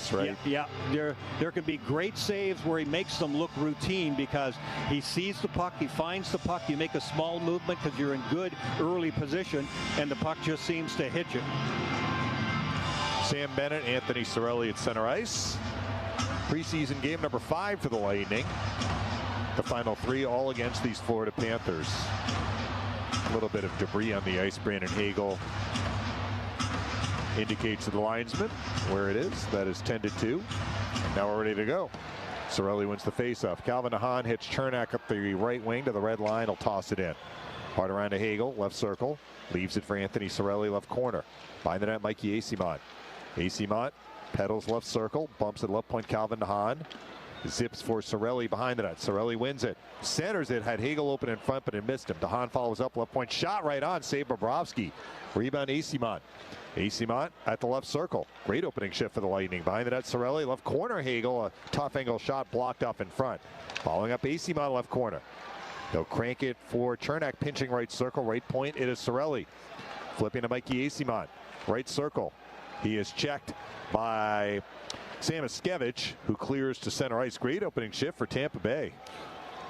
saves, right? Yeah. There can be great saves where he makes them look routine because he sees the puck, he finds the puck, you make a small movement because you're in good early position, and the puck just seems to hit you. Sam Bennett, Anthony Cirelli at center ice. Preseason game number 5 for the Lightning. The final 3 all against these Florida Panthers. A little bit of debris on the ice. Brandon Hagel indicates to the linesman where it is. That is tended to. Now we're ready to go. Cirelli wins the faceoff. Calvin DeHaan hits Chernak up the right wing to the red line. He'll toss it in. Hard around to Hagel, left circle. Leaves it for Anthony Cirelli, left corner. Behind the net, Mikey Eyssimont. Eyssimont pedals left circle, bumps at left point, Calvin DeHaan. Zips for Cirelli behind the net. Cirelli wins it. Centers it. Had Hagel open in front, but it missed him. DeHaan follows up. Left point shot right on. Save Bobrovsky. Rebound Eyssimont. Eyssimont at the left circle. Great opening shift for the Lightning. Behind the net, Cirelli. Left corner, Hagel. A tough angle shot blocked off in front. Following up, Eyssimont left corner. He'll crank it for Chernak. Pinching right circle. Right point. It is Cirelli. Flipping to Mikey Eyssimont. Right circle. He is checked by Samoskevich, who clears to center ice. Great opening shift for Tampa Bay.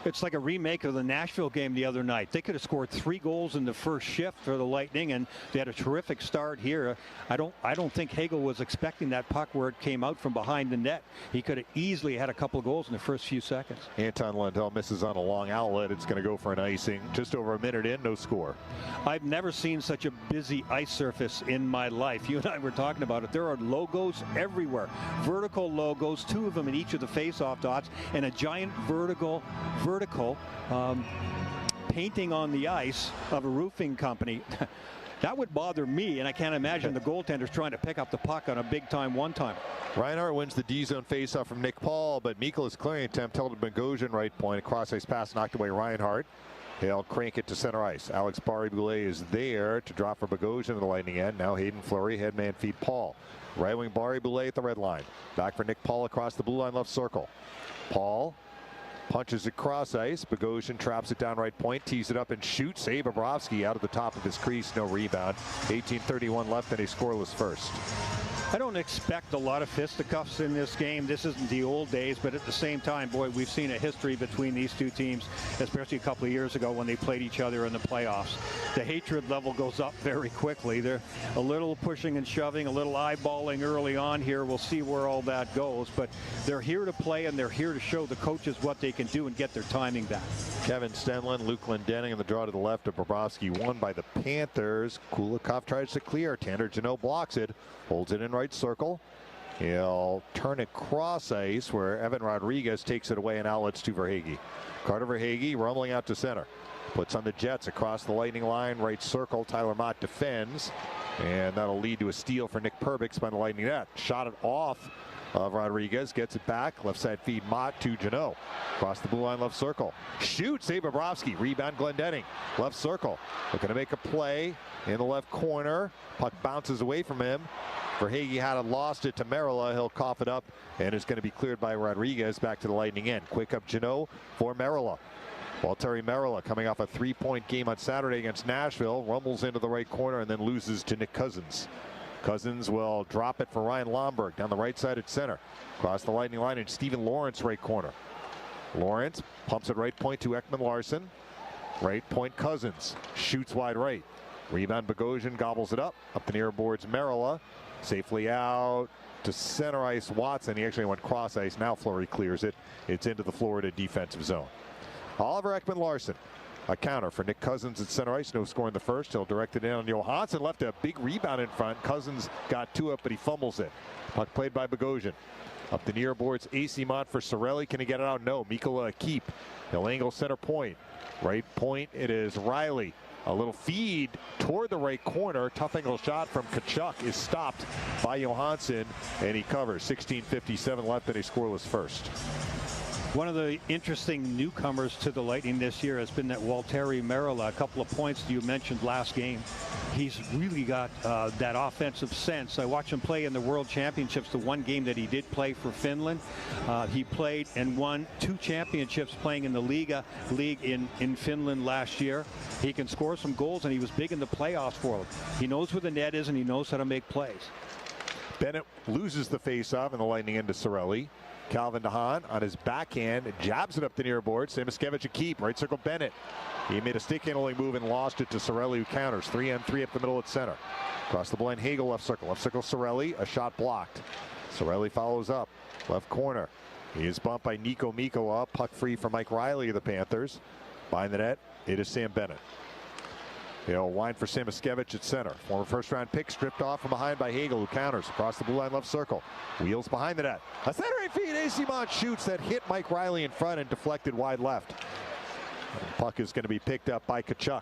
It's like a remake of the Nashville game the other night. They could have scored 3 goals in the first shift for the Lightning, and they had a terrific start here. I don't think Hagel was expecting that puck where it came out from behind the net. He could have easily had a couple of goals in the first few seconds. Anton Lundell misses on a long outlet. It's going to go for an icing. Just over a minute in, no score. I've never seen such a busy ice surface in my life. You and I were talking about it. There are logos everywhere. Vertical logos, 2 of them in each of the face-off dots, and a giant vertical painting on the ice of a roofing company. That would bother me, and I can't imagine the goaltenders trying to pick up the puck on a big-time one-time. Reinhart wins the D-zone face-off from Nick Paul, but Mikola's clearing attempt held to Bogosian right point. A cross-ice pass knocked away Reinhart. He'll crank it to center ice. Alex Barré-Boulet is there to drop for Bogosian in the Lightning end. Now Hayden Fleury, headman feed Paul. Right wing Barré-Boulet at the red line. Back for Nick Paul across the blue line left circle. Paul punches it cross ice. Bogosian traps it down right point, tees it up and shoots. Save Bobrovsky out of the top of his crease. No rebound. 18:31 left and a scoreless first. I don't expect a lot of fisticuffs in this game. This isn't the old days, but at the same time, boy, we've seen a history between these 2 teams, especially a couple of years ago when they played each other in the playoffs. The hatred level goes up very quickly. They're a little pushing and shoving, a little eyeballing early on here. We'll see where all that goes, but they're here to play and they're here to show the coaches what they can do and get their timing back. Kevin Stenlund, Luke Glendening, and the draw to the left of Bobrovsky won by the Panthers. Kulikov tries to clear. Tanner Jeannot blocks it, holds it in right circle. He'll turn it cross ice where Evan Rodriguez takes it away and outlets to Verhaeghe. Carter Verhaeghe rumbling out to center. Puts on the Jets across the Lightning line, right circle. Tyler Mott defends, and that'll lead to a steal for Nick Perbix by the Lightning net. Shot it off of Rodriguez, gets it back. Left side feed Mott to Jeannot. Across the blue line left circle. Shoot, save Bobrovsky. Rebound Glendening. Left circle. Looking to make a play in the left corner. Puck bounces away from him. Verhaeghe had lost it to Merilla. He'll cough it up and it's going to be cleared by Rodriguez. Back to the Lightning end. Quick up Jeannot for Merilla. Valtteri Merilla coming off a 3-point game on Saturday against Nashville. Rumbles into the right corner and then loses to Nick Cousins. Cousins will drop it for Ryan Lomberg down the right side at center. Across the Lightning line and Steven Lawrence right corner. Lawrence pumps it right point to Ekman Larsson. Right point Cousins. Shoots wide right. Rebound Bogosian gobbles it up. Up the near boards Merilla. Safely out to center ice Watson. He actually went cross ice. Now Fleury clears it. It's into the Florida defensive zone. Oliver Ekman Larsson. A counter for Nick Cousins at center ice. No score in the first. He'll direct it in on Johansson. Left a big rebound in front. Cousins got to it, but he fumbles it. Puck played by Bogosian. Up the near boards, Eyssimont for Cirelli. Can he get it out? No. Mikola keep. He'll angle center point. Right point, it is Riley. A little feed toward the right corner. Tough angle shot from Tkachuk is stopped by Johansson, and he covers. 16:57 left and a scoreless first. One of the interesting newcomers to the Lightning this year has been that Valtteri Merilla. A couple of points you mentioned last game. He's really got that offensive sense. I watched him play in the World Championships, the one game that he did play for Finland. He played and won 2 championships playing in the league in Finland last year. He can score some goals, and he was big in the playoffs for them. He knows where the net is, and he knows how to make plays. Bennett loses the face-off and the Lightning into Cirelli. Calvin DeHaan on his backhand, jabs it up the near board. Samoskevich a keep, right circle Bennett. He made a stick handling move and lost it to Cirelli, who counters. 3-on-3 up the middle at center. Across the blind, Hagel left circle Cirelli, a shot blocked. Cirelli follows up, left corner. He is bumped by Nico Mikkola, puck free for Mike Riley of the Panthers. Behind the net, it is Sam Bennett. He'll wind for Samoskevich at center. Former first-round pick stripped off from behind by Hagel, who counters across the blue line left circle. Wheels behind the net. A centering feed, Eyssimont shoots that hit Mike Riley in front and deflected wide left. And the puck is going to be picked up by Tkachuk.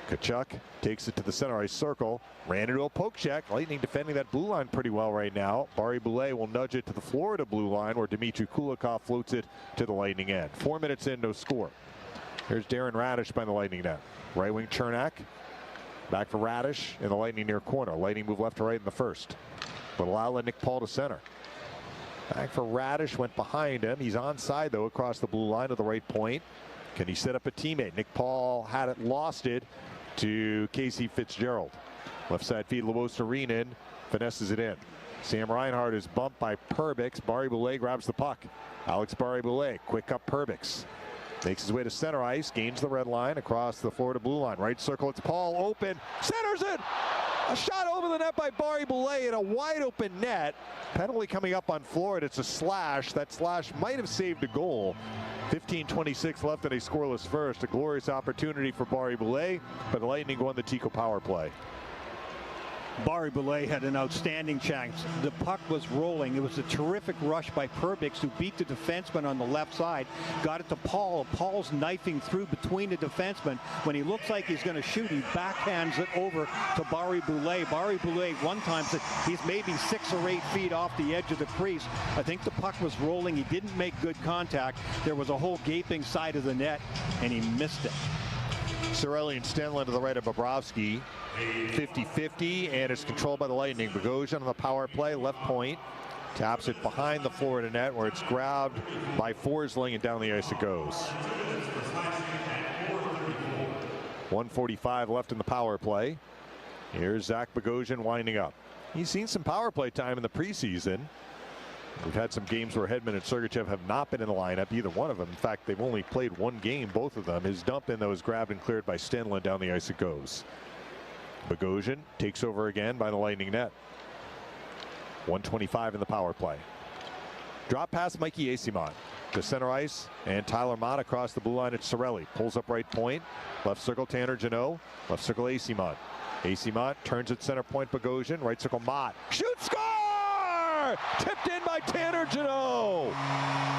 Tkachuk takes it to the center ice circle. Ran into a poke check. Lightning defending that blue line pretty well right now. Barry Boulet will nudge it to the Florida blue line, where Dmitry Kulikov floats it to the Lightning end. 4 minutes in, no score. Here's Darren Radish by the Lightning net. Right wing Chernak. Back for Radish in the Lightning near corner. Lightning move left to right in the first. Little outlet, Nick Paul to center. Back for Radish, went behind him. He's onside though across the blue line to the right point. Can he set up a teammate? Nick Paul had it, lost it to Casey Fitzgerald. Left side feed, Luostarinen finesses it in. Sam Reinhart is bumped by Perbix. Barry Boulet grabs the puck. Alex Barry Boulet, quick up Perbix. Makes his way to center ice, gains the red line across the Florida blue line. Right circle, it's Paul open, centers it! A shot over the net by Barry Boulet in a wide open net. Penalty coming up on Florida, it's a slash. That slash might have saved a goal. 15:26 left in a scoreless first. A glorious opportunity for Barry Boulet, but the Lightning won the Tico power play. Barry Boulet had an outstanding chance. The puck was rolling. It was a terrific rush by Perbix, who beat the defenseman on the left side. Got it to Paul. Paul's knifing through between the defensemen. When he looks like he's going to shoot, he backhands it over to Barry Boulet. Barry Boulet one time said he's maybe 6 or 8 feet off the edge of the crease. I think the puck was rolling. He didn't make good contact. There was a whole gaping side of the net, and he missed it. Cirelli and Stenlund to the right of Bobrovsky. 50-50, and it's controlled by the Lightning. Bogosian on the power play, left point. Taps it behind the Florida net, where it's grabbed by Forsling, and down the ice it goes. 1:45 left in the power play. Here's Zach Bogosian winding up. He's seen some power play time in the preseason. We've had some games where Hedman and Sergachev have not been in the lineup, either one of them. In fact, they've only played one game, both of them. His dump in, though, is grabbed and cleared by Stenlund. Down the ice it goes. Bogosian takes over again by the Lightning net. 1:25 in the power play. Drop pass Mikey Eyssimont to center ice, and Tyler Mott across the blue line at Cirelli. Pulls up right point. Left circle Tanner Jeannot. Left circle Eyssimont. Eyssimont turns at center point Bogosian. Right circle Mott. Shoot, score! Tipped in by Tanner Jeannot.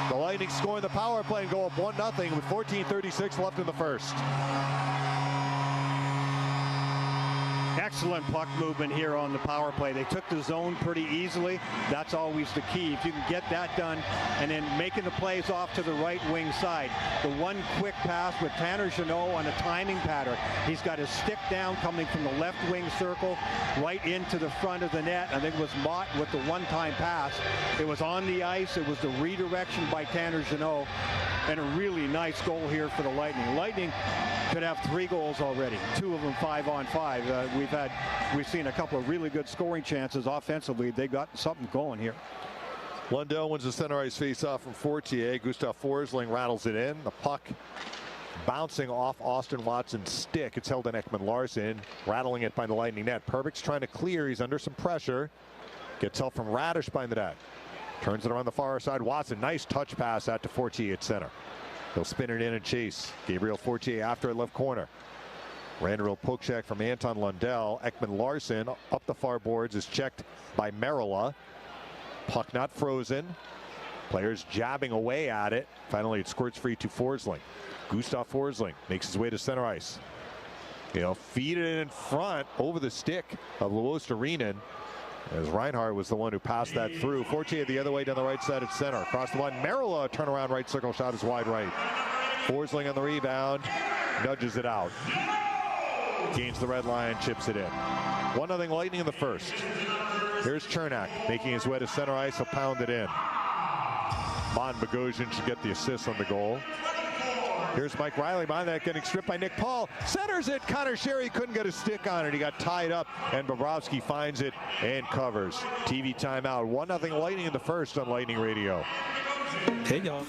The Lightning score in the power play and go up 1-0 with 14:36 left in the first. Excellent puck movement here on the power play. They took the zone pretty easily. That's always the key. If you can get that done, and then making the plays off to the right wing side. The one quick pass with Tanner Jeannot on a timing pattern. He's got his stick down coming from the left wing circle right into the front of the net. I think it was Mott with the one-time pass. It was on the ice. It was the redirection by Tanner Jeannot, and a really nice goal here for the Lightning. Lightning could have 3 goals already, 2 of them 5-on-5. We've seen a couple of really good scoring chances offensively. They got something going here. Lundell wins the center ice face-off from Fortier. Gustav Forsling rattles it in. The puck bouncing off Austin Watson's stick. It's held in Ekman-Larsson, rattling it by the Lightning net. Perbix trying to clear. He's under some pressure. Gets help from Radish by the net. Turns it around the far side. Watson, nice touch pass out to Fortier at center. He'll spin it in and chase. Gabriel Fortier after it left corner. Randall poke check from Anton Lundell. Ekman-Larsson up the far boards is checked by Merila. Puck not frozen. Players jabbing away at it. Finally, it squirts free to Forsling. Gustav Forsling makes his way to center ice. He'll feed it in front over the stick of Luostarinen, as Reinhart was the one who passed that through. Fortier the other way down the right side at center. Across the line, Merila turnaround right circle shot is wide right. Forsling on the rebound, nudges it out. Gains the red line, chips it in. 1-0 Lightning in the first. Here's Chernak making his way to center ice. He'll pound it in. Bogosian should get the assist on the goal. Here's Mike Riley behind that, getting stripped by Nick Paul. Centers it. Connor Sherry couldn't get a stick on it. He got tied up, and Bobrovsky finds it and covers. TV timeout. 1-0 Lightning in the first on Lightning Radio. Hey, y'all.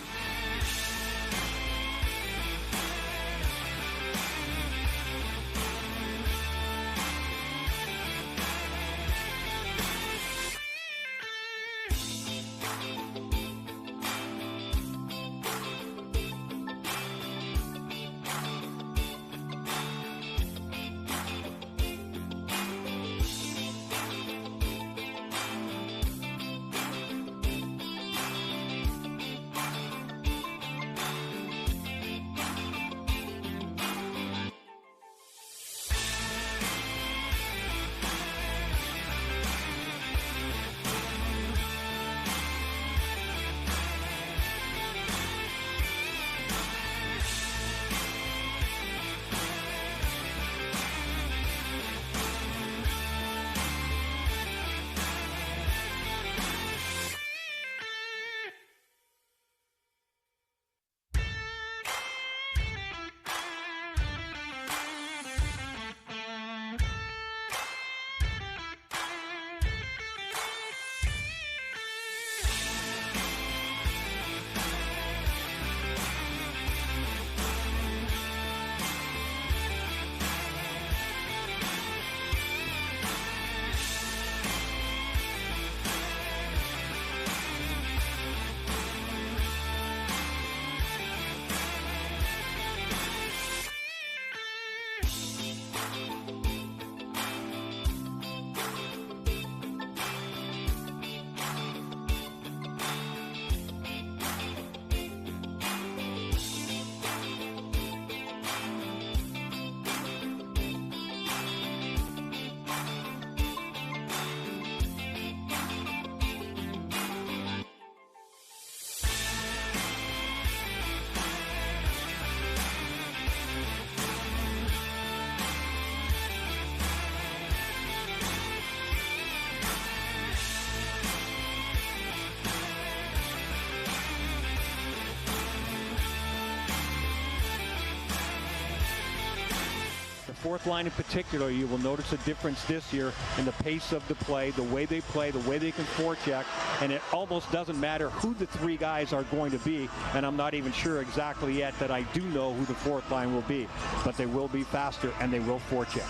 Fourth line in particular, you will notice a difference this year in the pace of the play, the way they play, the way they can forecheck, and it almost doesn't matter who the three guys are going to be, and I'm not even sure exactly yet that I do know who the fourth line will be, but they will be faster and they will forecheck.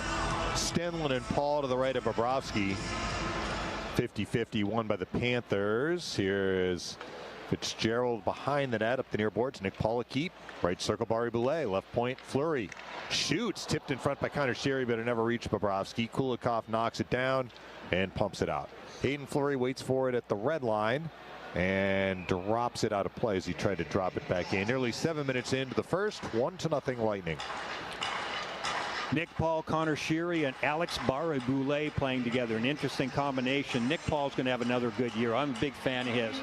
Stenlund and Paul to the right of Bobrovsky. 50-50 won by the Panthers. Here is Fitzgerald behind the net up the near boards. Nick Paul a keep. Right circle Barré-Boulet. Left point Fleury. Shoots. Tipped in front by Connor Sherry, but it never reached Bobrovsky. Kulikov knocks it down and pumps it out. Hayden Fleury waits for it at the red line and drops it out of play as he tried to drop it back in. Nearly 7 minutes into the first. 1-0 Lightning. Nick Paul, Connor Sherry, and Alex Barré-Boulet playing together. An interesting combination. Nick Paul's going to have another good year. I'm a big fan of his.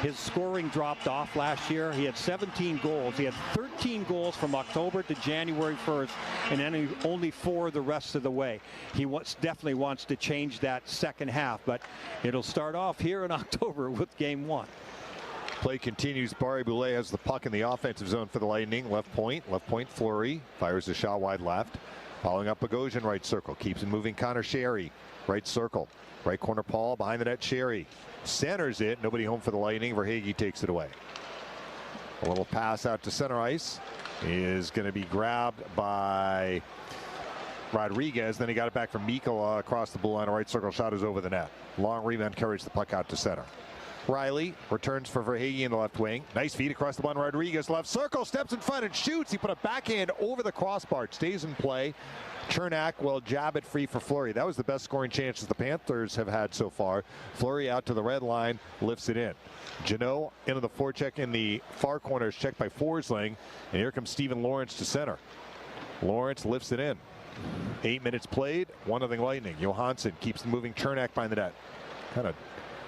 His scoring dropped off last year. He had 17 goals. He had 13 goals from October to January 1st, and then only 4 the rest of the way. He definitely wants to change that second half, but it'll start off here in October with Game 1. Play continues. Barré-Boulet has the puck in the offensive zone for the Lightning. Left point Fleury fires a shot wide left. Following up Bogosian, right circle. Keeps it moving. Connor Sherry, right circle. Right corner Paul, behind the net Sherry. Centers it. Nobody home for the Lightning. Verhaeghe takes it away. A little pass out to center ice is going to be grabbed by Rodriguez. Then he got it back from Mikkola across the blue line. A right circle shot is over the net. Long rebound carries the puck out to center. Riley returns for Verhaeghe in the left wing. Nice feed across the line. Rodriguez left circle, steps in front and shoots. He put a backhand over the crossbar. It stays in play. Chernak will jab it free for Fleury. That was the best scoring chances the Panthers have had so far. Fleury out to the red line, lifts it in. Janot into the forecheck in the far corner is checked by Forsling. And here comes Stephen Lawrence to center. Lawrence lifts it in. 8 minutes played, 1-0 Lightning. Johansson keeps moving. Chernak behind the net. Kind of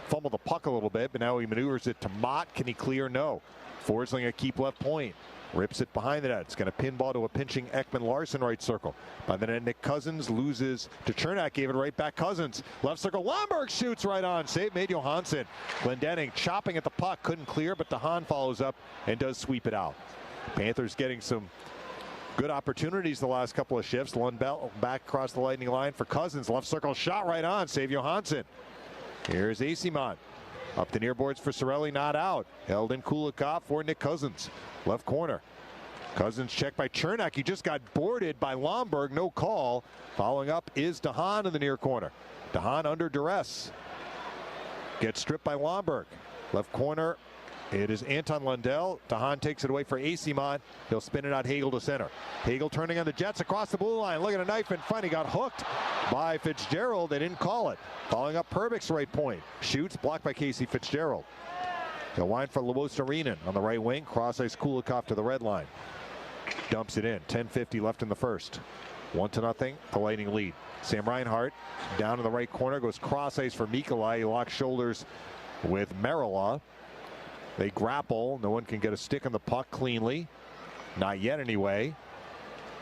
fumbled the puck a little bit, but now he maneuvers it to Mott. Can he clear? No. Forsling a keep left point. Rips it behind the net. It's going to pinball to a pinching Ekman Larson right circle. By the net, Nick Cousins loses to Chernak. Gave it right back. Cousins left circle. Lomberg shoots right on. Save made Johansson. Glendening chopping at the puck. Couldn't clear, but DeHaan follows up and does sweep it out. Panthers getting some good opportunities the last couple of shifts. Lundell back across the Lightning line for Cousins. Left circle shot right on. Save Johansson. Here's Eyssimont. Up the near boards for Cirelli, not out. Held in Kulikov for Nick Cousins. Left corner. Cousins checked by Chernak. He just got boarded by Lomberg. No call. Following up is DeHaan in the near corner. DeHaan under duress. Gets stripped by Lomberg. Left corner. It is Anton Lundell. DeHaan takes it away for Eyssimont. He'll spin it out Hagel to center. Hagel turning on the Jets across the blue line. Look at a knife in front. He got hooked by Fitzgerald. They didn't call it. Following up Perbix's right point. Shoots blocked by Casey Fitzgerald. He'll wind for Luostarinen on the right wing. Cross ice Kulikov to the red line. Dumps it in. 10:50 left in the first. 1-0. The Lightning lead. Sam Reinhart down in the right corner. Goes cross ice for Mikkola. He locks shoulders with Merila. They grapple. No one can get a stick on the puck cleanly. Not yet anyway.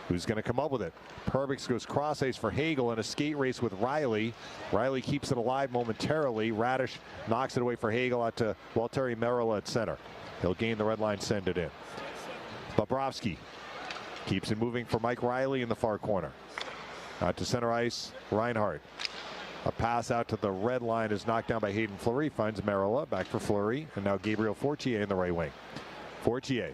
Who's going to come up with it? Perbix goes cross ice for Hagel in a skate race with Riley. Riley keeps it alive momentarily. Radish knocks it away for Hagel out to Waltteri Merila at center. He'll gain the red line, send it in. Bobrovsky keeps it moving for Mike Riley in the far corner. Out to center ice, Reinhart. A pass out to the red line is knocked down by Hayden Fleury. Finds Merila. Back for Fleury. And now Gabriel Fortier in the right wing. Fortier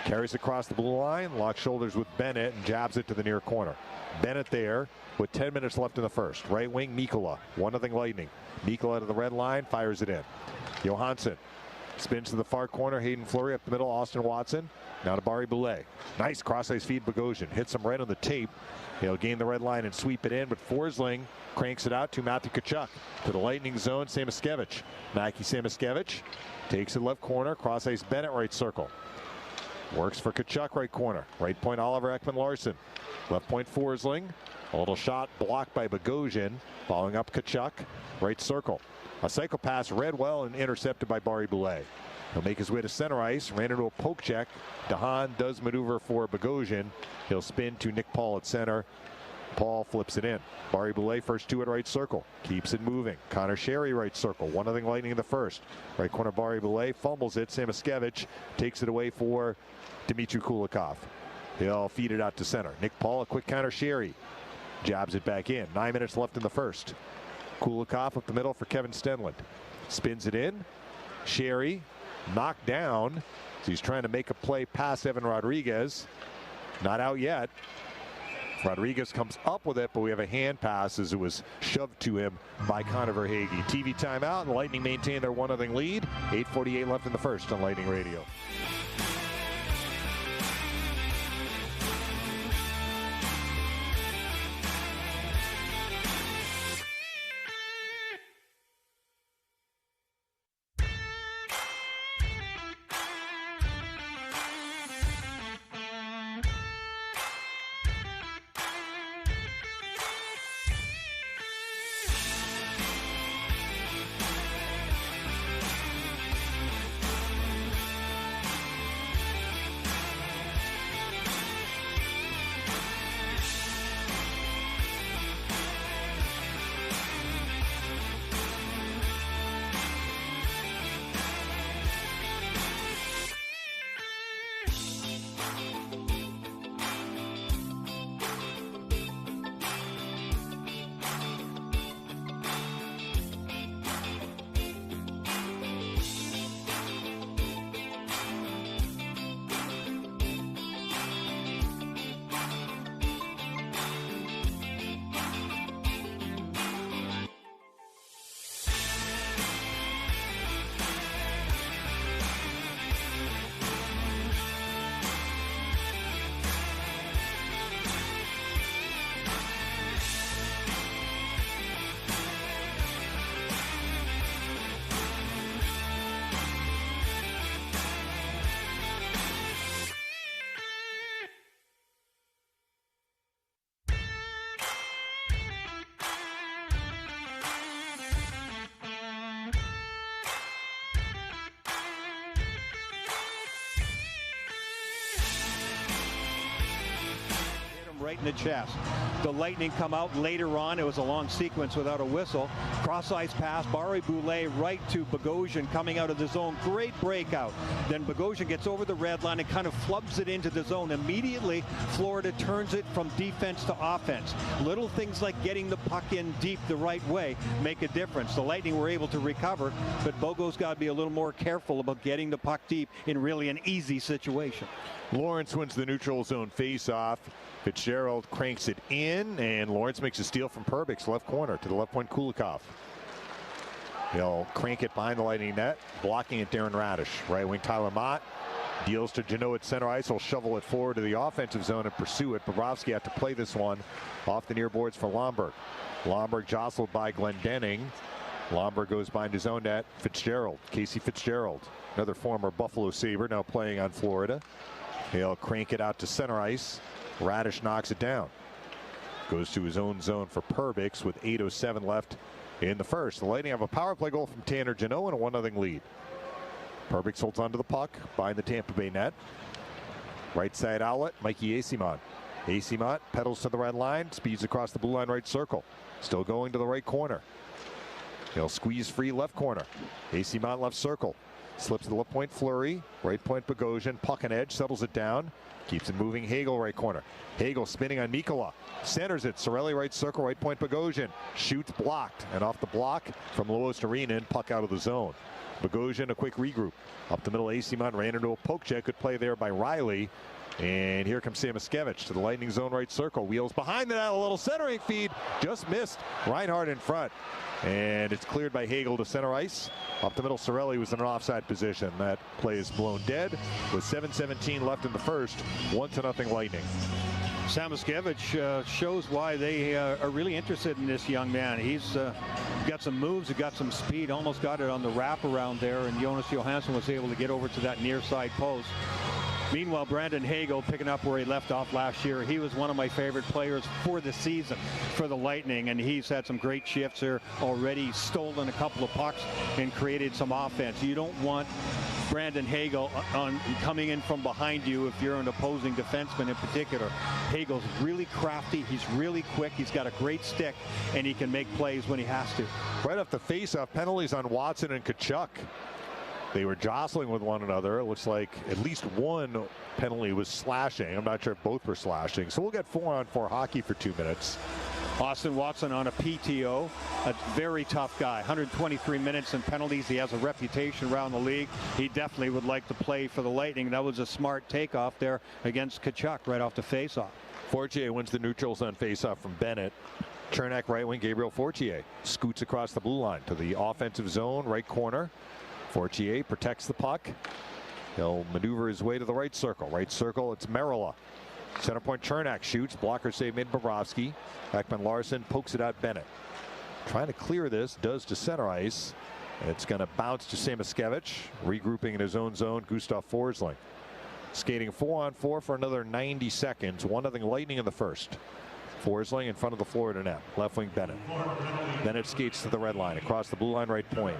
carries across the blue line. Locks shoulders with Bennett and jabs it to the near corner. Bennett there with 10 minutes left in the first. Right wing Mikkola. 1-0 Lightning. Mikkola to the red line. Fires it in. Johansson spins to the far corner. Hayden Fleury up the middle. Austin Watson. Now to Barry Boulet. Nice cross ice feed Bogosian. Hits him right on the tape. He'll gain the red line and sweep it in, but Forsling cranks it out to Matthew Tkachuk. To the Lightning zone, Samoskevich. Mackie Samoskevich takes it left corner, cross ice Bennett right circle. Works for Tkachuk right corner. Right point Oliver Ekman-Larsson. Left point Forsling. A little shot blocked by Bogosian. Following up Tkachuk, right circle. A cycle pass read well and intercepted by Barry Boulet. He'll make his way to center ice. Ran into a poke check. DeHaan does maneuver for Bogosian. He'll spin to Nick Paul at center. Paul flips it in. Barry Boulet first two at right circle. Keeps it moving. Connor Sherry right circle. 1-0 Lightning in the first. Right corner Barry Boulet fumbles it. Samoskevich takes it away for Dmitry Kulikov. They'll feed it out to center. Nick Paul, a quick counter Sherry. Jabs it back in. 9 minutes left in the first. Kulikov up the middle for Kevin Stenlund. Spins it in. Sherry knocked down. So he's trying to make a play past Evan Rodriguez. Not out yet. Rodriguez comes up with it, but we have a hand pass as it was shoved to him by Connor Verhaeghe. TV timeout, and the Lightning maintain their 1-0 lead. 8:48 left in the first on Lightning Radio. Right in the chest. The Lightning come out later on. It was a long sequence without a whistle. Cross-ice pass, Barry Boulay right to Bogosian coming out of the zone. Great breakout. Then Bogosian gets over the red line and kind of flubs it into the zone. Immediately, Florida turns it from defense to offense. Little things like getting the puck in deep the right way make a difference. The Lightning were able to recover, but Bogo's got to be a little more careful about getting the puck deep in really an easy situation. Lawrence wins the neutral zone face-off. Fitzgerald cranks it in, and Lawrence makes a steal from Perbix, left corner to the left point. Kulikov. He'll crank it behind the Lightning net, blocking it Darren Radish. Right wing Tyler Mott deals to Jeannot at center ice. He'll shovel it forward to the offensive zone and pursue it. Bobrovsky had to play this one off the near boards for Lomberg. Lomberg jostled by Glendening. Lomberg goes behind his own net. Fitzgerald, Casey Fitzgerald, another former Buffalo Sabre, now playing on Florida. He'll crank it out to center ice. Radish knocks it down. Goes to his own zone for Perbix with 8:07 left in the first. The Lightning have a power play goal from Tanner Jeannot and a 1-0 lead. Perbix holds onto the puck behind the Tampa Bay net. Right side outlet, Mikey Eyssimont. Eyssimont pedals to the red line, speeds across the blue line right circle. Still going to the right corner. He'll squeeze free left corner. Eyssimont left circle. Slips to the left point Fleury. Right point Bogosian. Puck and edge. Settles it down. Keeps it moving. Hagel right corner. Hagel spinning on Mikkola. Centers it. Cirelli right circle. Right point Bogosian. Shoots blocked. And off the block from Lois Arena. Puck out of the zone. Bogosian a quick regroup. Up the middle. Eyssimont ran into a poke check. Good play there by Riley. And here comes Samoskevich to the Lightning zone right circle. Wheels behind the net. A little centering feed. Just missed. Reinhardt in front. And it's cleared by Hagel to center ice. Up the middle, Cirelli was in an offside position. That play is blown dead with 7:17 left in the first. 1-0 Lightning. Samoskevich shows why they are really interested in this young man. He's got some moves, he's got some speed, almost got it on the wraparound there, and Jonas Johansson was able to get over to that near side post. Meanwhile, Brandon Hagel picking up where he left off last year. He was one of my favorite players for the season for the Lightning, and he's had some great shifts there already, stolen a couple of pucks and created some offense. You don't want Brandon Hagel coming in from behind you if you're an opposing defenseman in particular. Hagel's really crafty, he's really quick, he's got a great stick, and he can make plays when he has to. Right off the face-off, penalties on Watson and Tkachuk. They were jostling with one another. It looks like at least one penalty was slashing. I'm not sure if both were slashing. So we'll get 4-on-4 hockey for 2 minutes. Austin Watson on a PTO, a very tough guy. 123 minutes in penalties. He has a reputation around the league. He definitely would like to play for the Lightning. That was a smart takeoff there against Tkachuk right off the faceoff. Fortier wins the neutral zone faceoff from Bennett. Chernak right wing, Gabriel Fortier scoots across the blue line to the offensive zone, right corner. Fortier protects the puck. He'll maneuver his way to the right circle. Right circle, it's Merilla. Center point, Chernak shoots. Blocker save made Bobrovsky. Ekman Larson pokes it out Bennett. Trying to clear this, does to center ice. And it's going to bounce to Samoskevich. Regrouping in his own zone, Gustav Forsling. Skating 4-on-4 for another 90 seconds. 1-0 Lightning in the first. Forsling in front of the Florida net. Left wing Bennett. Bennett skates to the red line. Across the blue line right point.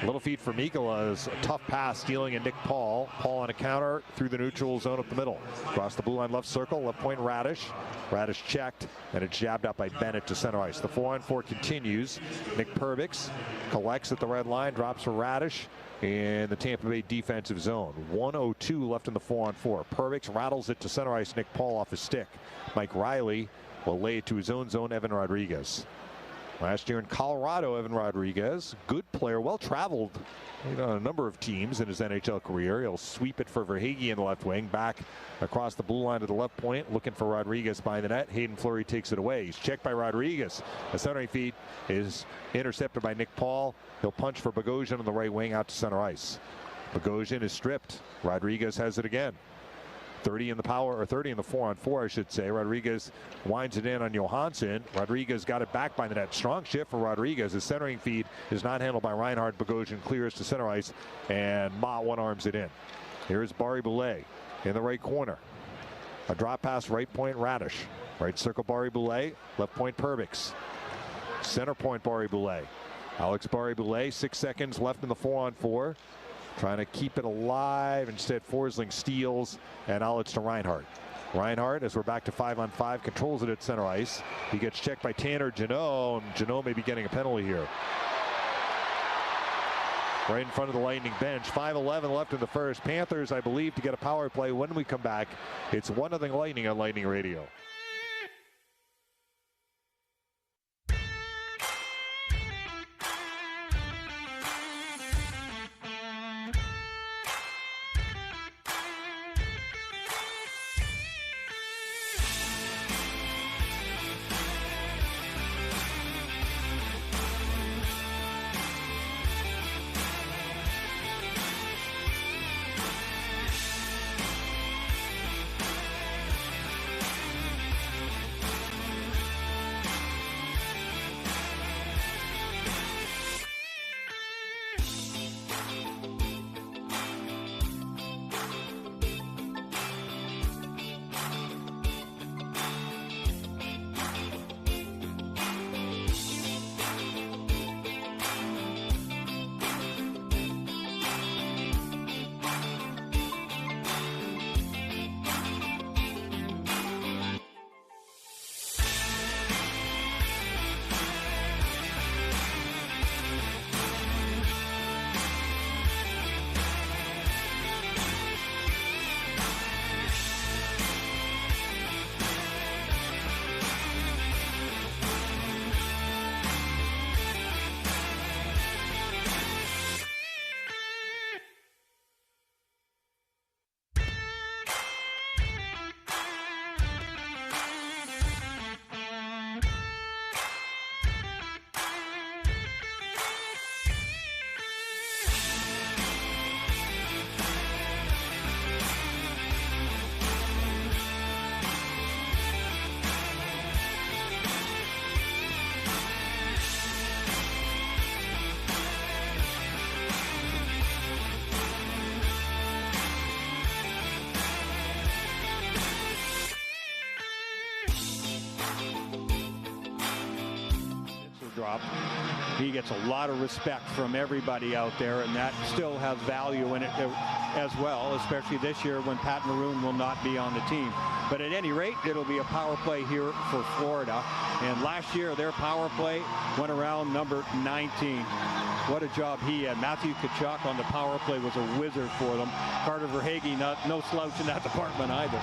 A little feed for Mikkola is a tough pass, stealing and Nick Paul. Paul on a counter through the neutral zone up the middle. Across the blue line left circle, left point Radish. Radish checked, and it's jabbed out by Bennett to center ice. The 4-on-4 continues. Nick Perbix collects at the red line, drops for Radish in the Tampa Bay defensive zone. 1:02 left in the 4-on-4. Perbix rattles it to center ice. Nick Paul off his stick. Mike Riley will lay it to his own zone. Evan Rodriguez. Last year in Colorado, Evan Rodriguez, good player, well-traveled on a number of teams in his NHL career. He'll sweep it for Verhaeghe in the left wing, back across the blue line to the left point, looking for Rodriguez by the net. Hayden Fleury takes it away. He's checked by Rodriguez. The centering feed is intercepted by Nick Paul. He'll punch for Bogosian on the right wing out to center ice. Bogosian is stripped. Rodriguez has it again. 30 in the 4-on-4, I should say. Rodriguez winds it in on Johansson. Rodriguez got it back by the net. Strong shift for Rodriguez. His centering feed is not handled by Reinhardt. Bogosian clears to center ice, and Mott one-arms it in. Here's Barry Boulay in the right corner. A drop pass, right point Radish. Right circle Barry Boulay, left point Perbix. Center point Barry Boulay. Alex Barry Boulay, 6 seconds left in the 4-on-4. Trying to keep it alive. Instead, Forsling steals, and now it's to Reinhardt. Reinhart, as we're back to 5-on-5, controls it at center ice. He gets checked by Tanner Jeannot, and Jeannot may be getting a penalty here. Right in front of the Lightning bench. 5:11 left in the first. Panthers, I believe, to get a power play when we come back. It's 1-0 Lightning on Lightning Radio. He gets a lot of respect from everybody out there, and that still has value in it as well, especially this year when Pat Maroon will not be on the team. But at any rate, it'll be a power play here for Florida. And last year, their power play went around number 19. What a job he had. Matthew Tkachuk on the power play was a wizard for them. Carter Verhaeghe, no slouch in that department either.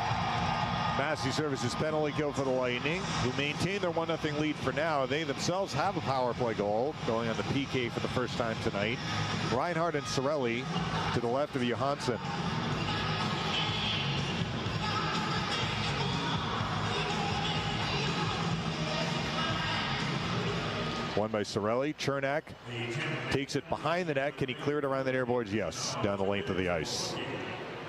Massey Services penalty kill for the Lightning, who maintain their 1-0 lead for now. They themselves have a power play goal going on the PK for the first time tonight. Reinhart and Cirelli to the left of Johansson. One by Cirelli. Chernak takes it behind the net. Can he clear it around the near boards? Yes, down the length of the ice.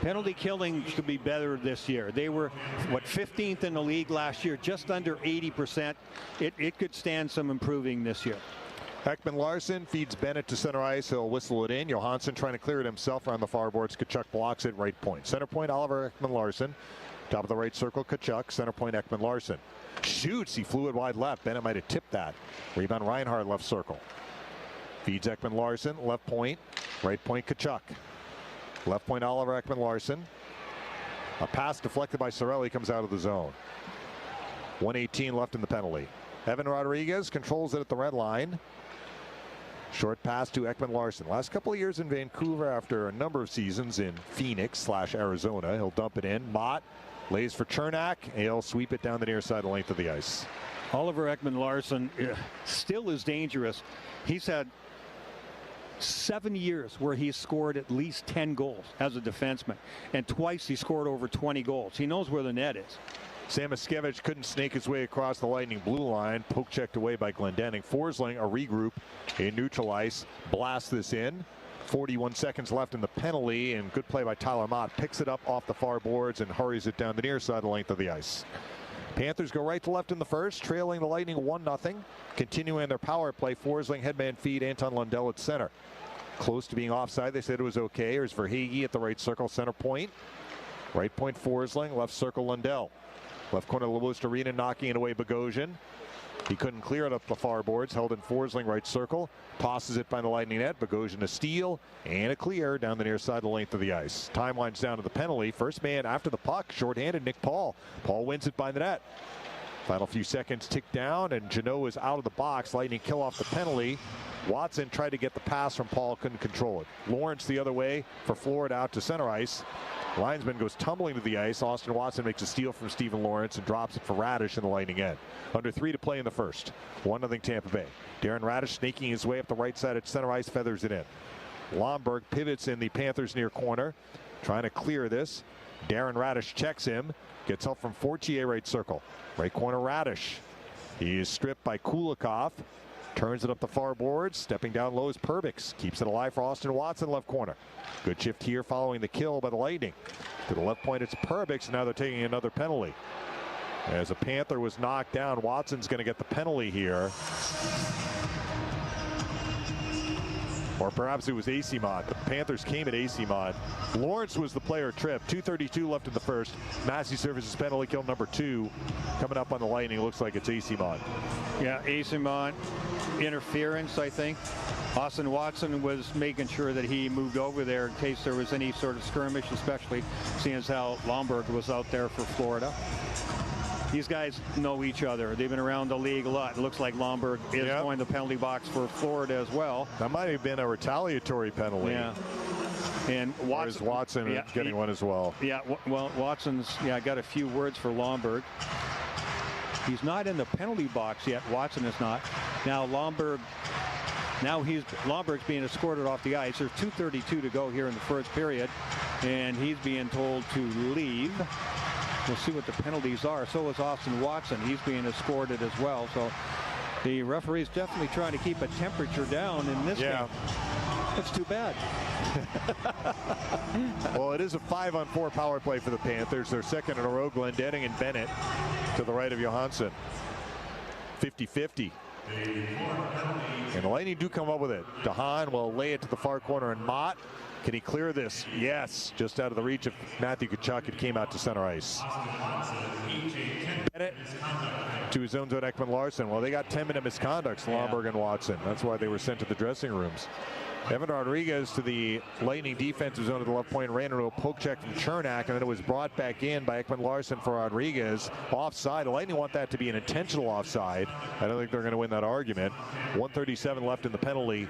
Penalty killing should be better this year. They were, 15th in the league last year, just under 80%. It could stand some improving this year. Ekman Larsson feeds Bennett to center ice. He'll whistle it in. Johansson trying to clear it himself around the far boards. Tkachuk blocks it, right point. Center point, Oliver Ekman Larsson. Top of the right circle, Tkachuk. Center point, Ekman Larsson. Shoots. He flew it wide left. Bennett might have tipped that. Rebound, Reinhart, left circle. Feeds Ekman Larsson, left point. Right point, Tkachuk. Left point, Oliver Ekman Larsson. A pass deflected by Cirelli comes out of the zone. 1:18 left in the penalty. Evan Rodriguez controls it at the red line. Short pass to Ekman Larsson. Last couple of years in Vancouver after a number of seasons in Phoenix/Arizona. He'll dump it in. Mott lays for Chernak. He'll sweep it down the near side length of the ice. Oliver Ekman Larsson still is dangerous. He's had 7 years where he's scored at least 10 goals as a defenseman, and twice he scored over 20 goals. He knows where the net is. Sam Miskevich couldn't snake his way across the Lightning blue line. Poke checked away by Glendening. Forsling a regroup in neutral ice. Blast this in. 41 seconds left in the penalty, and good play by Tyler Mott. Picks it up off the far boards and hurries it down the near side the length of the ice. Panthers go right to left in the first, trailing the Lightning 1-0. Continuing their power play, Forsling headman feed, Anton Lundell at center. Close to being offside. They said it was okay. Here's Verhaeghe at the right circle, center point. Right point, Forsling. Left circle, Lundell. Left corner, Lewis Arena knocking it away, Bogosian. He couldn't clear it up the far boards. Held in Forsling right circle. Tosses it by the Lightning net. Bogosian a steal and a clear down the near side, the length of the ice. Time winds down to the penalty. First man after the puck, shorthanded Nick Paul. Paul wins it by the net. Final few seconds tick down, and Jeannot is out of the box. Lightning kill off the penalty. Watson tried to get the pass from Paul, couldn't control it. Lawrence the other way for Florida out to center ice. Linesman goes tumbling to the ice. Austin Watson makes a steal from Stephen Lawrence and drops it for Radish in the Lightning end. Under 3 to play in the first. 1-0 Tampa Bay. Darren Radish snaking his way up the right side at center ice, feathers it in. Lomberg pivots in the Panthers near corner, trying to clear this. Darren Radish checks him. Gets help from Fortier right circle. Right corner Radish. He is stripped by Kulikov. Turns it up the far boards. Stepping down low is Perbix. Keeps it alive for Austin Watson, left corner. Good shift here following the kill by the Lightning. To the left point, it's Perbix. Now they're taking another penalty. As a Panther was knocked down, Watson's going to get the penalty here. Or perhaps it was Asimont. The Panthers came at Asimont. Lawrence was the player tripped. 2:32 left in the first. Massey Services penalty kill number 2. Coming up on the Lightning. Looks like it's Asimont. Yeah, Asimont interference, I think. Austin Watson was making sure that he moved over there in case there was any sort of skirmish, especially seeing as how Lomberg was out there for Florida. These guys know each other. They've been around the league a lot. It looks like Lomberg is going to the penalty box for Florida as well. That might have been a retaliatory penalty. Yeah. And Watson getting one as well. Yeah, well, Watson's got a few words for Lomberg. He's not in the penalty box yet. Watson is not. Now Lomberg's being escorted off the ice. There's 2:32 to go here in the first period, and he's being told to leave. We'll see what the penalties are. So is Austin Watson. He's being escorted as well. So the referee's definitely trying to keep a temperature down in this game. That's too bad. Well, it is a 5-on-4 power play for the Panthers. Their second in a row. Glendening and Bennett to the right of Johansson. 50-50. And the Lightning do come up with it. DeHaan will lay it to the far corner, and Mott, can he clear this? Yes, just out of the reach of Matthew Tkachuk. It came out to center ice. Bennett to his own zone, Ekman-Larsson. Well, they got 10-minute misconducts, Lomberg and Watson. That's why they were sent to the dressing rooms. Evan Rodriguez to the Lightning defensive zone at the left point, ran into a poke check from Chernak, and then it was brought back in by Ekman-Larsson for Rodriguez. Offside. The Lightning want that to be an intentional offside. I don't think they're going to win that argument. 1:37 left in the penalty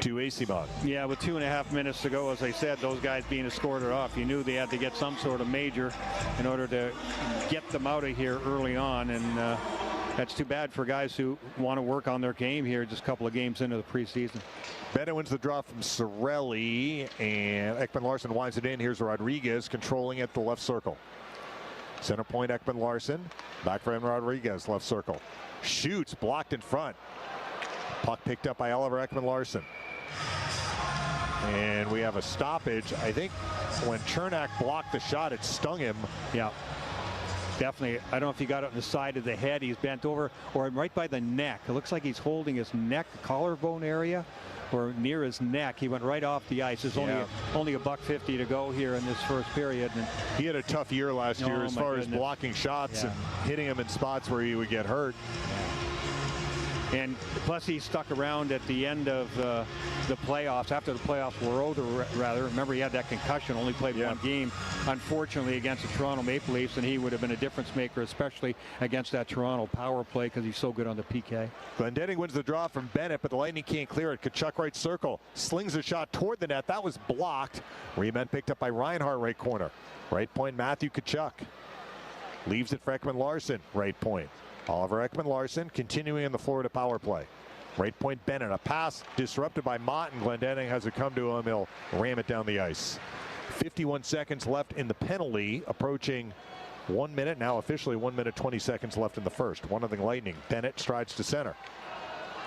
to Asimont. Yeah, with 2.5 minutes to go, as I said, those guys being escorted off, you knew they had to get some sort of major in order to get them out of here early on, and that's too bad for guys who want to work on their game here just a couple of games into the preseason. Bennett wins the draw from Cirelli, and Ekman-Larsson winds it in. Here's Rodriguez controlling at the left circle. Center point, Ekman-Larsson. Back for him, Rodriguez, left circle. Shoots, blocked in front. Puck picked up by Oliver Ekman-Larsson. And we have a stoppage. I think when Chernak blocked the shot, it stung him. Yeah. Definitely. I don't know if he got it on the side of the head. He's bent over, or right by the neck. It looks like he's holding his neck, collarbone area, or near his neck. He went right off the ice. There's only $1.50 to go here in this first period. And he had a tough year last year as far as blocking shots and hitting him in spots where he would get hurt. And plus he stuck around at the end of the playoffs, after the playoffs were over, rather. Remember, he had that concussion, only played one game, unfortunately, against the Toronto Maple Leafs, and he would have been a difference maker, especially against that Toronto power play, because he's so good on the PK. Glendening wins the draw from Bennett, but the Lightning can't clear it. Tkachuk right circle, slings a shot toward the net. That was blocked. Rebound picked up by Reinhart, right corner. Right point, Matthew Tkachuk. Leaves it for Ekman-Larsson, right point. Oliver Ekman-Larsson continuing in the Florida power play. Right point, Bennett. A pass disrupted by Mott, and Glendening has it come to him. He'll ram it down the ice. 51 seconds left in the penalty, approaching 1 minute. Now officially 1 minute 20 seconds left in the first. 1-0 Lightning. Bennett strides to center.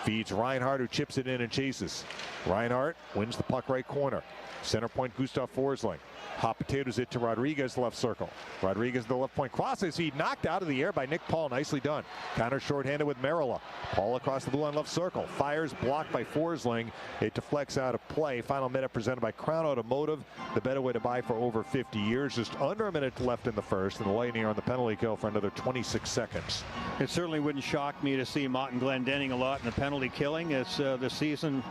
Feeds Reinhart, who chips it in and chases. Reinhart wins the puck right corner. Center point, Gustav Forsling. Hot potatoes it to Rodriguez, left circle. Rodriguez, the left point, crosses. He knocked out of the air by Nick Paul. Nicely done. Counter shorthanded with Merilla. Paul across the blue line, left circle. Fires, blocked by Forsling. It deflects out of play. Final minute presented by Crown Automotive. The better way to buy for over 50 years. Just under a minute left in the first, and the Lightning are on the penalty kill for another 26 seconds. It certainly wouldn't shock me to see Mott and Glendening a lot in the penalty killing as the season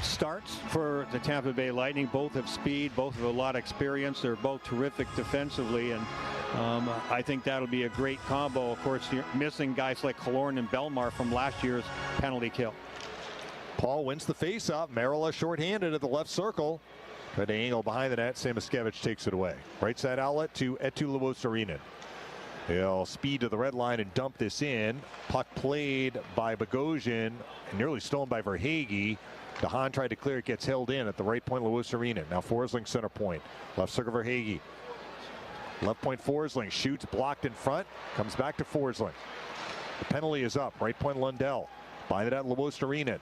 starts for the Tampa Bay Lightning. Both have speed, both have a lot of experience. They're both terrific defensively, and I think that'll be a great combo. Of course, you're missing guys like Killorn and Belmar from last year's penalty kill. Paul wins the faceoff. Merrill shorthanded at the left circle. Trying to angle behind the net. Samoskevich takes it away. Right side outlet to Eetu Luostarinen. He'll speed to the red line and dump this in. Puck played by Bogosian and nearly stolen by Verhaeghe. DeHaan tried to clear it, gets held in at the right point. Luostarinen. Now Forsling center point. Left circle Verhaeghe. Left point Forsling shoots, blocked in front. Comes back to Forsling. The penalty is up. Right point Lundell. By the net Luostarinen.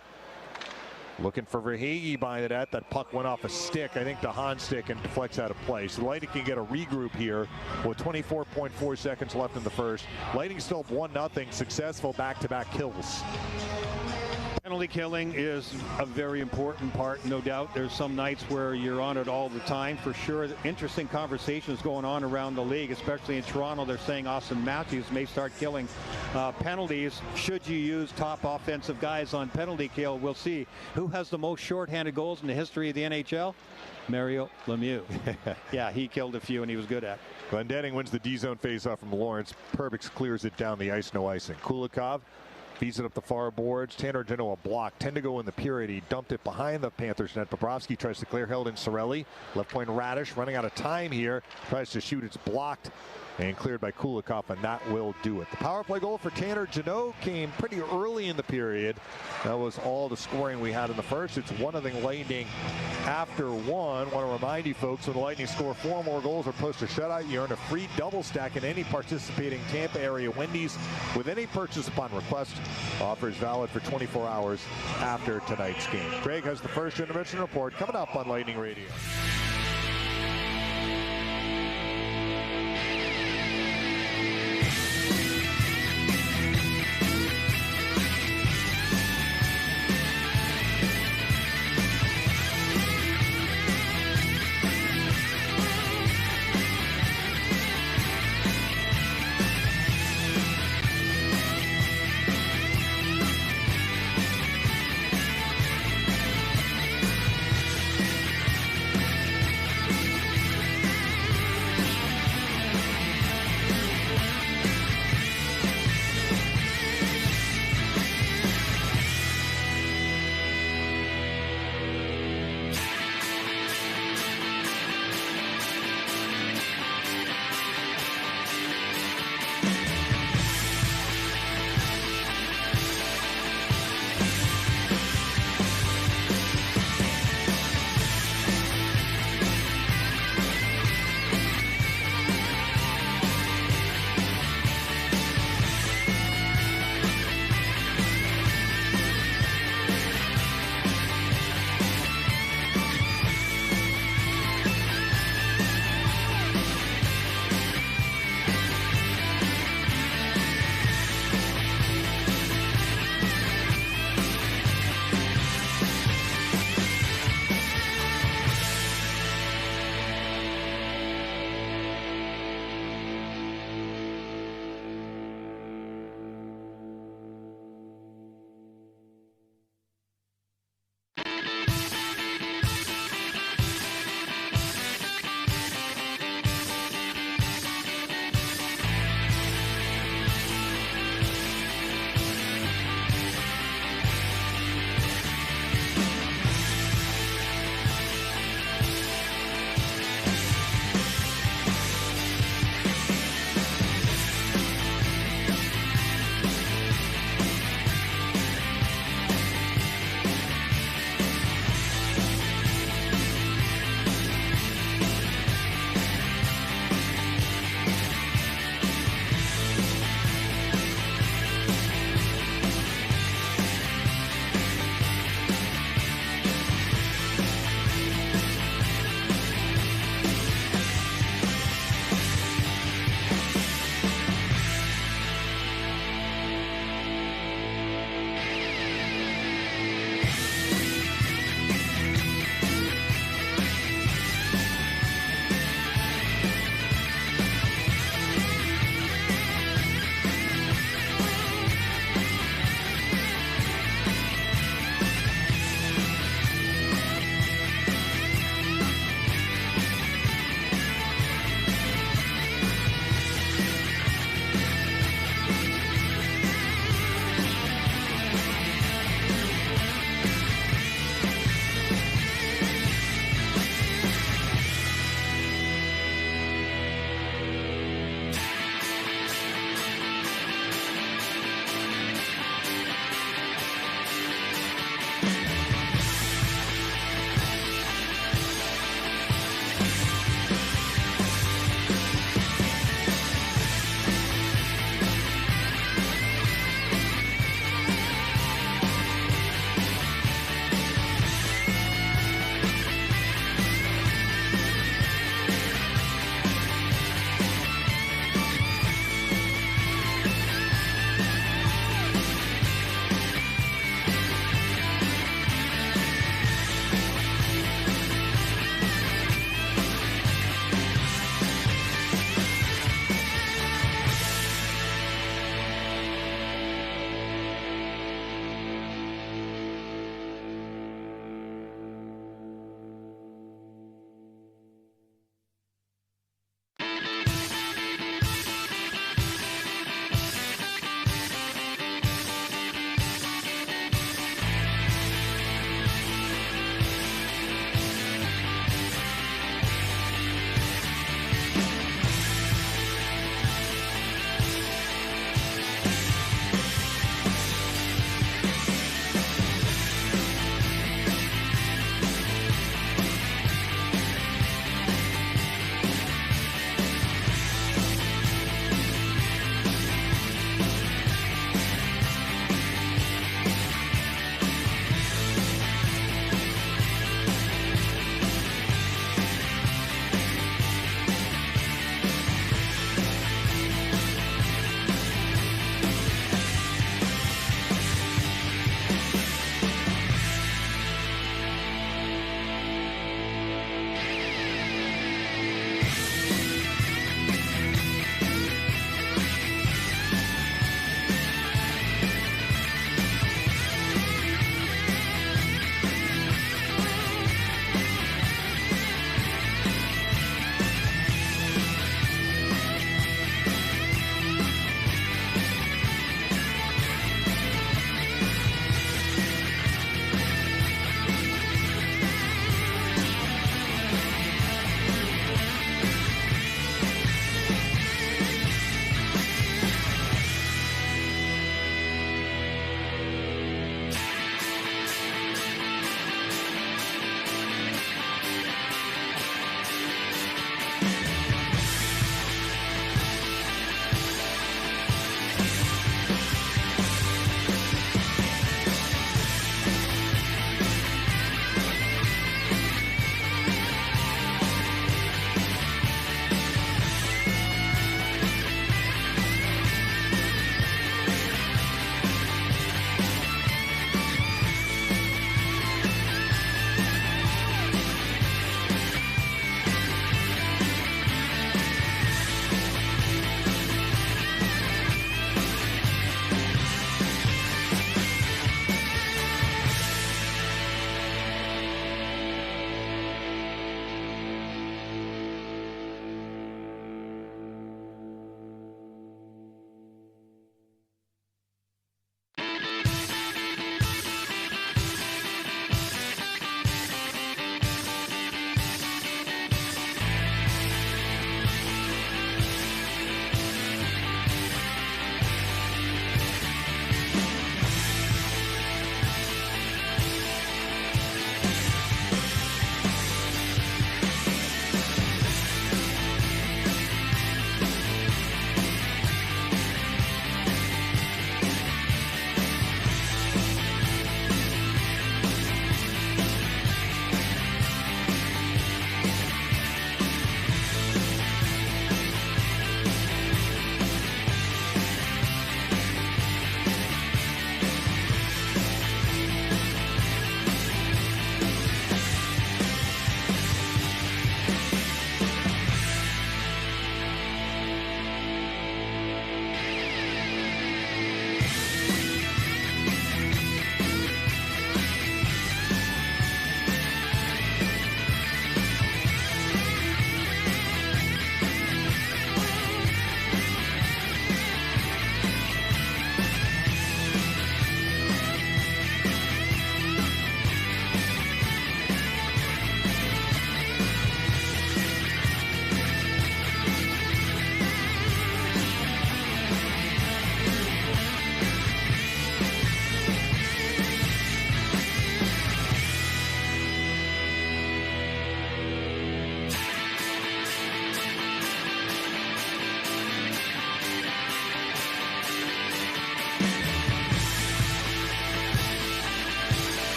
Looking for Verhaeghe by the net. That puck went off a stick. I think DeHaan's stick and deflects out of play. So the Lightning can get a regroup here with 24.4 seconds left in the first. Lightning still 1-0. Successful back-to-back kills. Penalty killing is a very important part, no doubt. There's some nights where you're on it all the time, for sure. Interesting conversations going on around the league, especially in Toronto. They're saying Austin Matthews may start killing penalties. Should you use top offensive guys on penalty kill? We'll see. Who has the most shorthanded goals in the history of the NHL? Mario Lemieux. Yeah, he killed a few and he was good at it. Glendening wins the D-zone faceoff from Lawrence. Perbix clears it down the ice, no icing. Kulikov feeds it up the far boards. Tanner Genoa block. 10 to go in the period. He dumped it behind the Panthers net. Bobrovsky tries to clear, held in Cirelli. Left point Radish running out of time here. Tries to shoot. It's blocked and cleared by Kulikov, and that will do it. The power play goal for Tanner Genoa came pretty early in the period. That was all the scoring we had in the first. It's 1-0 Lightning after one. Want to remind you folks, when the Lightning score 4 more goals or post a shutout, you earn a free double stack in any participating Tampa area Wendy's with any purchase upon request. Offer is valid for 24 hours after tonight's game. Greg has the first intermission report coming up on Lightning Radio.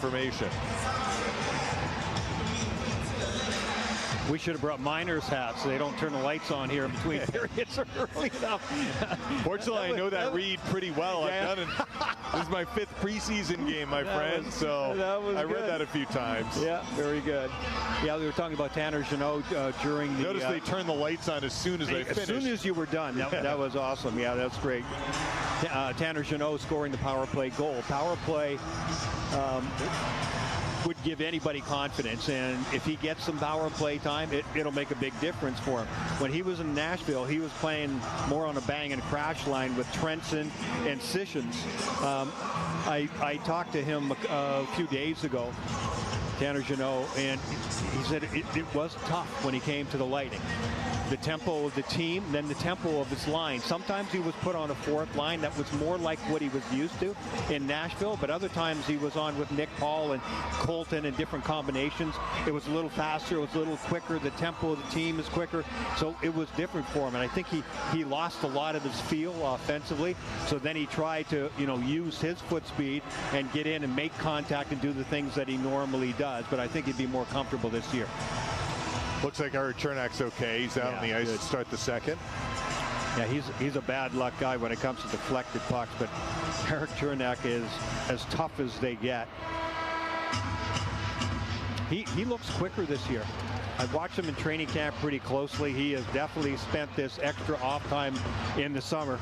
information. We should have brought miners' hats so they don't turn the lights on here in between periods early enough. Fortunately, I know that read pretty well. Yeah. I've done it. This is my 5th preseason game, my friend. So I read that a few times. Yeah, very good. Yeah, we were talking about Tanner Jeannot during the. Notice they turned the lights on as soon as they finished. As soon as you were done. That was awesome. Yeah, that's great. Tanner Jeannot scoring the power play goal. Power play would give anybody confidence, and if he gets some power play time, it'll make a big difference for him. When he was in Nashville, he was playing more on a bang and crash line with Trenson and Sessions. I talked to him a few days ago, Tanner Jeannot, and he said it was tough when he came to the Lightning. The tempo of the team, then the tempo of his line. Sometimes he was put on a 4th line that was more like what he was used to in Nashville, but other times he was on with Nick Paul and Colton in different combinations. It was a little faster, it was a little quicker. The tempo of the team is quicker, so it was different for him. And I think he lost a lot of his feel offensively. So then he tried to use his foot speed and get in and make contact and do the things that he normally does. But I think he'd be more comfortable this year. Looks like Eric Chernak's okay. He's out on the ice to start the second. Yeah, he's a bad luck guy when it comes to deflected pucks, but Eric Chernak is as tough as they get. He looks quicker this year. I've watched him in training camp pretty closely. He has definitely spent this extra off time in the summer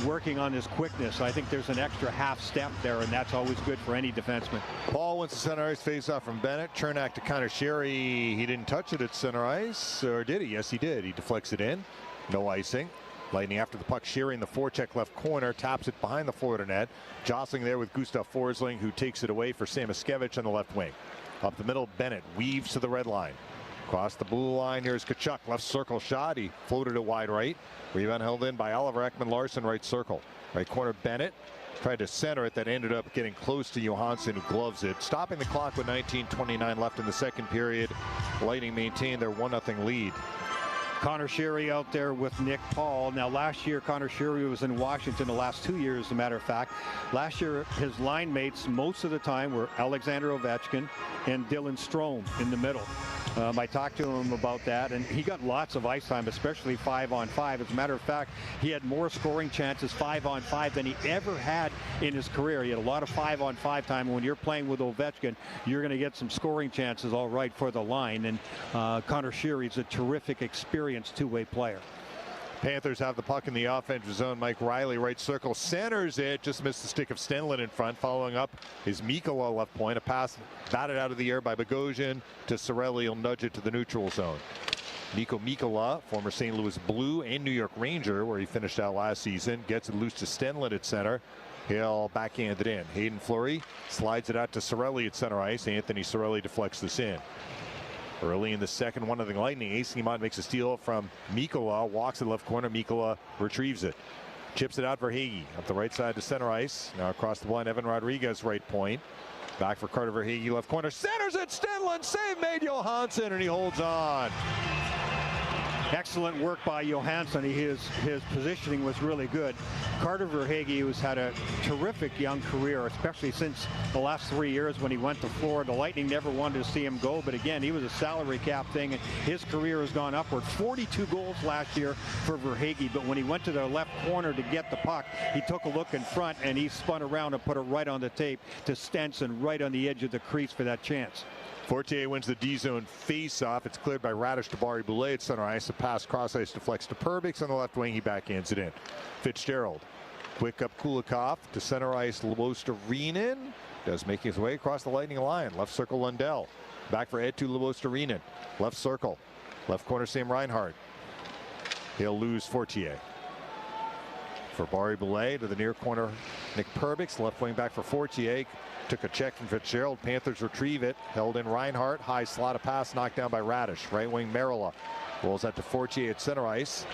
working on his quickness. I think there's an extra half step there, and that's always good for any defenseman. Paul wins the center ice face-off from Bennett. Chernak to Connor Sherry. He didn't touch it at center ice, or did he? Yes, he did. He deflects it in. No icing. Lightning after the puck. Sherry in the forecheck left corner. Taps it behind the Florida net. Jostling there with Gustav Forsling, who takes it away for Samoskevich on the left wing. Up the middle, Bennett weaves to the red line. Across the blue line, here's Tkachuk. Left circle shot. He floated it wide right. Rebound held in by Oliver Ekman-Larsson, right circle. Right corner, Bennett tried to center it. That ended up getting close to Johansson, who gloves it. Stopping the clock with 19:29 left in the second period. Lightning maintained their 1-0 lead. Connor Sherry out there with Nick Paul. Now, last year, Connor Sherry was in Washington the last 2 years, as a matter of fact. Last year, his line mates most of the time were Alexander Ovechkin and Dylan Strome in the middle. I talked to him about that, and he got lots of ice time, especially 5-on-5. As a matter of fact, he had more scoring chances 5-on-5 than he ever had in his career. He had a lot of 5-on-5 time. When you're playing with Ovechkin, you're going to get some scoring chances, all right, for the line. And Connor Sherry's a terrific, experienced two-way player. Panthers have the puck in the offensive zone. Mike Riley, right circle, centers it. Just missed the stick of Stenlund in front. Following up is Mikkola left point. A pass batted out of the air by Bogosian to Cirelli. He'll nudge it to the neutral zone. Nico Mikkola, former St. Louis Blue and New York Ranger, where he finished out last season, gets it loose to Stenlund at center. He'll backhand it in. Hayden Fleury slides it out to Cirelli at center ice. Anthony Cirelli deflects this in. Early in the second, 1-0 Lightning. Eyssimont makes a steal from Mikkola, walks in the left corner. Mikkola retrieves it. Chips it out for Verhaeghe up the right side to center ice. Now across the line, Evan Rodriguez, right point. Back for Carter Verhaeghe, left corner. Centers it, Stenlund, save made Johansson, and he holds on. Excellent work by Johansson. His positioning was really good. Carter Verhaeghe, who's had a terrific young career, especially since the last 3 years when he went to Florida. The Lightning never wanted to see him go, but again, he was a salary cap thing, and his career has gone upward. 42 goals last year for Verhaeghe, but when he went to the left corner to get the puck, he took a look in front, and he spun around and put it right on the tape to Stenson, right on the edge of the crease for that chance. Fortier wins the D-zone face-off. It's cleared by Radish to Barry Boulay at center ice. A pass cross ice deflects to Perbix on the left wing. He backhands it in. Fitzgerald, quick up Kulikov to center ice. Luostarinen does make his way across the Lightning line. Left circle Lundell. Back for Eetu Luostarinen. Left circle. Left corner Sam Reinhart. He'll lose Fortier. For Barry Boulay to the near corner, Nick Perbix, left wing back for Fortier. Took a check from Fitzgerald. Panthers retrieve it. Held in Reinhart. High slot, a pass knocked down by Radish. Right wing Merila rolls that to Fortier at center ice.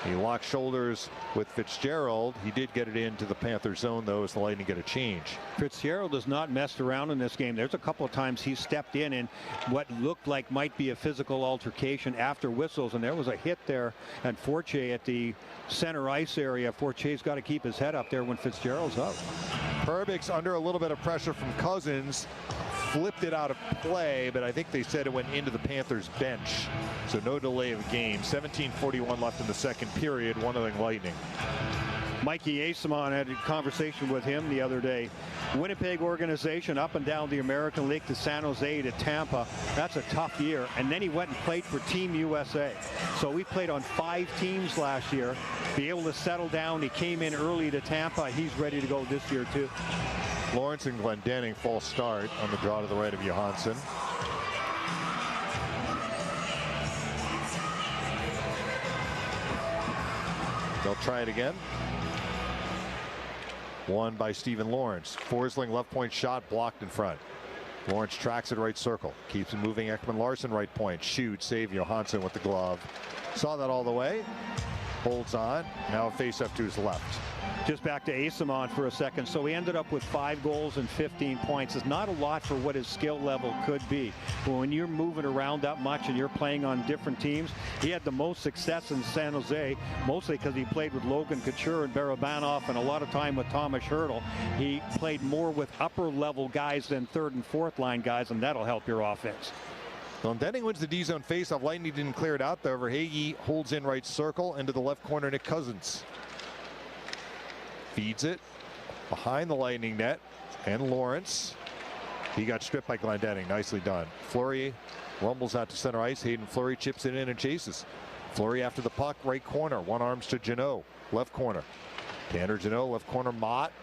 He locks shoulders with Fitzgerald. He did get it into the Panther zone, though, as the Lightning get a change. Fitzgerald has not messed around in this game. There's a couple of times he stepped in what looked like might be a physical altercation after whistles, and there was a hit there and Fortier at the center ice area. Fortier's got to keep his head up there when Fitzgerald's up. Perbix under a little bit of pressure from Cousins. flipped it out of play, but I think they said it went into the Panthers bench. So no delay of game. 17:41 left in the second period. 1-0 Lightning. Mikey Asimon, had a conversation with him the other day. Winnipeg organization up and down the American League to San Jose to Tampa. That's a tough year. And then he went and played for Team USA. So we played on 5 teams last year. Be able to settle down. He came in early to Tampa. He's ready to go this year too. Lawrence and Glendening false start on the draw to the right of Johansson. They'll try it again. Won by Stephen Lawrence. Forsling left point shot blocked in front. Lawrence tracks it right circle. Keeps it moving. Ekman Larsson right point. Shoot. Save Johansson with the glove. Saw that all the way. Holds on. Now a face up to his left. Just back to Asimon for a second. So he ended up with 5 goals and 15 points. It's not a lot for what his skill level could be. But when you're moving around that much and you're playing on different teams, he had the most success in San Jose, mostly because he played with Logan Couture and Barabanov and a lot of time with Thomas Hertl. He played more with upper level guys than 3rd and 4th line guys, and that'll help your offense. Glendening wins the D-zone faceoff. Lightning didn't clear it out, though. Verhaeghe holds in right circle into the left corner. Nick Cousins feeds it behind the Lightning net, and Lawrence. He got stripped by Glendening. Nicely done. Fleury rumbles out to center ice. Hayden Fleury chips it in and chases. Fleury after the puck, right corner. One arms to Janot, left corner. Tanner Janot, left corner. Mott.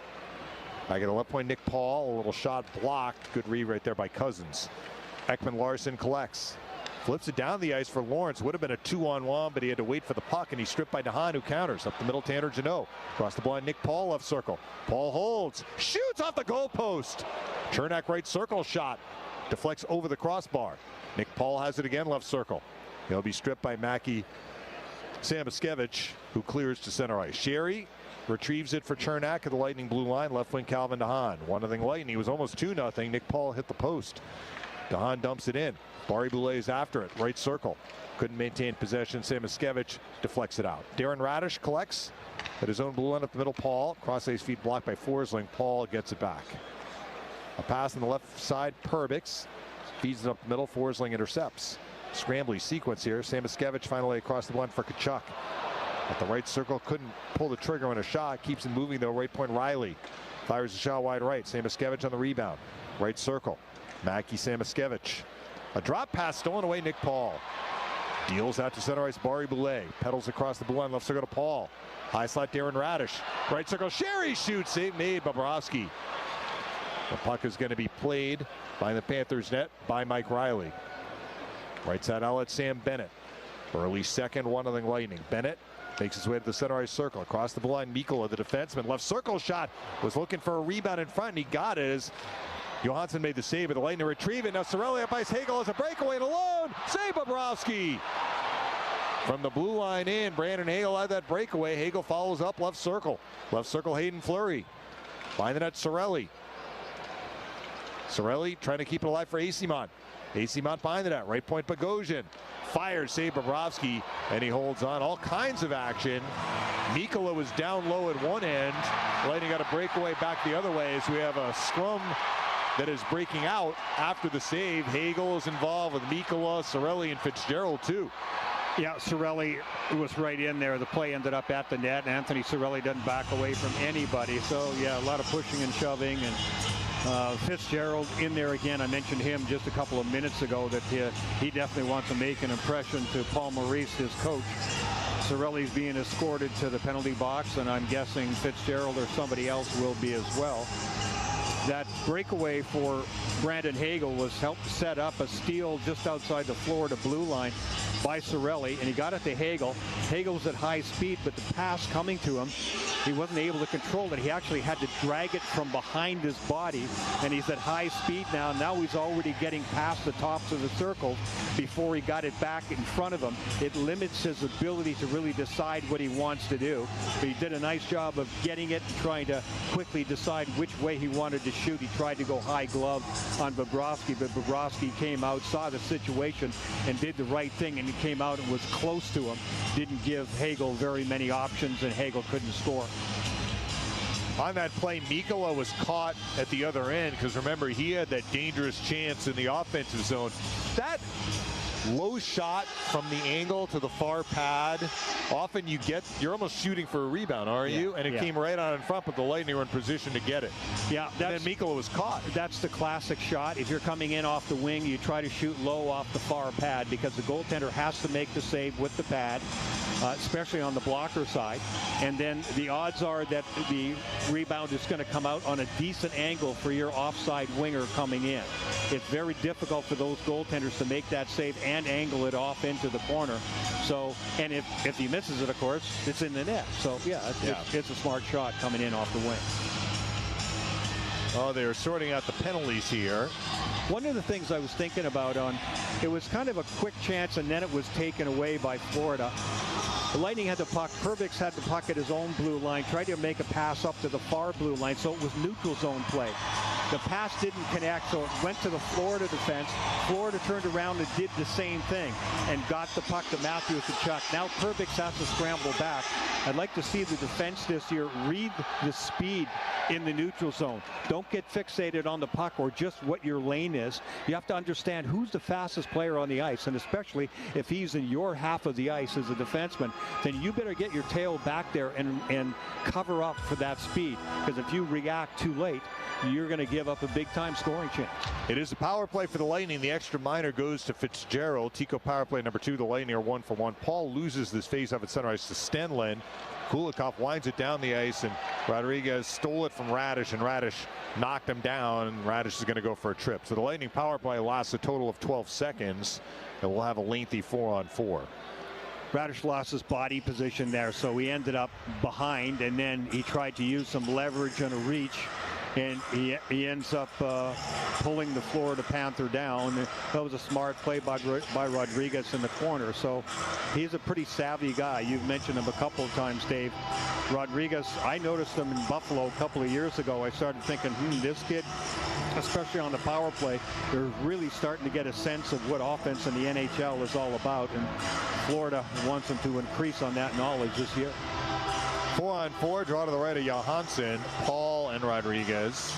Back at the left point, Nick Paul. A little shot blocked. Good read right there by Cousins. Ekman Larsson collects. Flips it down the ice for Lawrence. Would have been a 2-on-1, but he had to wait for the puck, and he's stripped by DeHaan, who counters. Up the middle, Tanner Janot. Across the blind, Nick Paul, left circle. Paul holds. Shoots off the goalpost. Chernak right circle shot. Deflects over the crossbar. Nick Paul has it again, left circle. He'll be stripped by Mackie Samoskevich, who clears to center ice. Sherry retrieves it for Chernak at the Lightning blue line. Left wing, Calvin DeHaan. 1-0 Lightning. He was almost 2-0. Nick Paul hit the post. DeHaan dumps it in. Barry Boulay is after it. Right circle. Couldn't maintain possession. Samoskevich deflects it out. Darren Radish collects at his own blue line up the middle. Paul. Cross ice feed blocked by Forsling. Paul gets it back. A pass on the left side. Perbix feeds it up the middle. Forsling intercepts. Scrambly sequence here. Samoskevich finally across the line for Tkachuk. At the right circle. Couldn't pull the trigger on a shot. Keeps it moving though. Right point Riley. Fires a shot wide right. Samoskevich on the rebound. Right circle. Mackie Samoskevich. A drop pass stolen away. Nick Paul deals out to center ice. Barry Boulay pedals across the blue line. Left circle to Paul. High slot Darren Radish. Right circle. Sherry shoots. Save made. Bobrovsky. The puck is going to be played by the Panthers net by Mike Riley. Right side outlet Sam Bennett. Early second. 1-0 Lightning. Bennett makes his way to the center ice circle. Across the blue line. Mikkola, the defenseman. Left circle shot. Was looking for a rebound in front, and he got it as Johansson made the save, but the Lightning retrieve it. Now Cirelli up ice. Hagel has a breakaway and alone. Save Bobrovsky. From the blue line in, Brandon Hagel had that breakaway. Hagel follows up left circle. Left circle, Hayden Fleury. Behind the net, Cirelli. Cirelli trying to keep it alive for Asimon. Asimon behind the net. Right point, Bogosian. Fires, save Bobrovsky, and he holds on. All kinds of action. Mikkola was down low at one end. Lightning got a breakaway back the other way as we have a scrum that is breaking out after the save. Hagel is involved with Mikkola, Cirelli, and Fitzgerald too. Yeah, Cirelli was right in there. The play ended up at the net. Anthony Cirelli doesn't back away from anybody. So yeah, a lot of pushing and shoving, and Fitzgerald in there again. I mentioned him just a couple of minutes ago that he definitely wants to make an impression to Paul Maurice, his coach. Cirelli's being escorted to the penalty box, and I'm guessing Fitzgerald or somebody else will be as well. That breakaway for Brandon Hagel was helped set up a steal just outside the Florida blue line by Cirelli, and he got it to Hagel. Hagel was at high speed, but the pass coming to him, he wasn't able to control it. He actually had to drag it from behind his body, and he's at high speed now. Now he's already getting past the tops of the circles before he got it back in front of him. It limits his ability to really decide what he wants to do. But he did a nice job of getting it and trying to quickly decide which way he wanted to shoot. He tried to go high glove on Bobrovsky, but Bobrovsky came out, saw the situation, and did the right thing, and he came out and was close to him. Didn't give Hagel very many options, and Hagel couldn't score. On that play, Mikkola was caught at the other end because remember, he had that dangerous chance in the offensive zone. That low shot from the angle to the far pad, often you're almost shooting for a rebound, aren't you? And it came right on in front, but the Lightning were in position to get it. Yeah, and then Mikkola was caught. That's the classic shot. If you're coming in off the wing, you try to shoot low off the far pad because the goaltender has to make the save with the pad, especially on the blocker side. And then the odds are that the rebound is going to come out on a decent angle for your offside winger coming in. It's very difficult for those goaltenders to make that save and angle it off into the corner. So, and if he misses it, of course, it's in the net. So, it's a smart shot coming in off the wing. Oh, they're sorting out the penalties here. One of the things I was thinking about it was kind of a quick chance, and then it was taken away by Florida. The Lightning had the puck. Perbix had the puck at his own blue line, tried to make a pass up to the far blue line, so it was neutral zone play. The pass didn't connect, so it went to the Florida defense. Florida turned around and did the same thing and got the puck to Matthews and Chuck. Now Perbix has to scramble back. I'd like to see the defense this year read the speed in the neutral zone. Don't get fixated on the puck or just what your lane is. You have to understand who's the fastest player on the ice, and especially if he's in your half of the ice as a defenseman, then you better get your tail back there and cover up for that speed, because if you react too late, you're going to give up a big-time scoring chance. It is a power play for the Lightning. The extra minor goes to Fitzgerald. Tico power play number 2. The Lightning are 1-for-1. Paul loses this face-off at center ice to Stenlund. Kulikov winds it down the ice, and Rodriguez stole it from Radish, and Radish knocked him down, and Radish is going to go for a trip. So the Lightning power play lasts a total of 12 seconds, and we'll have a lengthy 4-on-4. Radish lost his body position there, so he ended up behind, and then he tried to use some leverage and a reach, and he ends up pulling the Florida Panther down. That was a smart play by Rodriguez in the corner. So he's a pretty savvy guy. You've mentioned him a couple of times, Dave. Rodriguez, I noticed him in Buffalo a couple of years ago. I started thinking, this kid, especially on the power play, they're really starting to get a sense of what offense in the NHL is all about. And Florida wants him to increase on that knowledge this year. 4-on-4, draw to the right of Johansson, Paul, and Rodriguez.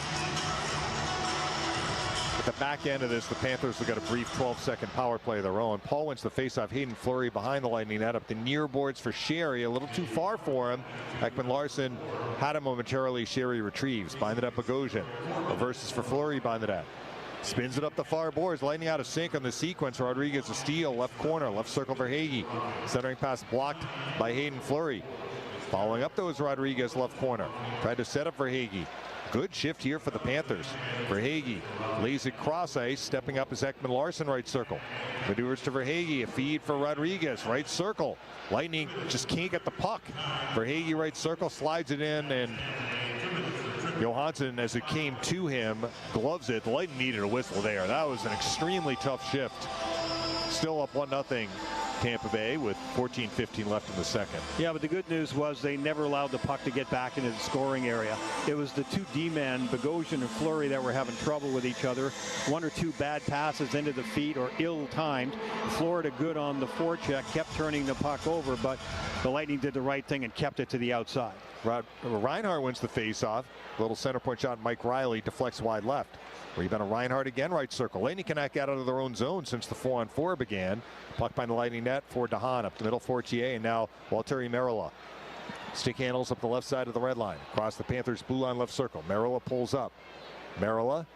At the back end of this, the Panthers have got a brief 12-second power play of their own. Paul wins the faceoff. Hayden Fleury behind the Lightning net up the near boards for Sherry. A little too far for him. Ekman-Larsson had him momentarily. Sherry retrieves. Bind it up Bogosian. Reverses for Fleury behind the net. Spins it up the far boards. Lightning out of sync on the sequence. Rodriguez a steal. Left corner. Left circle for Hagee. Centering pass blocked by Hayden Fleury. Following up, though, is Rodriguez left corner. Tried to set up for Hagee. Good shift here for the Panthers. For Hagee, lays it cross ice. Stepping up is Ekman-Larsson, right circle. Maneuvers to Verhaeghe, a feed for Rodriguez, right circle. Lightning just can't get the puck. Verhaeghe, right circle, slides it in, and Johansson, as it came to him, gloves it. The Lightning needed a whistle there. That was an extremely tough shift. Still up 1-0. Tampa Bay with 14:15 left in the second. Yeah, but the good news was they never allowed the puck to get back into the scoring area. It was the two D-men, Bogosian and Fleury, that were having trouble with each other. One or two bad passes into the feet or ill-timed. Florida good on the forecheck, kept turning the puck over, but the Lightning did the right thing and kept it to the outside. Reinhart wins the face-off. Little center point shot. Mike Riley deflects wide left. Rebound of Reinhart again, right circle. Lightning cannot get out of their own zone since the 4-on-4 began. Puck behind the Lightning net for DeHaan, up the middle Fortier, and now Waltteri Merula. Stick handles up the left side of the red line. Across the Panthers blue line left circle. Merula pulls up. Merula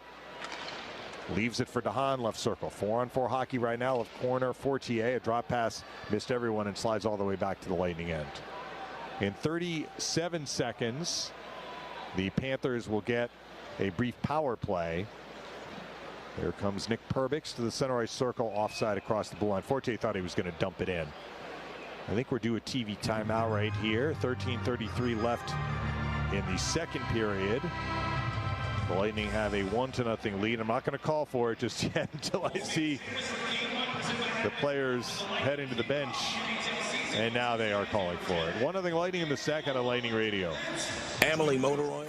leaves it for DeHaan left circle. 4-on-4 hockey right now. Left corner Fortier. A drop pass missed everyone and slides all the way back to the Lightning end. In 37 seconds, the Panthers will get a brief power play. There comes Nick Perbix to the center ice circle, offside across the blue line. Fortier thought he was going to dump it in. I think we're due a TV timeout right here. 13:33 left in the second period. The Lightning have a 1-0 lead. I'm not going to call for it just yet until I see the players heading to the bench. And now they are calling for it. 1-0 Lightning in the second on Lightning Radio. Amalie Motor Oil.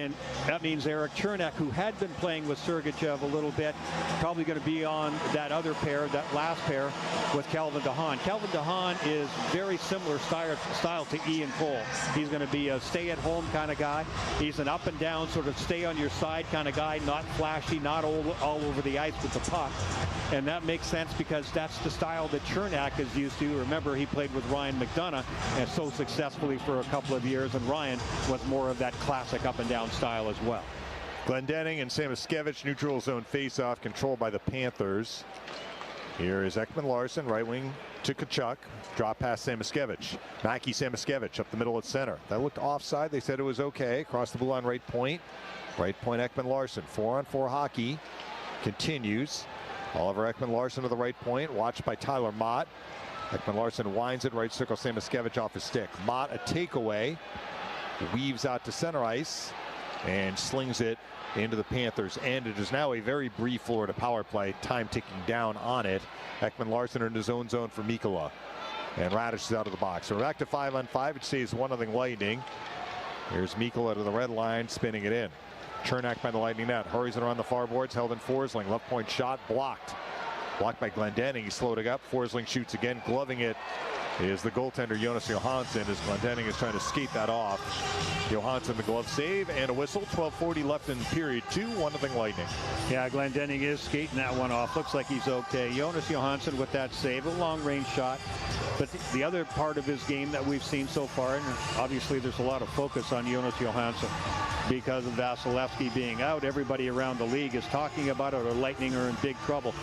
And that means Eric Chernak, who had been playing with Sergachev a little bit, probably going to be on that other pair, that last pair, with Calvin DeHaan. Calvin DeHaan is very similar style to Ian Cole. He's going to be a stay-at-home kind of guy. He's an up-and-down, sort of stay-on-your-side kind of guy, not flashy, not all over the ice with the puck. And that makes sense because that's the style that Chernak is used to. Remember, he played with Ryan McDonough and so successfully for a couple of years, and Ryan was more of that classic up-and-down style as well. Glendening and Samoskevich, neutral zone face-off controlled by the Panthers. Here is Ekman Larsson, right wing to Tkachuk. Drop past Samoskevich. Mackie Samoskevich up the middle at center. That looked offside. They said it was okay. Across the blue line, right point. Right point, Ekman Larsson. 4-on-4 hockey continues. Oliver Ekman Larsson to the right point, watched by Tyler Mott. Ekman Larsson winds it, right circle, Samoskevich off his stick. Mott a takeaway, weaves out to center ice, and slings it into the Panthers' end. It is now a very brief Florida power play, time ticking down on it. Ekman Larsson in his own zone for Mikkola. And Radish is out of the box. So we're back to 5-on-5. It stays 1-0 Lightning. Here's Mikkola to the red line, spinning it in. Chernak by the Lightning net. Hurries it around the far boards. Held in Forsling. Left point shot blocked. Blocked by Glendening. He's slowed it up. Forsling shoots again. Gloving it is the goaltender Jonas Johansson as Glendening is trying to skate that off. Johansson the glove save and a whistle. 12:40 left in period 2. 1-0 Lightning. Yeah, Glendening is skating that one off. Looks like he's okay. Jonas Johansson with that save. A long range shot. But the other part of his game that we've seen so far, and obviously there's a lot of focus on Jonas Johansson because of Vasilevsky being out. Everybody around the league is talking about it, or Lightning are in big trouble.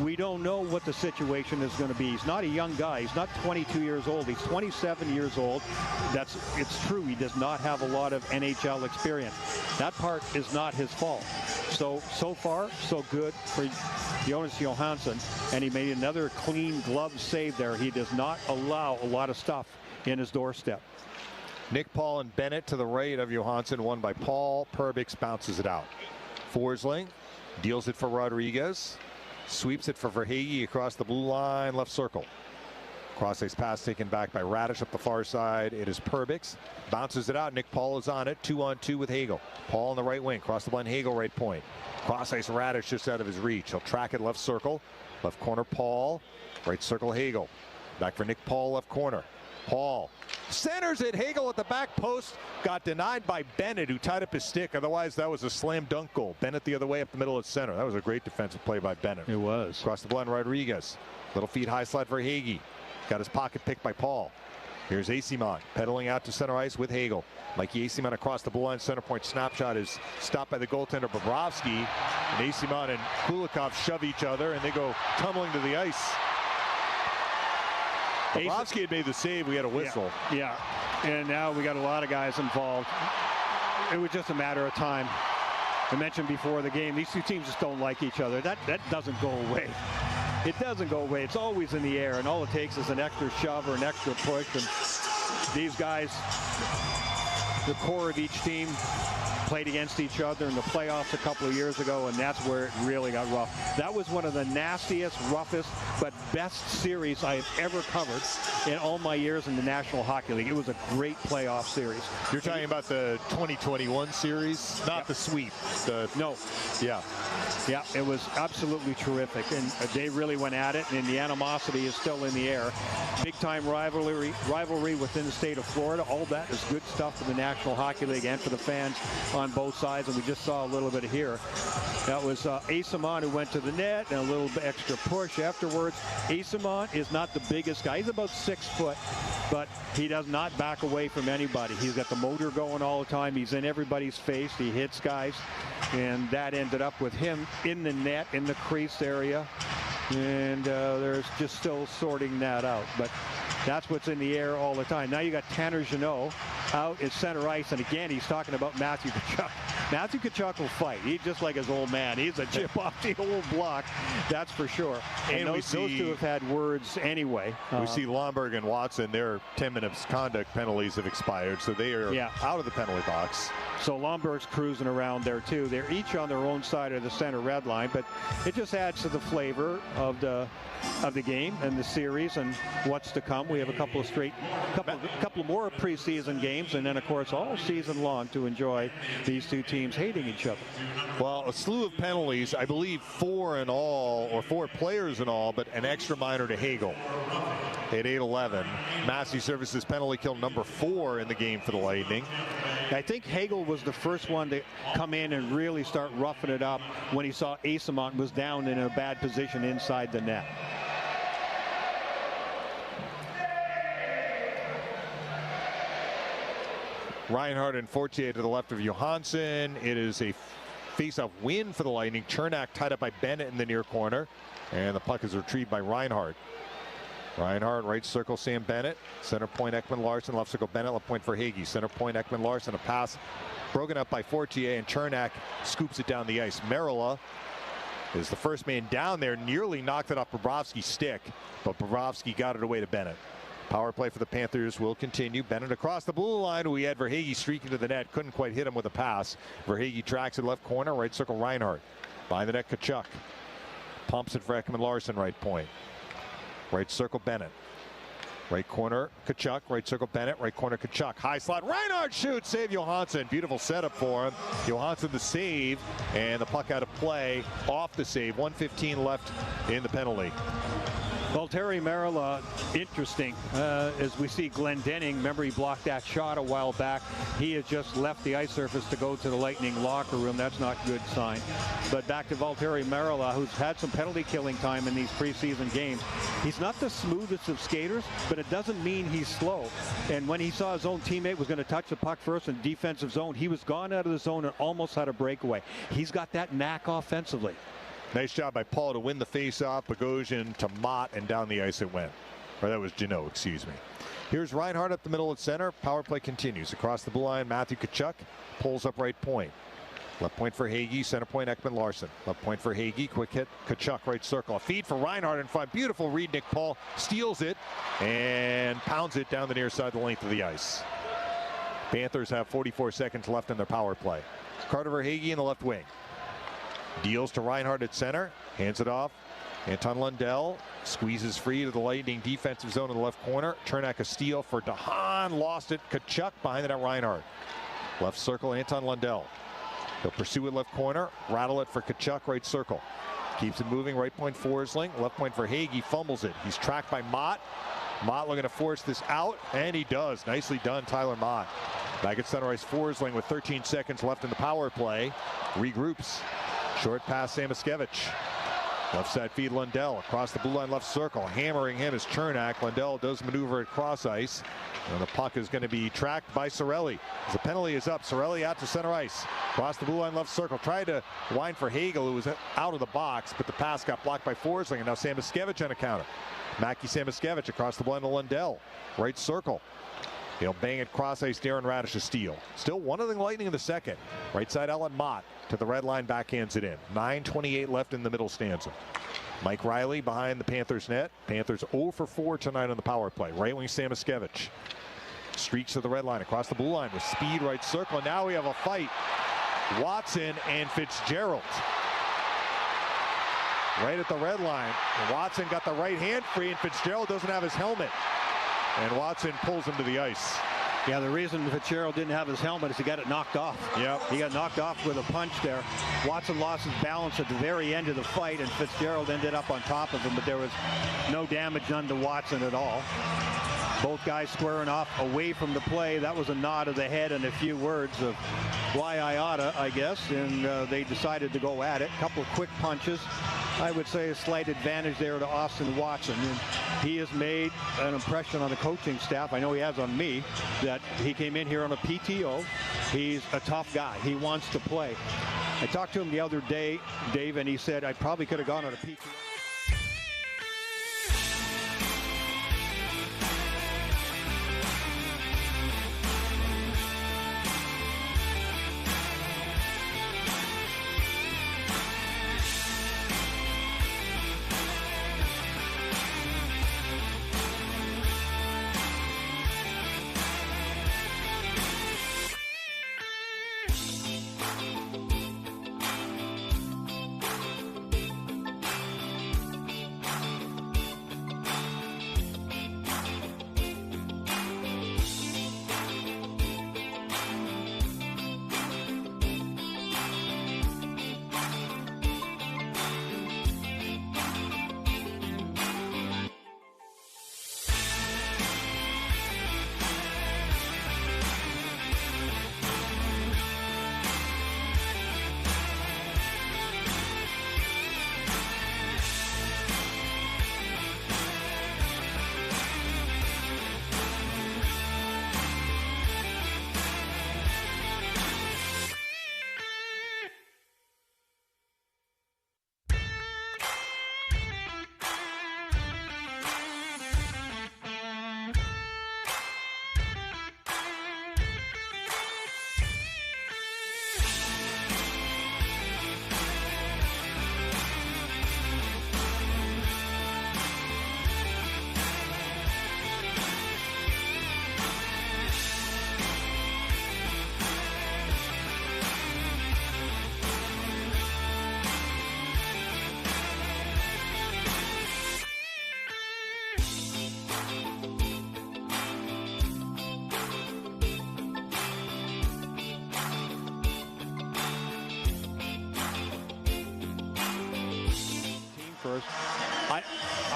We don't know what the situation is going to be. He's not a young guy. He's not 22 years old. He's 27 years old. It's true. He does not have a lot of NHL experience. That part is not his fault. So far, so good for Jonas Johansson. And he made another clean glove save there. He does not allow a lot of stuff in his doorstep. Nick Paul and Bennett to the right of Johansson, won by Paul. Perbix bounces it out. Forsling deals it for Rodriguez. Sweeps it for Verhaeghe across the blue line, left circle. Cross ice pass taken back by Radish up the far side. It is Perbix. Bounces it out. Nick Paul is on it. 2-on-2 with Hagel. Paul on the right wing. Cross the line. Hagel right point. Cross ice Radish just out of his reach. He'll track it left circle. Left corner Paul. Right circle Hagel. Back for Nick Paul left corner. Paul centers it. Hagel at the back post. Got denied by Bennett, who tied up his stick. Otherwise, that was a slam dunk goal. Bennett the other way up the middle of center. That was a great defensive play by Bennett. It was. Across the blue line, Rodriguez. Little feet high slide for Verhaeghe. Got his pocket picked by Paul. Here's Eyssimont pedaling out to center ice with Hagel. Mikey Eyssimont across the blue line. Center point snapshot is stopped by the goaltender Bobrovsky. And Eyssimont and Kulikov shove each other, and they go tumbling to the ice. Bobrovsky had made the save. We had a whistle. Yeah. And now we got a lot of guys involved. It was just a matter of time. I mentioned before the game, these two teams just don't like each other. That doesn't go away. It doesn't go away. It's always in the air, and all it takes is an extra shove or an extra push. And these guys, the core of each team, played against each other in the playoffs a couple of years ago, and that's where it really got rough. That was one of the nastiest, roughest, but best series I have ever covered in all my years in the National Hockey League. It was a great playoff series. You're talking about the 2021 series, not the sweep. No. Yeah. Yeah, it was absolutely terrific, and they really went at it, and the animosity is still in the air. Big-time rivalry within the state of Florida. All that is good stuff for the National Hockey League and for the fans on both sides, and we just saw a little bit here. That was Eyssimont who went to the net, and a little bit extra push afterwards. Eyssimont is not the biggest guy. He's about 6 foot, but he does not back away from anybody. He's got the motor going all the time. He's in everybody's face. He hits guys, and that ended up with him in the net, in the crease area, and they're just still sorting that out. But that's what's in the air all the time. Now you got Tanner Jeannot out at center ice, and again, he's talking about Matthew Tkachuk. Matthew Tkachuk will fight. He's just like his old man. He's a chip off the old block, that's for sure. And those two have had words anyway. We see Lomberg and Watson, their 10-minute misconduct penalties have expired, so they are out of the penalty box. So Lomberg's cruising around there too. They're each on their own side of the center red line, but it just adds to the flavor of the game and the series and what's to come. We have a couple of more preseason games, and then of course all season long to enjoy these two teams hating each other. Well, a slew of penalties, I believe 4 in all, or 4 players in all, but an extra minor to Hagel at 8-11. Massey Services penalty kill number 4 in the game for the Lightning. I think Hagel was the first one to come in and really start roughing it up when he saw Eyssimont was down in a bad position inside the net. Reinhardt and Fortier to the left of Johansson. It is a face-off win for the Lightning. Chernak tied up by Bennett in the near corner, and the puck is retrieved by Reinhardt. Reinhardt, right circle, Sam Bennett. Center point, Ekman Larson. Left circle, Bennett. Left point for Hagee. Center point, Ekman Larson. A pass broken up by Fortier, and Chernak scoops it down the ice. Merila is the first man down there. Nearly knocked it off Bobrovsky's stick, but Bobrovsky got it away to Bennett. Power play for the Panthers will continue. Bennett across the blue line. We had Verhaeghe streaking to the net. Couldn't quite hit him with a pass. Verhaeghe tracks it left corner. Right circle, Reinhardt. Behind the net, Tkachuk. Pumps it for Ekman Larson, right point. Right circle, Bennett. Right corner, Tkachuk. Right circle, Bennett. Right corner, Tkachuk. High slot. Reinhardt shoots. Save Johansson. Beautiful setup for him. Johansson the save. And the puck out of play off the save. 1:15 left in the penalty. Valtteri Merila, interesting. As we see Glenn Denning, remember he blocked that shot a while back. He has just left the ice surface to go to the Lightning locker room. That's not a good sign. But back to Valtteri Merila, who's had some penalty killing time in these preseason games. He's not the smoothest of skaters, but it doesn't mean he's slow. And when he saw his own teammate was going to touch the puck first in defensive zone, he was gone out of the zone and almost had a breakaway. He's got that knack offensively. Nice job by Paul to win the face-off. Bogosian to Mott, and down the ice it went. Or that was Jeannot, excuse me. Here's Reinhardt up the middle at center. Power play continues. Across the blue line, Matthew Tkachuk pulls up right point. Left point for Hagee. Center point, Ekman Larson. Left point for Hagee. Quick hit. Tkachuk right circle. A feed for Reinhardt in front. Beautiful read. Nick Paul steals it and pounds it down the near side, the length of the ice. Panthers have 44 seconds left in their power play. Carter Verhaeghe in the left wing. Deals to Reinhardt at center. Hands it off. Anton Lundell squeezes free to the Lightning defensive zone in the left corner. Chernak a steal for DeHaan. Lost it. Tkachuk behind the net. Reinhardt. Left circle. Anton Lundell. He'll pursue it left corner. Rattle it for Tkachuk. Right circle. Keeps it moving. Right point Forsling. Left point for Hagee. Fumbles it. He's tracked by Mott. Mott looking to force this out, and he does. Nicely done, Tyler Mott. Back at center ice, Forsling with 13 seconds left in the power play. Regroups. Short pass, Samoskevich. Left side feed, Lundell. Across the blue line, left circle. Hammering him is Chernak. Lundell does maneuver at cross ice. And the puck is going to be tracked by Cirelli. As the penalty is up, Cirelli out to center ice. Across the blue line, left circle. Tried to wind for Hagel, who was out of the box, but the pass got blocked by Forsling. And now Samoskevich on a counter. Mackie Samoskevich across the blue line to Lundell. Right circle. He'll bang it cross ice. Darren Radish a steal. Still 1-0 Lightning in the second. Right side outlet, Mott to the red line, backhands it in. 9:28 left in the middle stanza. Mike Riley behind the Panthers net. Panthers 0 for 4 tonight on the power play. Right wing Samoskevich. Streaks to the red line across the blue line with speed, right circle. And now we have a fight. Watson and Fitzgerald. Right at the red line. Watson got the right hand free, and Fitzgerald doesn't have his helmet. And Watson pulls him to the ice. Yeah, the reason Fitzgerald didn't have his helmet is he got it knocked off. Yep. He got knocked off with a punch there. Watson lost his balance at the very end of the fight, and Fitzgerald ended up on top of him, but there was no damage done to Watson at all. Both guys squaring off away from the play. That was a nod of the head and a few words of why I oughta, I guess, and they decided to go at it. A couple of quick punches. I would say a slight advantage there to Austin Watson. And he has made an impression on the coaching staff. I know he has on me, that he came in here on a PTO. He's a tough guy. He wants to play. I talked to him the other day, Dave, and he said I probably could have gone on a PTO.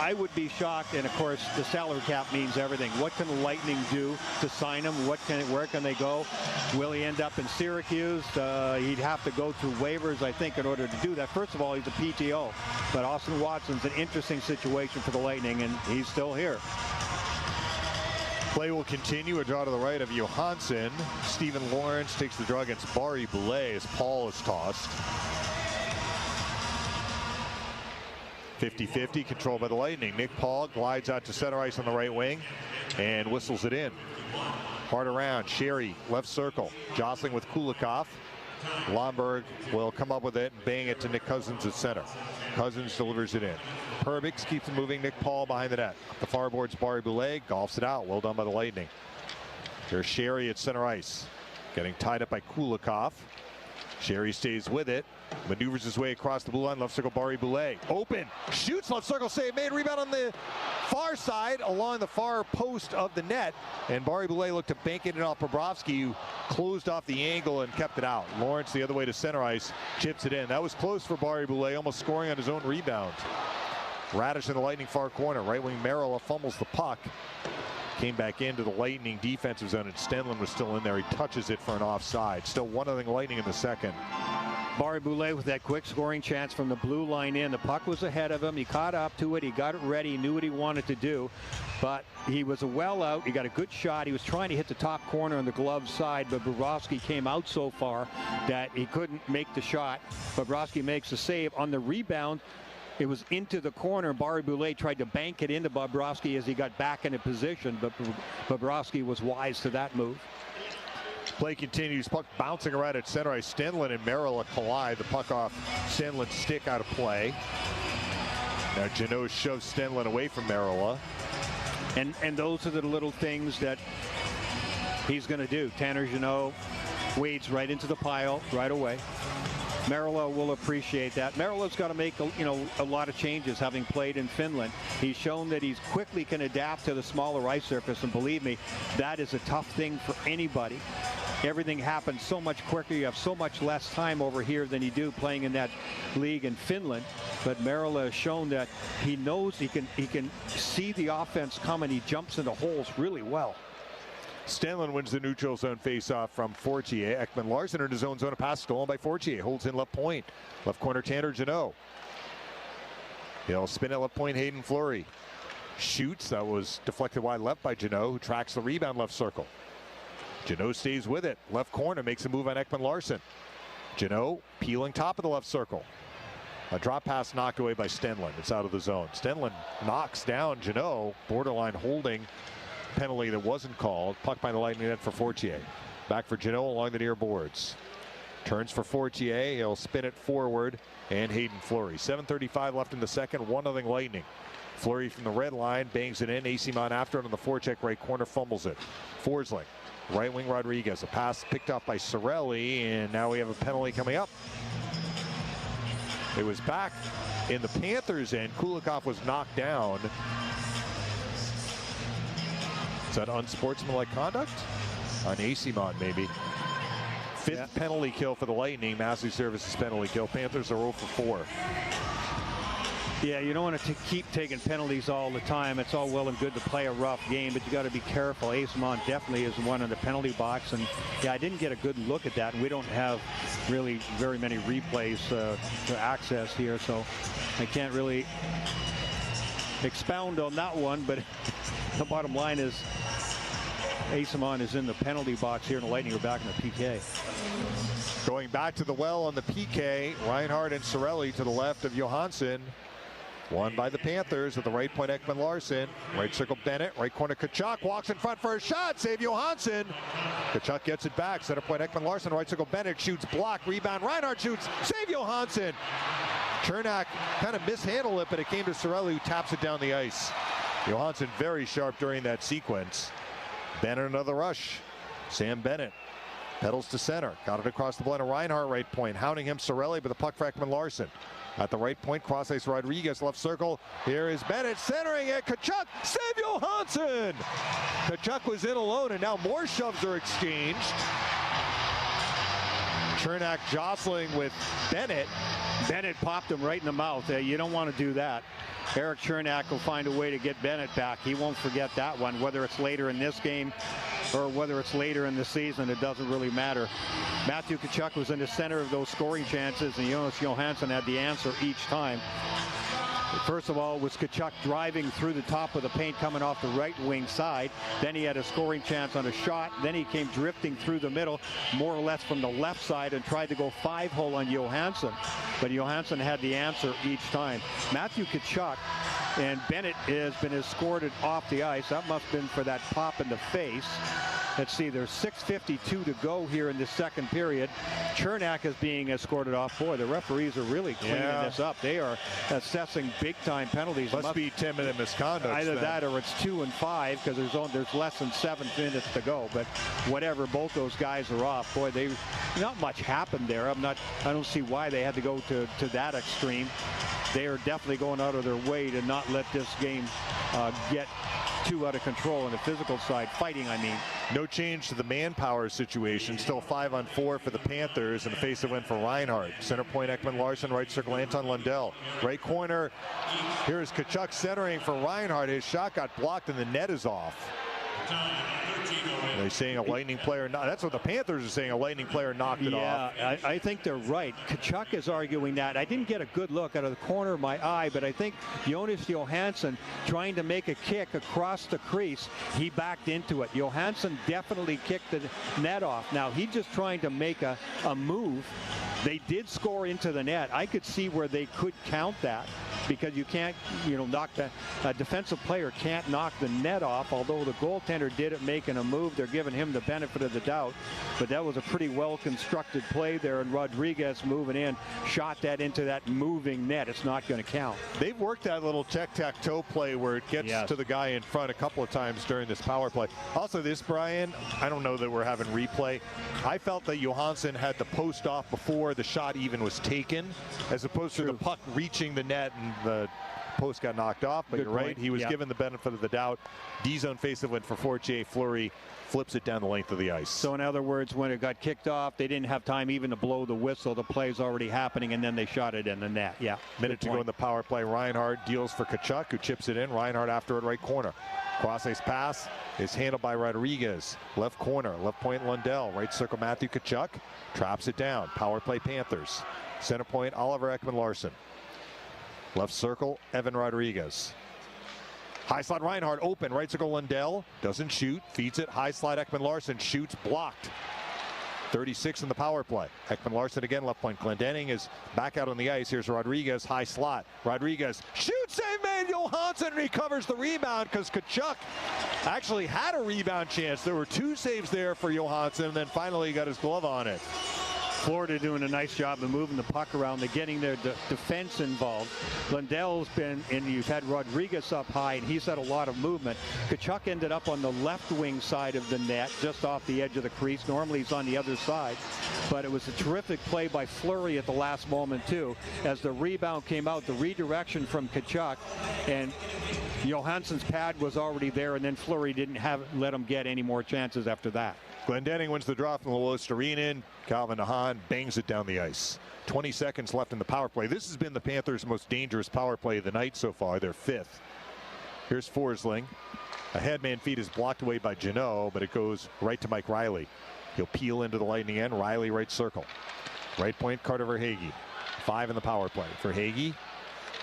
I would be shocked, and of course the salary cap means everything. What can the Lightning do to sign him? Where can they go? Will he end up in Syracuse? He'd have to go through waivers, I think, in order to do that. First of all, he's a PTO, but Austin Watson's an interesting situation for the Lightning, and he's still here. Play will continue. A draw to the right of Johansson. Stephen Lawrence takes the draw against Barry Boulay as Paul is tossed. 50-50, controlled by the Lightning. Nick Paul glides out to center ice on the right wing and whistles it in. Hard around. Sherry, left circle, jostling with Kulikov. Lomberg will come up with it and bang it to Nick Cousins at center. Cousins delivers it in. Perbix keeps it moving. Nick Paul behind the net. The far boards, Barry Boulay golfs it out. Well done by the Lightning. There's Sherry at center ice. Getting tied up by Kulikov. Sherry stays with it. Maneuvers his way across the blue line. Left circle, Barry Boulay. Open. Shoots. Left circle save made. Rebound on the far side along the far post of the net. And Barry Boulay looked to bank it in off Bobrovsky, who closed off the angle and kept it out. Lawrence the other way to center ice. Chips it in. That was close for Barry Boulay, almost scoring on his own rebound. Radish in the Lightning far corner. Right wing Merrill fumbles the puck. Came back into the Lightning defensive zone, and Stenlund was still in there. He touches it for an offside. Still 1-0 Lightning in the second. Barry Boulay with that quick scoring chance from the blue line in. The puck was ahead of him. He caught up to it. He got it ready. He knew what he wanted to do. But he was well out. He got a good shot. He was trying to hit the top corner on the glove side, but Bobrovsky came out so far that he couldn't make the shot. Bobrovsky makes the save. On the rebound, it was into the corner. Barry Boulay tried to bank it into Bobrovsky as he got back into position, but Bobrovsky was wise to that move. Play continues. Puck bouncing around at center ice. Stenlund and Merrill collide. The puck off Stenlund's stick out of play. Now Jeannot shoves Stenlund away from Merrill. And those are the little things that he's going to do. Tanner Jeannot wades right into the pile right away. Merrill will appreciate that. Merrill's got to make a lot of changes, having played in Finland. He's shown that he quickly can adapt to the smaller ice surface, and believe me, that is a tough thing for anybody. Everything happens so much quicker. You have so much less time over here than you do playing in that league in Finland. But Merrill has shown that he knows he can see the offense coming. He jumps into holes really well. Stenlund wins the neutral zone faceoff from Fortier. Ekman Larsson in his own zone. A pass stolen by Fortier. Holds in left point. Left corner, Tanner Jeannot. He'll spin at left point, Hayden Fleury. Shoots. That was deflected wide left by Jeannot, who tracks the rebound left circle. Jeannot stays with it. Left corner, makes a move on Ekman Larsson. Jeannot peeling top of the left circle. A drop pass knocked away by Stenlund. It's out of the zone. Stenlund knocks down Jeannot. Borderline holding. Penalty that wasn't called. Puck by the Lightning net for Fortier. Back for Jeannot along the near boards. Turns for Fortier. He'll spin it forward. And Hayden Fleury. 7:35 left in the second. 1-0 Lightning. Fleury from the red line bangs it in. Acimon after it on the forecheck right corner, fumbles it. Forsling. Right wing Rodriguez. A pass picked up by Cirelli. And now we have a penalty coming up. It was back in the Panthers end. Kulikov was knocked down. Is that unsportsmanlike conduct? On Acimon, maybe. Fifth penalty kill for the Lightning. Massey Services penalty kill. Panthers are 0 for 4. Yeah, you don't want to keep taking penalties all the time. It's all well and good to play a rough game, but you got to be careful. Acimon definitely is one in the penalty box, and yeah, I didn't get a good look at that, and we don't have really very many replays to access here, so I can't really expound on that one, but the bottom line is Acimon is in the penalty box here, and the Lightning are back in the PK. Going back to the well on the PK, Reinhardt and Cirelli to the left of Johansson. Won by the Panthers at the right point, Ekman Larsson. Right circle, Bennett. Right corner, Tkachuk walks in front for a shot. Save Johansson. Tkachuk gets it back. Center point, Ekman Larsson. Right circle, Bennett shoots, block, rebound. Reinhardt shoots. Save Johansson. Chernak kind of mishandled it, but it came to Cirelli, who taps it down the ice. Johansson very sharp during that sequence. Bennett another rush. Sam Bennett pedals to center. Got it across the blend of Reinhardt right point. Hounding him, Cirelli, but the puck for Ekman Larsson. At the right point, cross ice Rodriguez, left circle. Here is Bennett centering it. Tkachuk, save Johansson. Tkachuk was in alone, and now more shoves are exchanged. Chernak jostling with Bennett. Bennett popped him right in the mouth. You don't want to do that. Eric Chernak will find a way to get Bennett back. He won't forget that one, whether it's later in this game or whether it's later in the season. It doesn't really matter. Matthew Tkachuk was in the center of those scoring chances, and Jonas Johansson had the answer each time. First of all, was Tkachuk driving through the top of the paint coming off the right wing side. Then he had a scoring chance on a shot. Then he came drifting through the middle, more or less from the left side, and tried to go 5-hole on Johansson. But Johansson had the answer each time. Matthew Tkachuk and Bennett has been escorted off the ice. That must have been for that pop in the face. Let's see, there's 6:52 to go here in the second period. Chernak is being escorted off. Boy, the referees are really cleaning this up. They are assessing big-time penalties. Must be 10-minute misconduct. Either that or it's 2 and 5 because there's less than 7 minutes to go. But whatever, both those guys are off. Boy, not much happened there. I don't see why they had to go to that extreme. They are definitely going out of their way to not let this game get too out of control on the physical side. Fighting, I mean. No change to the manpower situation. Still 5-on-4 for the Panthers, and a face-off win for Reinhart. Center point, Ekman Larsson. Right circle, Anton Lundell. Right corner, here's Tkachuk centering for Reinhart. His shot got blocked, and the net is off. They're saying a Lightning player. That's what the Panthers are saying. A Lightning player knocked it off. Yeah, I think they're right. Tkachuk is arguing that. I didn't get a good look out of the corner of my eye, but I think Jonas Johansson trying to make a kick across the crease, he backed into it. Johansson definitely kicked the net off. Now, he's just trying to make a move. They did score into the net. I could see where they could count that, because you can't, knock a defensive player can't knock the net off, although the goaltender did it making a move. They're giving him the benefit of the doubt, but that was a pretty well constructed play there, and Rodriguez moving in shot that into that moving net. It's not going to count. They've worked that little tic-tac-toe play where it gets to the guy in front a couple of times during this power play. Also this, Brian, I don't know that we're having replay. I felt that Johansson had the post off before the shot even was taken, as opposed to the puck reaching the net and the post got knocked off. But you're right, he was given the benefit of the doubt. D-zone face-off went for Fortier. Fleury flips it down the length of the ice. So in other words, when it got kicked off, they didn't have time even to blow the whistle. The play's already happening, and then they shot it in the net. Yeah. Minute to go in the power play. Reinhart deals for Tkachuk, who chips it in. Reinhart after it, right corner. Cross-ice pass is handled by Rodriguez. Left corner, left point Lundell. Right circle Matthew Tkachuk. Traps it down. Power play Panthers. Center point Oliver Ekman Larsson. Left circle Evan Rodriguez. High slot Reinhart open. Right circle Lundell. Doesn't shoot. Feeds it. High slot Ekman Larsson. Shoots. Blocked. 36 in the power play. Ekman Larsson again. Left point. Glendening is back out on the ice. Here's Rodriguez. High slot. Rodriguez shoots. Save made. Johansson recovers the rebound because Tkachuk actually had a rebound chance. There were 2 saves there for Johansson, and then finally he got his glove on it. Florida doing a nice job of moving the puck around. They're getting their defense involved. Lundell's been, and you've had Rodriguez up high, and he's had a lot of movement. Tkachuk ended up on the left wing side of the net, just off the edge of the crease. Normally he's on the other side, but it was a terrific play by Fleury at the last moment too. As the rebound came out, the redirection from Tkachuk, and Johansson's pad was already there, and then Fleury didn't let him get any more chances after that. Glendening wins the draw from Lewis-Arena. Calvin DeHaan bangs it down the ice. 20 seconds left in the power play. This has been the Panthers' most dangerous power play of the night so far. They're 5th. Here's Forsling. A headman feed is blocked away by Jeannot, but it goes right to Mike Riley. He'll peel into the Lightning end. Riley right circle. Right point Carter Verhaeghe. 5 in the power play. Verhaeghe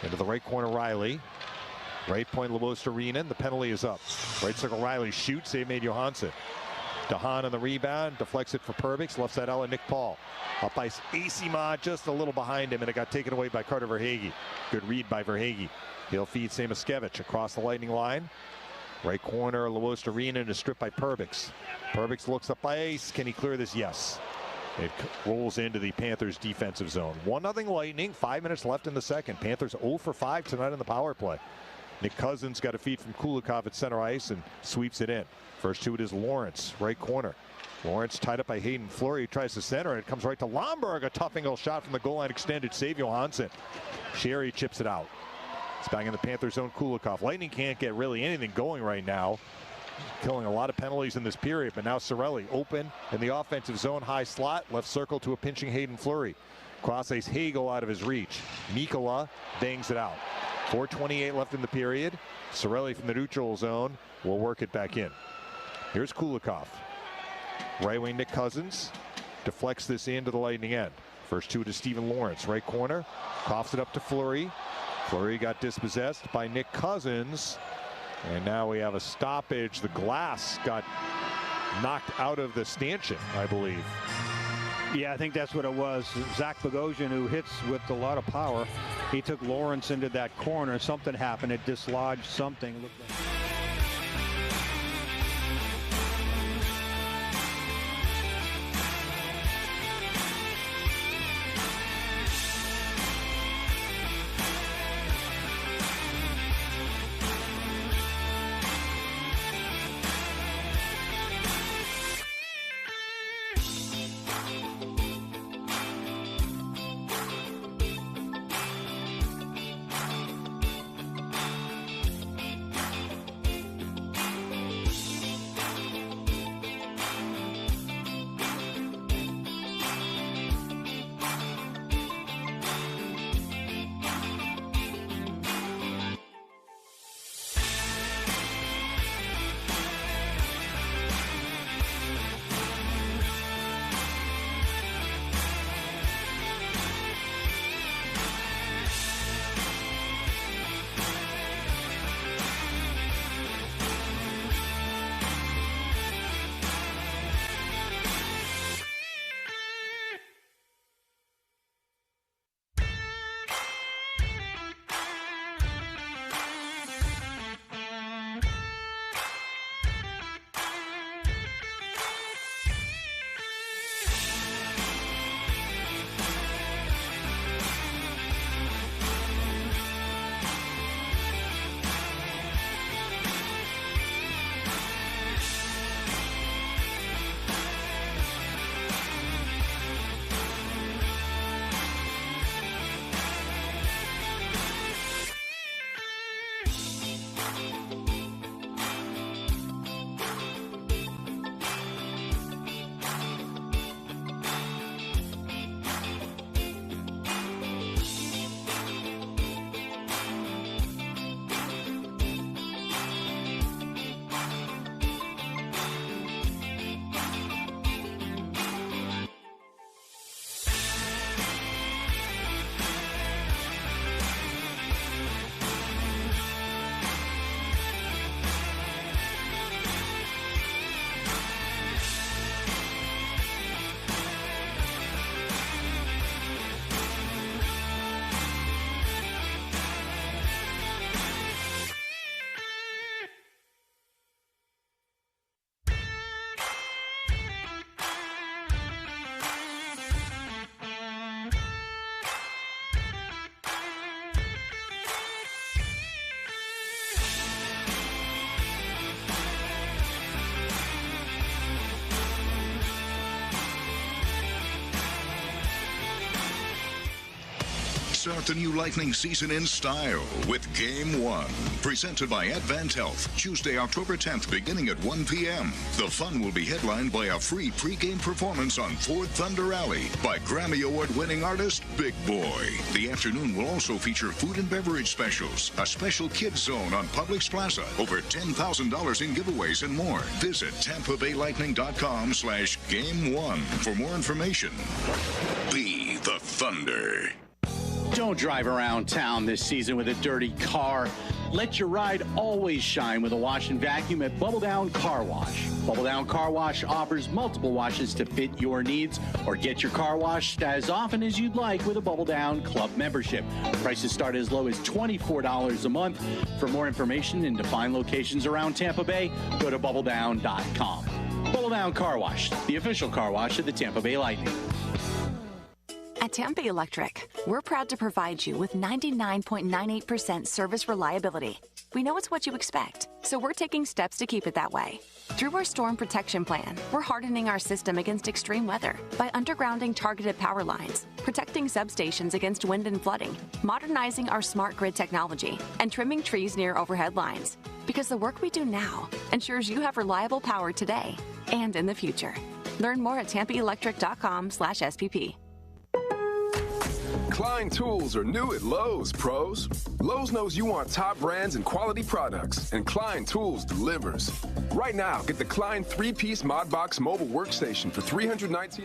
into the right corner Riley. Right point Lewis-Arena. The penalty is up. Right circle Riley shoots. Save made Johansson. DeHaan on the rebound, deflects it for Perbix. Left side outlet, Nick Paul. Up ice, Asima just a little behind him, and it got taken away by Carter Verhaeghe. Good read by Verhaeghe. He'll feed Samoskevich across the Lightning line. Right corner, Lewis-Arena, and is stripped by Perbix. Perbix looks up ice. Can he clear this? Yes. It rolls into the Panthers' defensive zone. 1-0 Lightning, 5 minutes left in the second. Panthers 0 for 5 tonight in the power play. Nick Cousins got a feed from Kulikov at center ice and sweeps it in. First to it is Lawrence, right corner. Lawrence tied up by Hayden Fleury, tries to center it. It comes right to Lomberg. A tough angle shot from the goal line extended. Save Johansson. Sherry chips it out. It's back in the Panther zone. Kulikov. Lightning can't get really anything going right now. killing a lot of penalties in this period, but now Cirelli open in the offensive zone, high slot, left circle to a pinching Hayden Fleury. Crosses Hagel out of his reach. Mikkola bangs it out. 4:28 left in the period. Cirelli from the neutral zone will work it back in. Here's Kulikov. Right wing Nick Cousins deflects this into the Lightning end. First two to Stephen Lawrence, right corner. Coughs it up to Fleury. Fleury got dispossessed by Nick Cousins. And now we have a stoppage. The glass got knocked out of the stanchion, I believe. Yeah, I think that's what it was. Zach Bogosian, who hits with a lot of power, he took Lawrence into that corner. Something happened. It dislodged something. Start the new Lightning season in style with Game 1. Presented by Advent Health. Tuesday, October 10th, beginning at 1 p.m. The fun will be headlined by a free pregame performance on Ford Thunder Alley by Grammy Award-winning artist Big Boy. The afternoon will also feature food and beverage specials, a special kids zone on Publix Plaza, over $10,000 in giveaways and more. Visit TampaBayLightning.com/Game1 for more information. Be the Thunder. Don't drive around town this season with a dirty car. Let your ride always shine with a wash and vacuum at Bubble Down Car Wash. Bubble Down Car Wash offers multiple washes to fit your needs, or get your car washed as often as you'd like with a Bubble Down Club membership. Prices start as low as $24 a month. For more information and to find locations around Tampa Bay, go to bubbledown.com. Bubble Down Car Wash, the official car wash of the Tampa Bay Lightning. At Tampa Electric, we're proud to provide you with 99.98% service reliability. We know it's what you expect, so we're taking steps to keep it that way. Through our Storm Protection Plan, we're hardening our system against extreme weather by undergrounding targeted power lines, protecting substations against wind and flooding, modernizing our smart grid technology, and trimming trees near overhead lines. Because the work we do now ensures you have reliable power today and in the future. Learn more at tampaelectric.com/SPP. Klein tools are new at Lowe's, pros. Lowe's knows you want top brands and quality products, and Klein Tools delivers. Right now, get the Klein 3-piece Modbox mobile workstation for $319.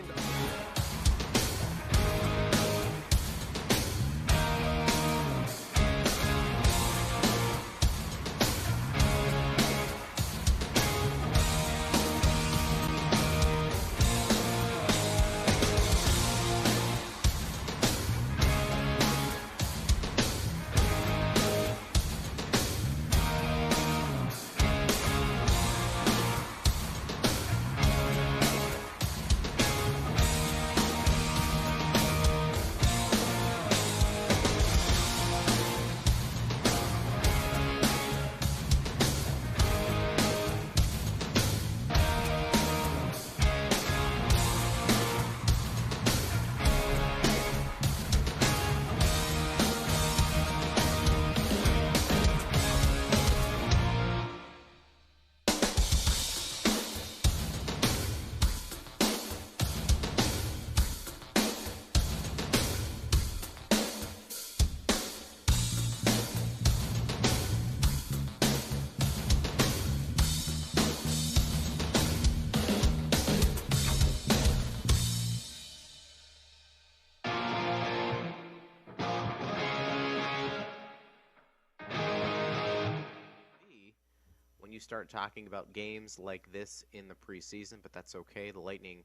You start talking about games like this in the preseason, but that's okay. The Lightning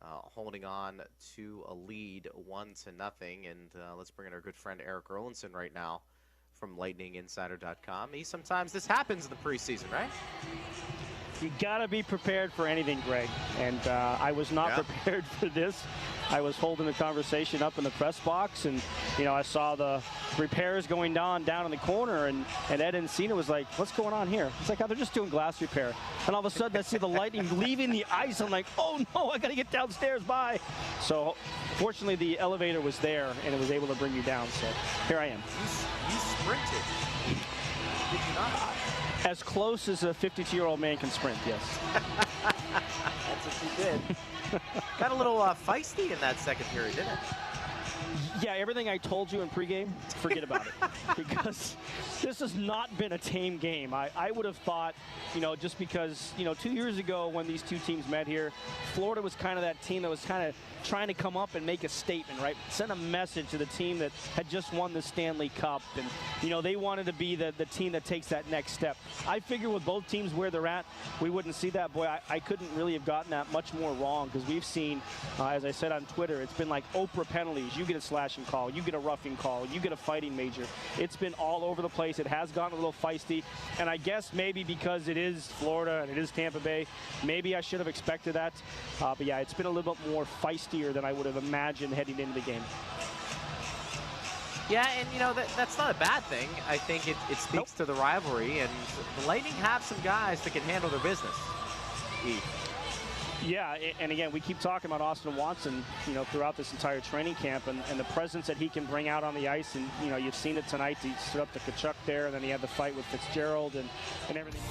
holding on to a lead 1-0, and let's bring in our good friend Eric Erlinson right now from LightningInsider.com. Sometimes this happens in the preseason, right? You gotta be prepared for anything, Greg, and I was not prepared for this. I was holding the conversation up in the press box, and I saw the repairs going down in the corner, and Ed Encina was like, "What's going on here?" It's like, "Oh, they're just doing glass repair." And all of a sudden, I see the Lightning leaving the ice. I'm like, "Oh no, I gotta get downstairs." Bye. So, fortunately, the elevator was there, and it was able to bring you down. So here I am. You sprinted. Did you not? As close as a 52-year-old man can sprint, yes. That's what you did. Got a little feisty in that second period, didn't it? Yeah, everything I told you in pregame, forget about it. Because this has not been a tame game. I would have thought, just because, 2 years ago when these two teams met here, Florida was kind of that team that was kind of trying to come up and make a statement, right? Send a message to the team that had just won the Stanley Cup. And, they wanted to be the team that takes that next step. I figure with both teams where they're at, we wouldn't see that. Boy, I couldn't really have gotten that much more wrong, because we've seen, as I said on Twitter, it's been like Oprah penalties. You get a slashing call, you get a roughing call, you get a fighting major. It's been all over the place. It has gotten a little feisty, and I guess maybe because it is Florida and it is Tampa Bay, maybe I should have expected that. But yeah, it's been a little bit more feistier than I would have imagined heading into the game. Yeah, and that's not a bad thing. I think it speaks to the rivalry, and the Lightning have some guys that can handle their business. Yeah, and again, we keep talking about Austin Watson, throughout this entire training camp, and the presence that he can bring out on the ice. And, you've seen it tonight. He stood up to Tkachuk there, and then he had the fight with Fitzgerald and everything.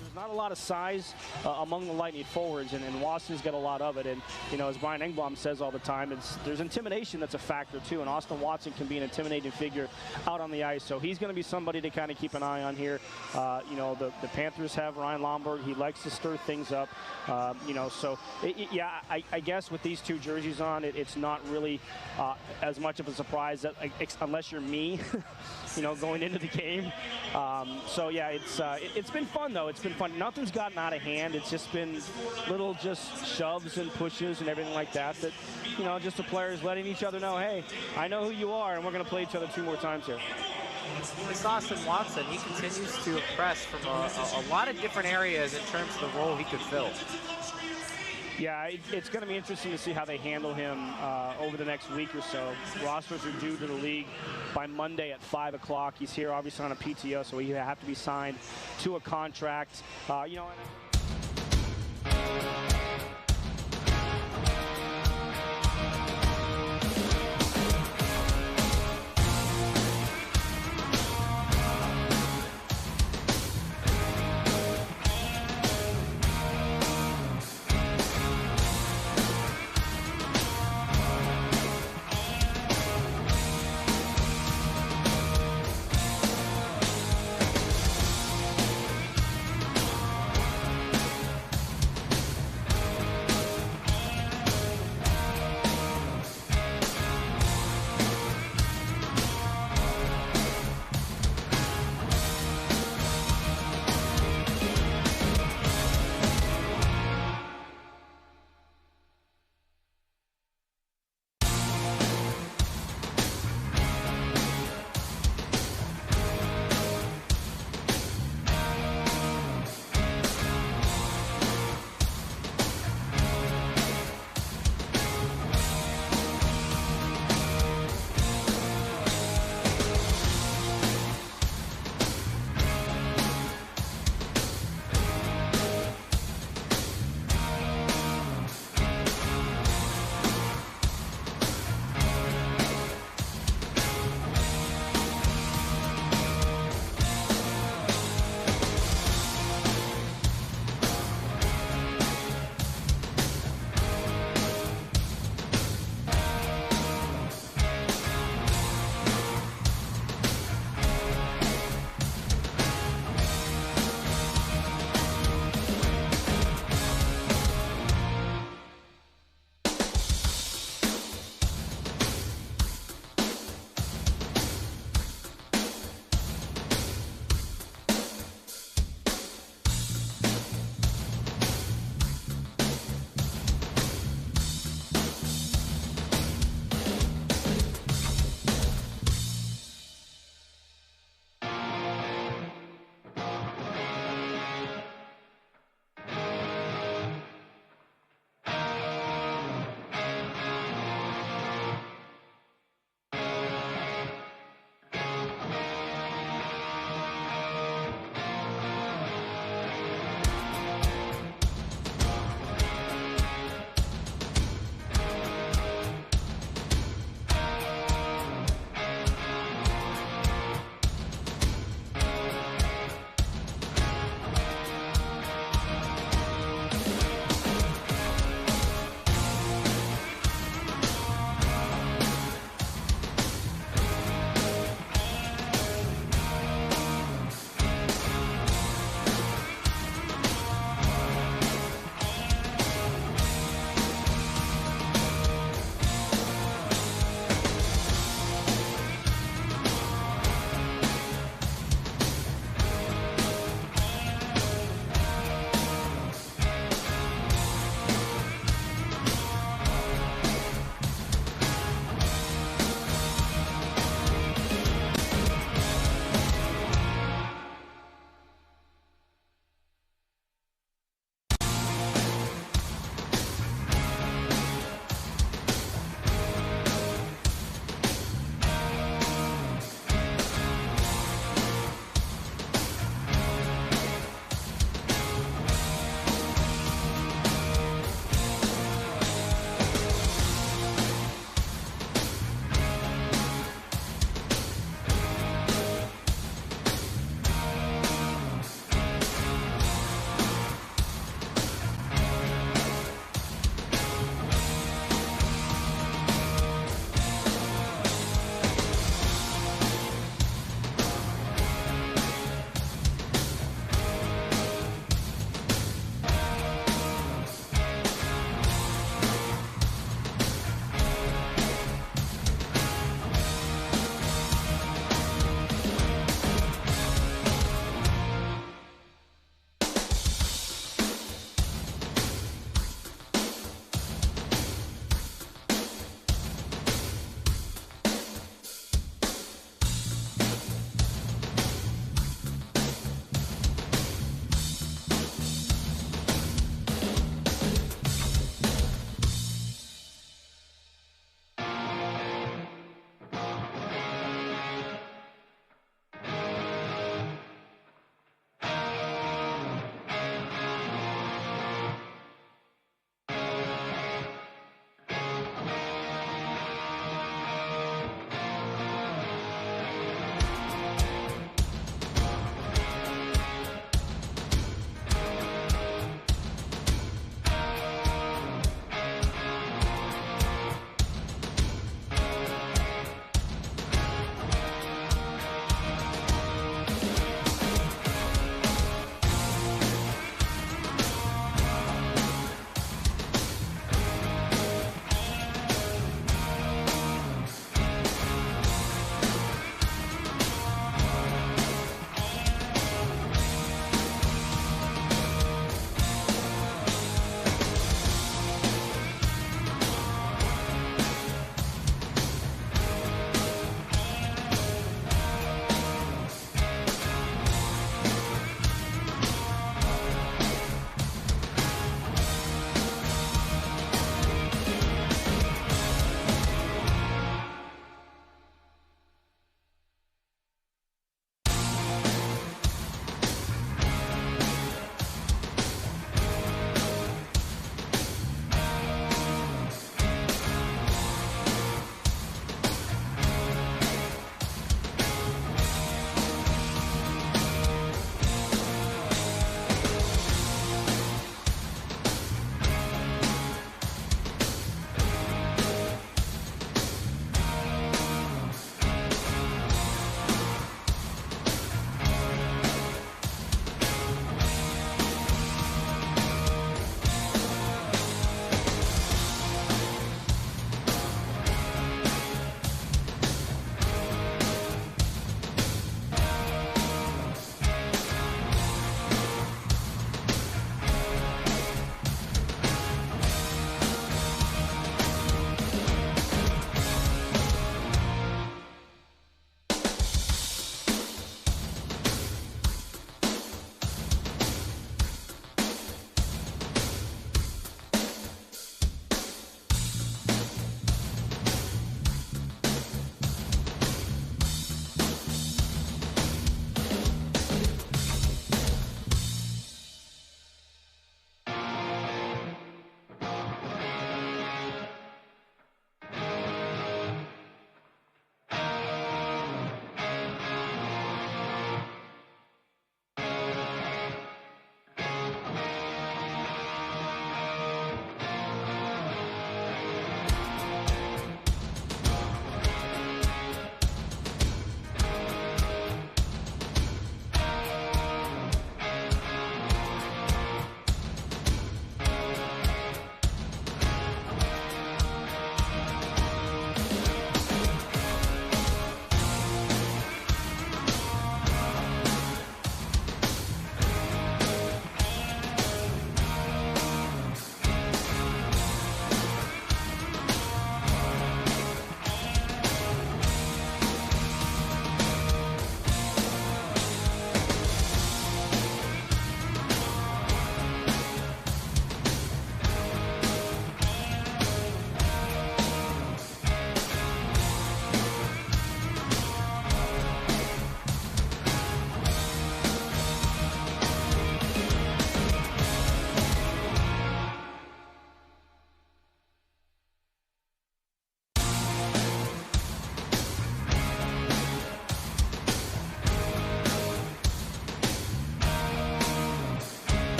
There's not a lot of size among the Lightning forwards, and Watson's got a lot of it. And, as Brian Engblom says all the time, there's intimidation that's a factor, too. And Austin Watson can be an intimidating figure out on the ice. So he's going to be somebody to kind of keep an eye on here. The Panthers have Ryan Lomberg. He likes to stir things up. I guess with these two jerseys on, it's not really as much of a surprise that, unless you're me, going into the game. It's been fun, though. It's been fun. Nothing's gotten out of hand. It's just been little shoves and pushes and everything like that, just the players letting each other know, hey, I know who you are, and we're going to play each other 2 more times here. This Austin Watson, he continues to impress from a lot of different areas in terms of the role he could fill. Yeah, it's going to be interesting to see how they handle him over the next week or so. Rosters are due to the league by Monday at 5 o'clock. He's here obviously on a PTO, so he have to be signed to a contract.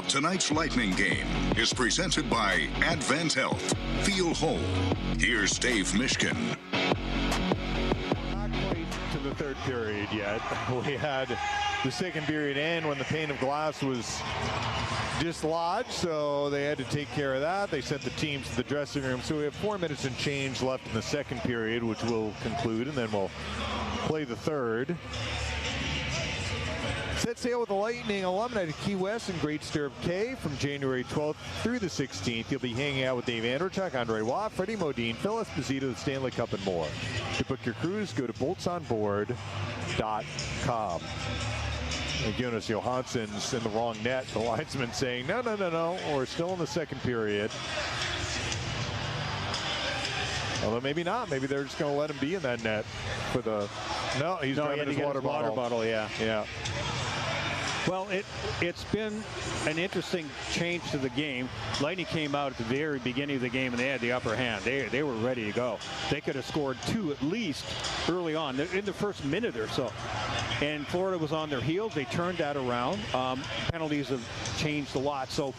Tonight's Lightning game is presented by Advent Health. Feel whole. Here's Dave Mishkin. Not quite to the third period yet. We had the second period end when the pane of glass was dislodged, so they had to take care of that. They sent the teams to the dressing room. So we have 4 minutes and change left in the second period, which will conclude, and then we'll play the third. Set sail with the Lightning alumni to Key West and Great Stirrup Cay from January 12th through the 16th. You'll be hanging out with Dave Andrechuk, Andre Watt, Freddie Modine, Phil Esposito, the Stanley Cup, and more. To book your cruise, go to boltsonboard.com. Jonas Johansson's in the wrong net. The linesman saying, no, we're still in the second period. Although maybe not. Maybe they're just going to let him be in that net for the... No, he's grabbing his water bottle. Yeah. Well, it's been an interesting change to the game. Lightning came out at the very beginning of the game, and they had the upper hand. They were ready to go. They could have scored 2 at least early on, in the first minute or so. And Florida was on their heels. They turned that around. Penalties have changed a lot. So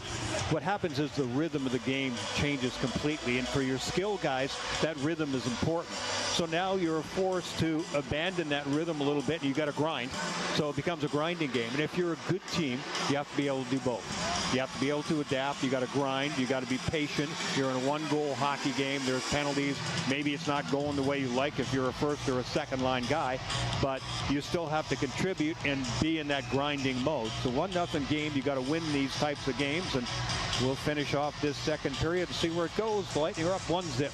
what happens is the rhythm of the game changes completely. And for your skill guys, that rhythm is important. So now you're forced to abandon that rhythm a little bit, and you got to grind. So it becomes a grinding game. And if you're a good team, you have to be able to do both. You have to be able to adapt. You got to grind. You got to be patient. You're in a one-goal hockey game. There's penalties. Maybe it's not going the way you like if you're a first or a second-line guy, but you still have to contribute and be in that grinding mode. So 1-0 game. You got to win these types of games, and we'll finish off this second period and see where it goes. The Lightning are up 1-0.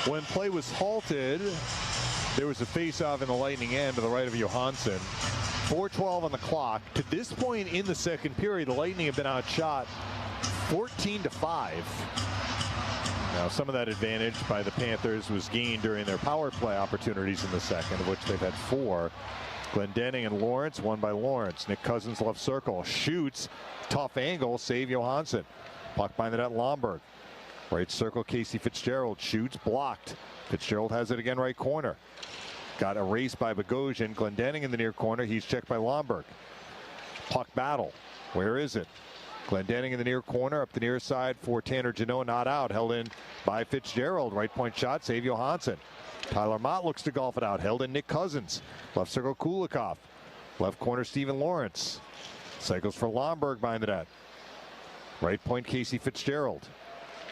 When play was halted, there was a face-off in the Lightning end to the right of Johansson. 4:12 on the clock. To this point in the second period, the Lightning have been outshot 14-5. Now, some of that advantage by the Panthers was gained during their power play opportunities in the second, of which they've had 4. Glendening and Lawrence, won by Lawrence. Nick Cousins left circle, shoots, tough angle, save Johansson. Puck by the net, Lomberg. Right circle, Casey Fitzgerald shoots, blocked. Fitzgerald has it again, right corner. Got erased by Bogosian. Glendening in the near corner. He's checked by Lomberg. Puck battle. Where is it? Glendening in the near corner, up the near side for Tanner Jeannot, not out. Held in by Fitzgerald. Right point shot, save Johansson. Tyler Mott looks to golf it out. Held in Nick Cousins. Left circle, Kulikov. Left corner, Stephen Lawrence. Cycles for Lomberg behind the net. Right point, Casey Fitzgerald.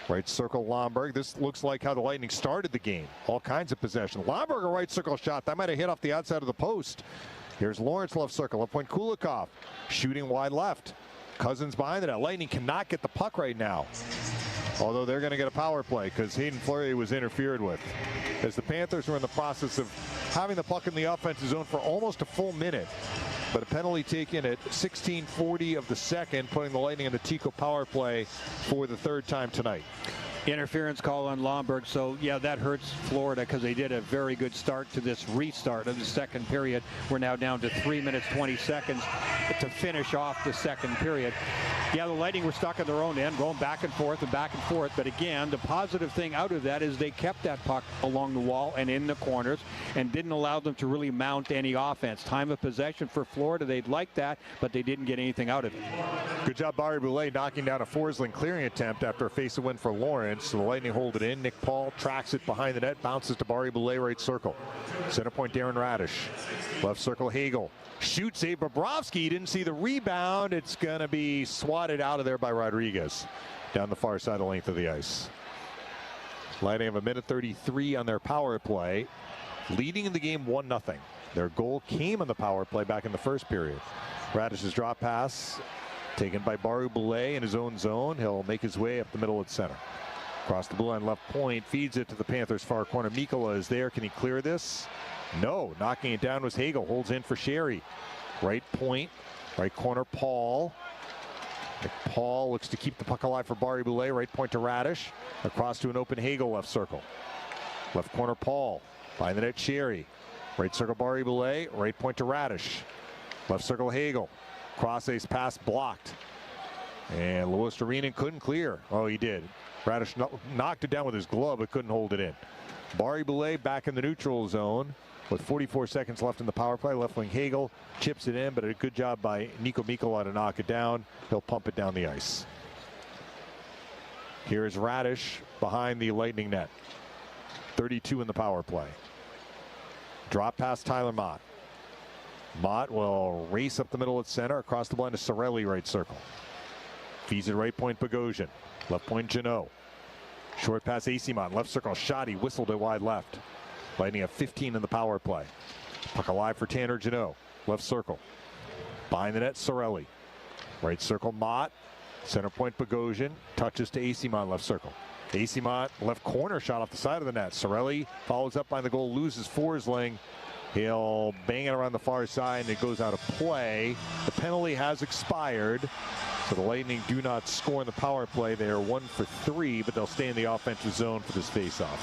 Right circle, Lomberg. This looks like how the Lightning started the game. All kinds of possession. Lomberg, a right circle shot. That might have hit off the outside of the post. Here's Lawrence, left circle. Left point, Kulikov. Shooting wide left. Cousins behind the net. Lightning cannot get the puck right now. Although they're going to get a power play because Hayden Fleury was interfered with. As the Panthers were in the process of having the puck in the offensive zone for almost a full minute. But a penalty taken at 16:40 of the second, putting the Lightning in the Tico power play for the third time tonight. Interference call on Lomberg. So, yeah, that hurts Florida because they did a very good start to this restart of the second period. We're now down to 3 minutes, 20 seconds to finish off the second period. Yeah, the Lightning were stuck at their own end, going back and forth. But again, the positive thing out of that is they kept that puck along the wall and in the corners and didn't allow them to really mount any offense. Time of possession for Florida, they'd like that, but they didn't get anything out of it. Good job, Barry Boulay, knocking down a Forsling clearing attempt after a face-a win for Lawrence. So the Lightning hold it in. Nick Paul tracks it behind the net, bounces to Barry Boulay, right circle. Center point, Darren Radish. Left circle, Hagel. Shoots, save Bobrovsky. Didn't see the rebound. It's going to be swatted out of there by Rodriguez down the far side of the length of the ice. Lightning have a minute 33 on their power play, leading in the game 1-0. Their goal came on the power play back in the first period. Radish's drop pass taken by Barry Boulay in his own zone. He'll make his way up the middle at center. Across the blue line, left point, feeds it to the Panthers' far corner. Mikkola is there. Can he clear this? No. Knocking it down was Hagel. Holds in for Sherry. Right point, right corner, Paul. Paul looks to keep the puck alive for Barry Boulay. Right point to Radish. Across to an open Hagel, left circle. Left corner, Paul. Behind the net, Sherry. Right circle, Barry Boulay. Right point to Radish. Left circle, Hagel. Cross ace pass blocked. And Louis Dorinen couldn't clear. Oh, he did. Radish knocked it down with his glove, but couldn't hold it in. Barry Boulay back in the neutral zone. With 44 seconds left in the power play, left wing Hagel chips it in, but a good job by Nico Mikkola to knock it down. He'll pump it down the ice. Here's Radish behind the Lightning net. 32 in the power play. Drop past Tyler Mott. Mott will race up the middle at center, across the blind to Cirelli, right circle. Feeds it right point Bogosian. Left point Jeannot. Short pass Acimont, left circle shot. He whistled it wide left. Lightning have 15 in the power play. Puck alive for Tanner Jeannot. Left circle. Behind the net, Cirelli. Right circle, Mott. Center point, Bogosian. Touches to Acimont, left circle. Acimont, left corner shot off the side of the net. Cirelli follows up by the goal, loses Forsling. He'll bang it around the far side, and it goes out of play. The penalty has expired. So the Lightning do not score in the power play. They are 1 for 3, but they'll stay in the offensive zone for this faceoff.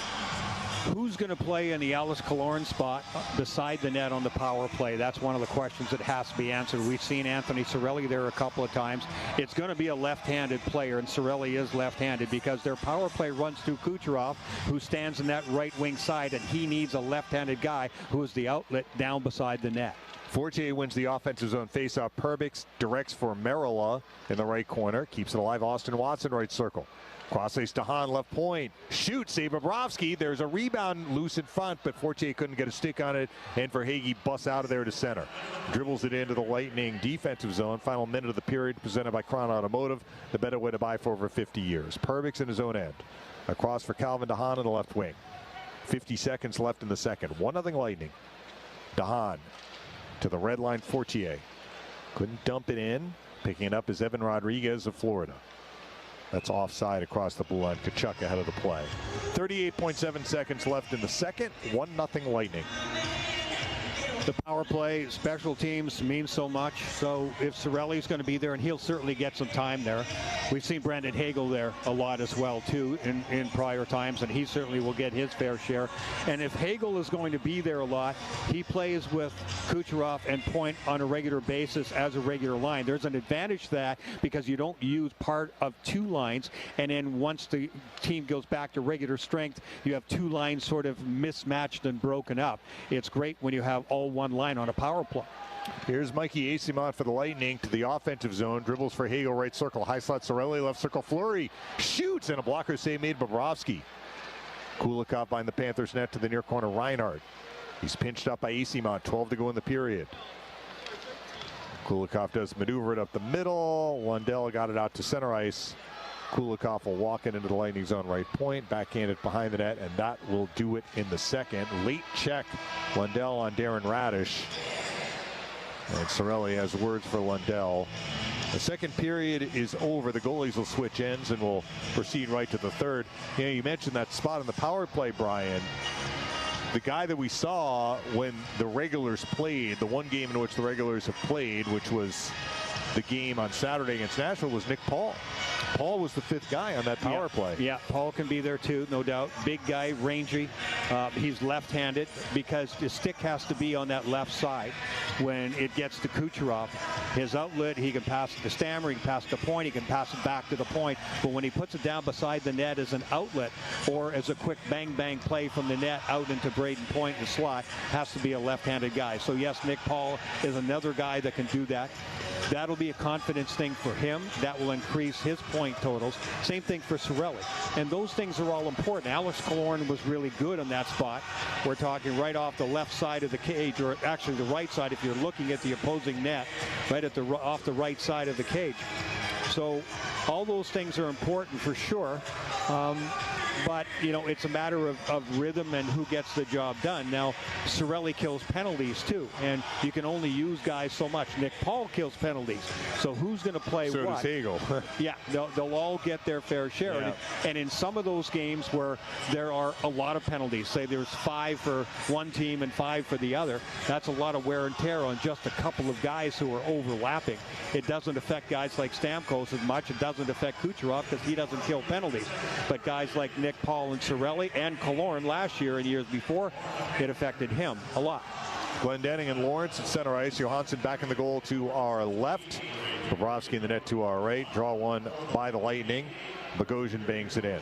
Who's going to play in the Alex Killorn spot beside the net on the power play? That's one of the questions that has to be answered. We've seen Anthony Cirelli there a couple of times. It's going to be a left-handed player, and Cirelli is left-handed because their power play runs through Kucherov, who stands in that right wing side, and he needs a left-handed guy who is the outlet down beside the net. Fortier wins the offensive zone faceoff. Perbix directs for Merila in the right corner. Keeps it alive. Austin Watson, right circle. Cross ice to Hahn, left point. Shoots, save Bobrovsky. There's a rebound loose in front, but Fortier couldn't get a stick on it. And Verhaeghe busts out of there to center. Dribbles it into the Lightning defensive zone. Final minute of the period presented by Crown Automotive. The better way to buy for over 50 years. Perbix in his own end. Across for Calvin DeHaan in the left wing. 50 seconds left in the second. 1-0 Lightning. DeHaan to the red line, Fortier. Couldn't dump it in. Picking it up is Evan Rodriguez of Florida. That's offside across the blue line. Kachuk ahead of the play. 38.7 seconds left in the second. 1-0 Lightning. The power play, special teams mean so much. So if Cirelli's going to be there, and he'll certainly get some time there. We've seen Brandon Hagel there a lot as well, too, in prior times, and he certainly will get his fair share. And if Hagel is going to be there a lot, he plays with Kucherov and Point on a regular basis as a regular line. There's an advantage to that because you don't use part of two lines, and then once the team goes back to regular strength, you have two lines sort of mismatched and broken up. It's great when you have all one line on a power play. Here's Mikey Acimont for the Lightning to the offensive zone. Dribbles for Hagel, right circle. High slot Cirelli, left circle Fleury. Shoots, and a blocker save made Bobrovsky. Kulikov behind the Panthers net to the near corner, Reinhardt. He's pinched up by Acimont. 12 to go in the period. Kulikov does maneuver it up the middle. Lundell got it out to center ice. Kulikov will walk it into the Lightning zone right point, backhanded behind the net, and that will do it in the second. Late check, Lundell on Darren Radish. And Cirelli has words for Lundell. The second period is over. The goalies will switch ends and will proceed right to the third. You know, you mentioned that spot in the power play, Brian. The guy that we saw when the regulars played, the one game in which the regulars have played, which was the game on Saturday against Nashville, was Nick Paul. Paul was the fifth guy on that power play. Yeah, Paul can be there too, no doubt. Big guy, rangy. He's left-handed because the stick has to be on that left side when it gets to Kucherov. His outlet, he can pass it to Stammer, he can pass it to Point, he can pass it back to the point. But when he puts it down beside the net as an outlet or as a quick bang-bang play from the net out into Braden Point in the slot, has to be a left-handed guy. So yes, Nick Paul is another guy that can do that. That'll be a confidence thing for him. That will increase his point totals. Same thing for Cirelli. And those things are all important. Alex Killorn was really good on that spot. We're talking right off the left side of the cage, or actually the right side if you're looking at the opposing net, right at the off the right side of the cage. So all those things are important for sure. But, you know, it's a matter of rhythm and who gets the job done. Now, Cirelli kills penalties, too, and you can only use guys so much. Nick Paul kills penalties. So who's going to play so what? Does Hagel. Yeah, they'll all get their fair share. Yeah. And in some of those games where there are a lot of penalties, say there's 5 for one team and 5 for the other, that's a lot of wear and tear on just a couple of guys who are overlapping. It doesn't affect guys like Stamkos as much. It doesn't affect Kucherov because he doesn't kill penalties. But guys like Nick Paul and Cirelli and Killorn last year and years before, it affected him a lot. Glendening and Lawrence at center ice. Johansson back in the goal to our left. Bobrovsky in the net to our right. Draw one by the Lightning. Bogosian bangs it in.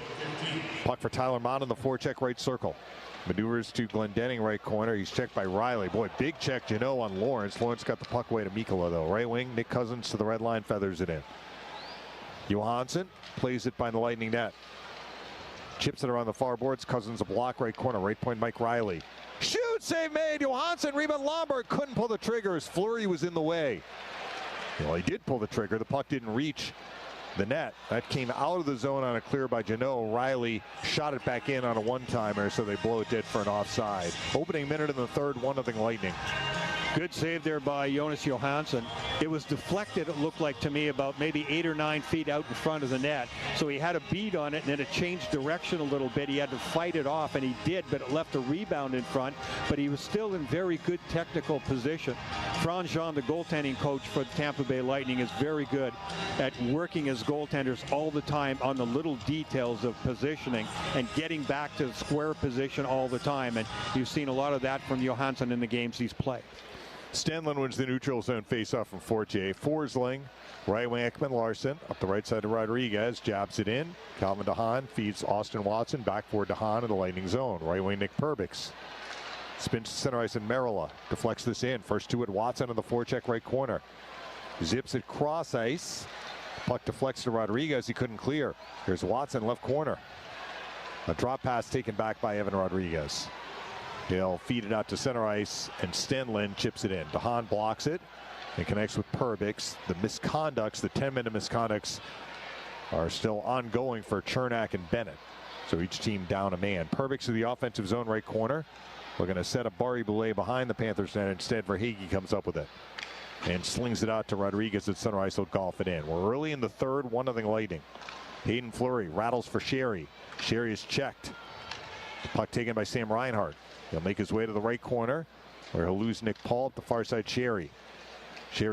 Puck for Tyler Mott in the forecheck right circle. Maneuvers to Glendening right corner. He's checked by Riley. Boy, big check, on Lawrence. Lawrence got the puck away to Mikkola, though. Right wing, Nick Cousins to the red line, feathers it in. Johansson plays it by the Lightning net. Chips it around the far boards. Cousins a block right corner. Right point, Mike Riley. Shoot, save made. Johansson, rebound Lombard. Couldn't pull the trigger as Fleury was in the way. Well, he did pull the trigger. The puck didn't reach the net. That came out of the zone on a clear by Jeannot. Riley shot it back in on a one-timer, so they blow it dead for an offside. Opening minute in the third, 1-0 Lightning. Good save there by Jonas Johansson. It was deflected, it looked like to me, about maybe 8 or 9 feet out in front of the net. So he had a bead on it, and then it changed direction a little bit. He had to fight it off, and he did, but it left a rebound in front. But he was still in very good technical position. Franz Jean, the goaltending coach for the Tampa Bay Lightning, is very good at working his goaltenders all the time on the little details of positioning and getting back to the square position all the time. And you've seen a lot of that from Johansson in the games he's played. Stenlund wins the neutral zone faceoff from Fortier. Forsling, right wing Ekman Larson, up the right side to Rodriguez, jabs it in. Calvin DeHaan feeds Austin Watson, back for DeHaan in the Lightning zone. Right wing Nick Perbix. Spins to center ice and Merilla deflects this in. First two at Watson in the forecheck right corner. Zips it cross ice. Puck deflects to Rodriguez. He couldn't clear. Here's Watson left corner. A drop pass taken back by Evan Rodriguez. He'll feed it out to center ice, and Stenlund chips it in. DeHaan blocks it and connects with Perbix. The misconducts, the 10-minute misconducts, are still ongoing for Chernak and Bennett. So each team down a man. Perbix to the offensive zone right corner. Looking to set up Barry Boulay behind the Panthers net. Instead, Verhaeghe comes up with it and slings it out to Rodriguez at center ice. He'll golf it in. We're early in the third, 1-0 Lightning. Hayden Fleury rattles for Sherry. Sherry is checked. The puck taken by Sam Reinhart. He'll make his way to the right corner, where he'll lose Nick Paul at the far side. Sherry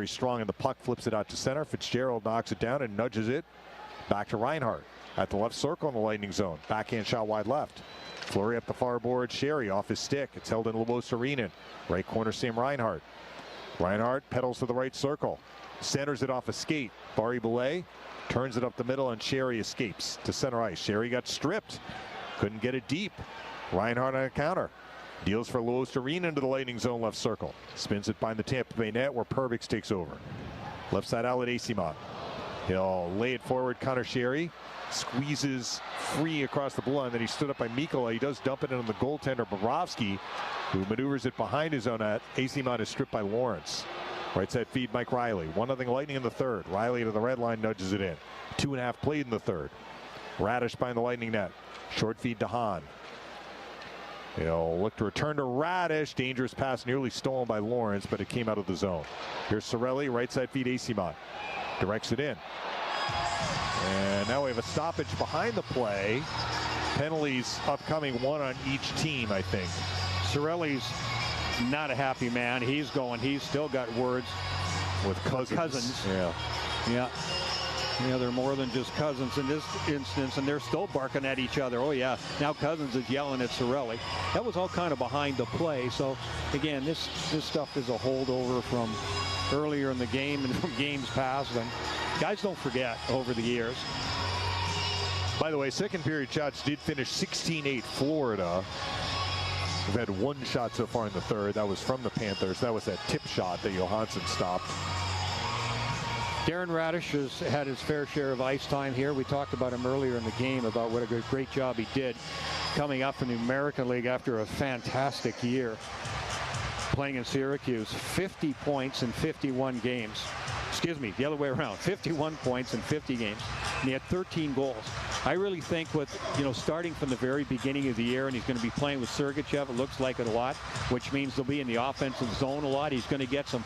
strong, and the puck flips it out to center. Fitzgerald knocks it down and nudges it back to Reinhart at the left circle in the Lightning zone. Backhand shot wide left. Fleury up the far board. Sherry off his stick. It's held in Lubos Arena. Right corner, Sam Reinhart. Reinhart pedals to the right circle. Centers it off a skate. Barry Boulay turns it up the middle, and Sherry escapes to center ice. Sherry got stripped. Couldn't get it deep. Reinhart on a counter. Deals for Lubos Arena into the Lightning zone left circle. Spins it behind the Tampa Bay net, where Perbix takes over. Left side outlet, Eyssimont. He'll lay it forward. Connor Sherry squeezes free across the blue line. Then he stood up by Mikkola. He does dump it in on the goaltender, Bobrovsky, who maneuvers it behind his own net. Eyssimont is stripped by Lawrence. Right side feed, Mike Riley. 1-0 Lightning in the third. Riley to the red line, nudges it in. 2.5 played in the third. Radish behind the Lightning net. Short feed to Hahn. He'll look to return to Radish. Dangerous pass nearly stolen by Lawrence, but it came out of the zone. Here's Cirelli, right side feed, Eyssimont. Directs it in. And now we have a stoppage behind the play. Penalties upcoming, one on each team, I think. Cirelli's not a happy man. He's still got words with Cousins. Yeah, they're more than just cousins in this instance, and they're still barking at each other. Oh, yeah. Now Cousins is yelling at Cirelli. That was all kind of behind the play. So, again, this stuff is a holdover from earlier in the game and from games past. And guys don't forget over the years. By the way, second period shots did finish 16-8 Florida. We've had one shot so far in the third. That was from the Panthers. That was that tip shot that Johansson stopped. Darren Radish has had his fair share of ice time here. We talked about him earlier in the game about what a great job he did coming up from the American League after a fantastic year playing in Syracuse. 50 points in 51 games. Excuse me, the other way around. 51 points in 50 games. And he had 13 goals. I really think with, starting from the very beginning of the year, and he's going to be playing with Sergachev, it looks like it a lot, which means they'll be in the offensive zone a lot. He's going to get some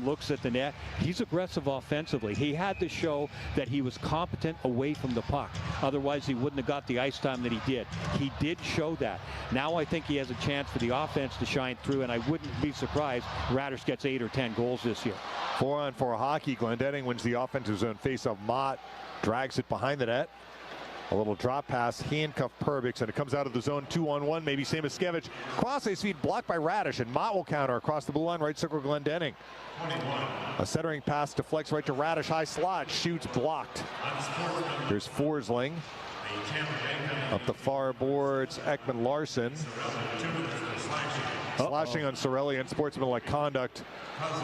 looks at the net. He's aggressive offensively. He had to show that he was competent away from the puck. Otherwise, he wouldn't have got the ice time that he did. He did show that. Now I think he has a chance for the offense to shine through, and I wouldn't be surprised Radish gets 8 or 10 goals this year. 4-on-4 hockey. Glendening wins the offensive zone faceoff. Mott drags it behind the net. A little drop pass, handcuff Perbix, and it comes out of the zone 2-on-1. Maybe Samoskevich. Cross ice feed blocked by Radish, and Mott will counter across the blue line, right circle Glendening. A centering pass deflects right to Radish, high slot, shoots, blocked. Here's Forsling. Up the far boards, Ekman Larson. Slashing on Sorelli, and sportsmanlike conduct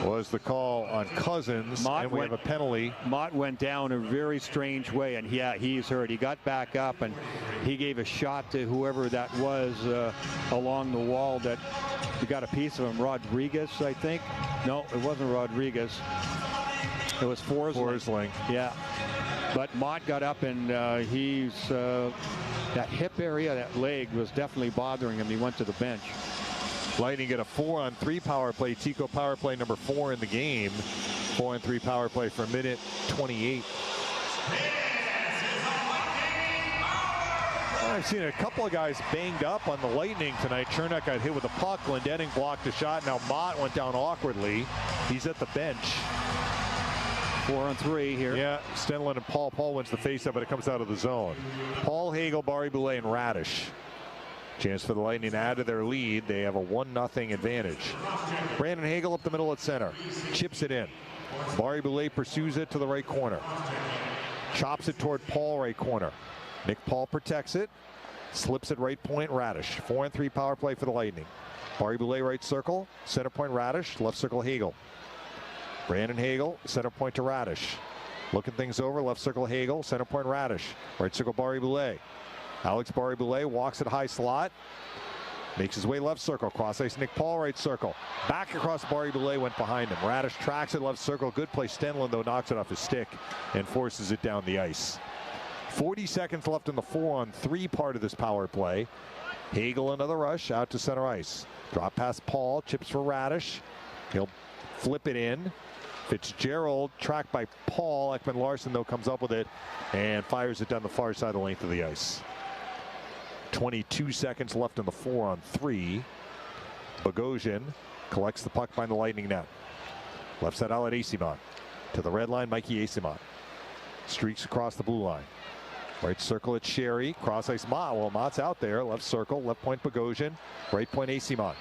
was the call on Cousins, and we have a penalty. Mott went down a very strange way, and yeah, he's hurt. He got back up, and he gave a shot to whoever that was along the wall that got a piece of him. Rodriguez, I think. No, it wasn't Rodriguez. It was Forsling. Yeah. But Mott got up, and that hip area, that leg was definitely bothering him. He went to the bench. Lightning get a 4-on-3 power play. Tico power play number 4 in the game. 4-on-3 power play for a minute 28. I've seen a couple of guys banged up on the Lightning tonight. Chernak got hit with a puck. Glendening blocked a shot. Now Mott went down awkwardly. He's at the bench. 4-on-3 here. Yeah, Stenlund and Paul. Paul wins the faceoff, but it comes out of the zone. Paul, Hagel, Barré-Boulet, and Radish. Chance for the Lightning to add to their lead. They have a 1-0 advantage. Brandon Hagel up the middle at center. Chips it in. Barré-Boulet pursues it to the right corner. Chops it toward Paul, right corner. Nick Paul protects it. Slips it right point, Radish. 4-on-3 power play for the Lightning. Barré-Boulet right circle. Center point Radish. Left circle Hagel. Brandon Hagel, center point to Radish. Looking things over, left circle Hagel, center point Radish. Right circle Barré-Boulet. Alex Barré-Boulet walks at high slot. Makes his way left circle. Cross ice Nick Paul, right circle. Back across Barré-Boulet, went behind him. Radish tracks it left circle. Good play. Stenlund, though, knocks it off his stick and forces it down the ice. 40 seconds left in the 4-on-3 part of this power play. Hagel another rush out to center ice. Drop past Paul. Chips for Radish. He'll flip it in. Fitzgerald tracked by Paul. Ekman Larson, though, comes up with it and fires it down the far side of the length of the ice. 22 seconds left in the 4-on-3. Bogosian collects the puck behind the Lightning net. Left side outlet Eyssimont. To the red line, Mikey Eyssimont. Streaks across the blue line. Right circle at Sherry. Cross ice Mott. Well, Mott's out there. Left circle. Left point Bogosian. Right point Eyssimont.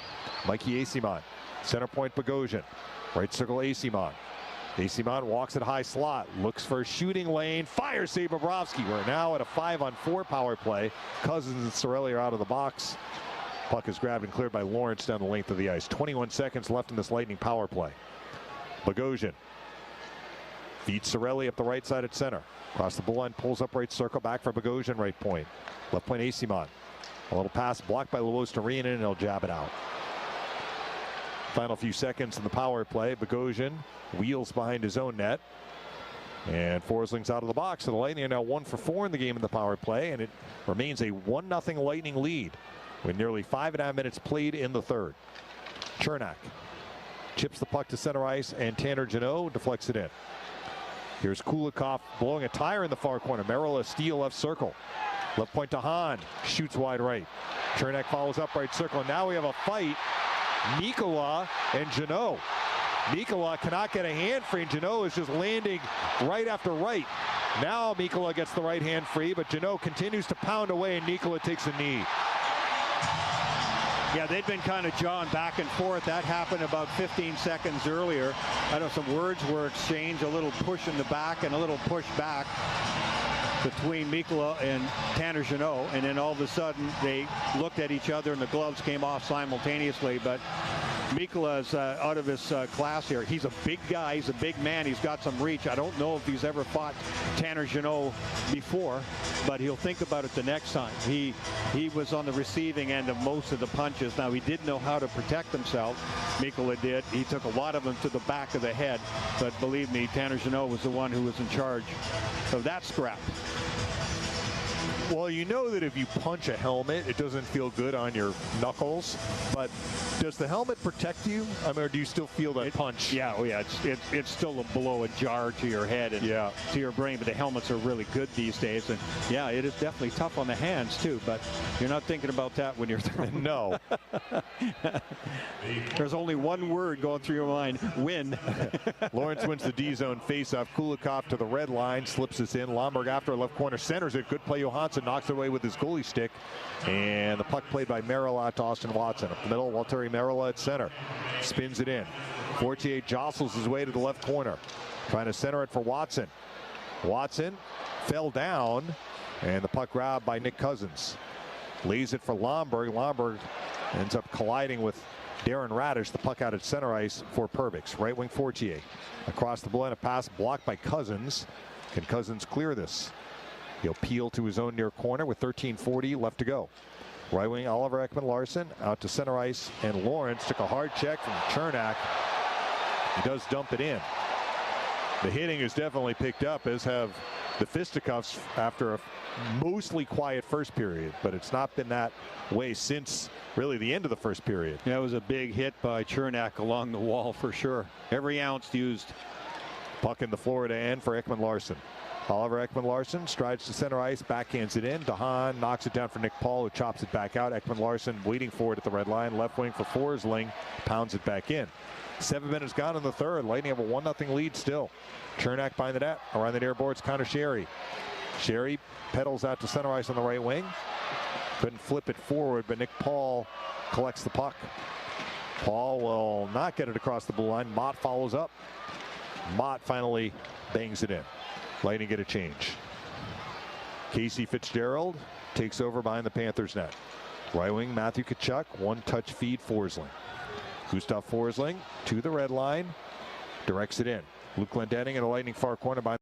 Mikey Eyssimont. Center point Bogosian. Right circle Eyssimont. Eyssimont walks at high slot. Looks for a shooting lane. Fire save Bobrovsky. We're now at a 5-on-4 power play. Cousins and Sorelli are out of the box. Puck is grabbed and cleared by Lawrence down the length of the ice. 21 seconds left in this Lightning power play. Bogosian feeds Sorelli up the right side at center. Across the blue line, pulls up right circle, back for Bogosian, right point. Left point Eyssimont. A little pass blocked by Luostarinen, and he'll jab it out. Final few seconds in the power play. Bogosian wheels behind his own net. And Forsling's out of the box. So the Lightning are now 1 for 4 in the game in the power play, and it remains a 1-0 Lightning lead with nearly 5.5 minutes played in the third. Chernak chips the puck to center ice, and Tanner Jeannot deflects it in. Here's Kulikov blowing a tire in the far corner. Merrill a steal left circle. Left point to Hahn. Shoots wide right. Chernak follows up right circle. Now we have a fight. Mikkola and Jeannot. Mikkola cannot get a hand free, and Jeannot is just landing right after right. Now Mikkola gets the right hand free, but Jeannot continues to pound away, and Mikkola takes a knee. Yeah, they've been kind of jawing back and forth. That happened about 15 seconds earlier. I know some words were exchanged, a little push in the back and a little push back between Mikkola and Tanner Jeannot, and then all of a sudden they looked at each other and the gloves came off simultaneously. But Mikkola's out of his class here. He's a big guy. He's a big man. He's got some reach. I don't know if he's ever fought Tanner Jeannot before, but he'll think about it the next time. He was on the receiving end of most of the punches. Now, he did know how to protect himself. Mikkola did. He took a lot of them to the back of the head. But believe me, Tanner Jeannot was the one who was in charge of that scrap. Well, you know that if you punch a helmet, it doesn't feel good on your knuckles. But does the helmet protect you? I mean, or do you still feel that punch? Yeah, oh yeah. It's still a blow, a jar to your head and to your brain. But the helmets are really good these days. And yeah, it is definitely tough on the hands too. But you're not thinking about that when you're throwing. No. There's only one word going through your mind: win. Lawrence wins the D-zone face-off. Kulikov to the red line, slips this in. Lomberg after left corner centers it. Good play. Johansson knocks it away with his goalie stick. And the puck played by Merrill to Austin Watson. Up the middle, Walteri Merrill at center. Spins it in. Fortier jostles his way to the left corner. Trying to center it for Watson. Watson fell down. And the puck grabbed by Nick Cousins. Lays it for Lomberg. Lomberg ends up colliding with Darren Radish. The puck out at center ice for Perbix. Right wing Fortier. Across the blue line, a pass blocked by Cousins. Can Cousins clear this? He'll peel to his own near corner with 13:40 left to go. Right wing Oliver Ekman-Larsson out to center ice, and Lawrence took a hard check from Chernak. He does dump it in. The hitting is definitely picked up, as have the fisticuffs after a mostly quiet first period, but it's not been that way since really the end of the first period. Yeah, it was a big hit by Chernak along the wall for sure. Every ounce used. Puck in the Florida end for Ekman-Larsson. Oliver Ekman-Larsson strides to center ice, backhands it in. DeHaan knocks it down for Nick Paul, who chops it back out. Ekman-Larsson waiting for it at the red line. Left wing for Forsling, pounds it back in. 7 minutes gone in the third. Lightning have a 1-0 lead still. Chernak behind the net. Around the near boards, Connor Sherry. Sherry pedals out to center ice on the right wing. Couldn't flip it forward, but Nick Paul collects the puck. Paul will not get it across the blue line. Mott follows up. Mott finally bangs it in. Lightning get a change. Casey Fitzgerald takes over behind the Panthers net. Right wing Matthew Tkachuk, one-touch feed Forsling. Gustav Forsling to the red line, directs it in. Luke Glendening in the Lightning far corner by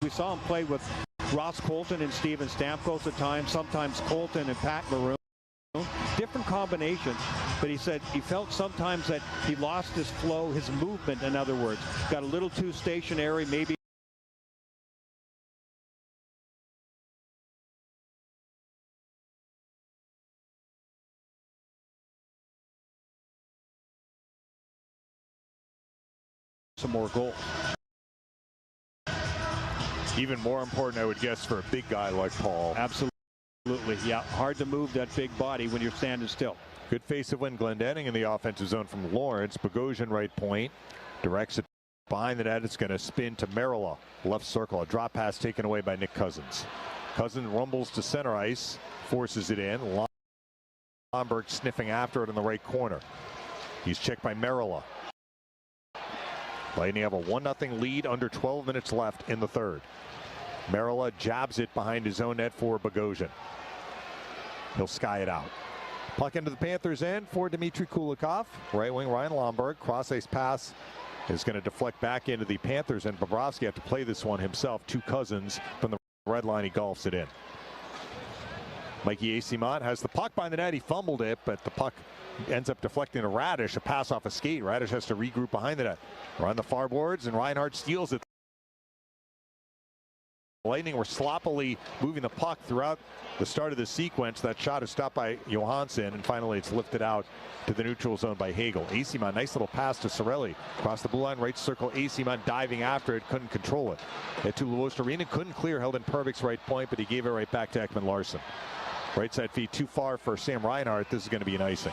We saw him play with Ross Colton and Steven Stamkos at times, sometimes Colton and Pat Maroon. Different combinations, but he said he felt sometimes that he lost his flow, his movement, in other words. Got a little too stationary, maybe some more goals. Even more important, I would guess, for a big guy like Paul. Absolutely, yeah. Hard to move that big body when you're standing still. Good face of win. Glendenning in the offensive zone from Lawrence. Bogosian right point. Directs it behind the net. It's going to spin to Merilla. Left circle. A drop pass taken away by Nick Cousins. Cousins rumbles to center ice. Forces it in. Lomberg sniffing after it in the right corner. He's checked by Merilla. Lightning have a 1-0 lead, under 12 minutes left in the third. Merilla jabs it behind his own net for Bogosian. He'll sky it out. Puck into the Panthers' end for Dmitry Kulikov. Right wing Ryan Lomberg. Cross ice pass is going to deflect back into the Panthers, and Bobrovsky have to play this one himself to Cousins from the red line. He golfs it in. Mikey Eyssimont has the puck by the net. He fumbled it, but the puck ends up deflecting to Radish. A pass off a skate. Radish has to regroup behind the net. We're on the far boards, and Reinhart steals it. Lightning were sloppily moving the puck throughout the start of the sequence. That shot is stopped by Johansson, and finally it's lifted out to the neutral zone by Hagel. Eyssimont, nice little pass to Cirelli. Across the blue line, right circle. Eyssimont diving after it, couldn't control it. Hit to Luostarinen, couldn't clear, held in Pervik's right point, but he gave it right back to Ekman Larsson. Right side feed too far for Sam Reinhart. This is going to be an icing.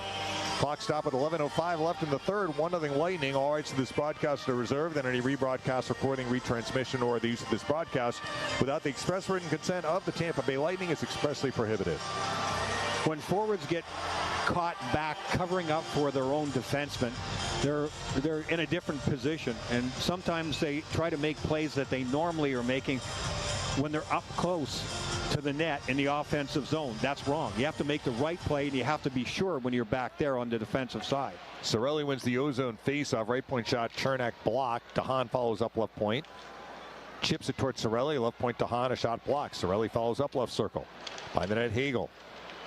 Clock stop with 11:05 left in the third. 1-0 Lightning. All rights to this broadcast are reserved, and any rebroadcast, recording, retransmission, or the use of this broadcast without the express written consent of the Tampa Bay Lightning is expressly prohibited. When forwards get caught back covering up for their own defensemen, they're in a different position, and sometimes they try to make plays that they normally are making when they're up close to the net in the offensive zone. That's wrong. You have to make the right play, and you have to be sure when you're back there on the defensive side. Cirelli wins the ozone faceoff. Right point shot. Chernak blocked. DeHaan follows up left point. Chips it towards Cirelli. Left point DeHaan. A shot blocked. Cirelli follows up left circle. By the net, Hagel.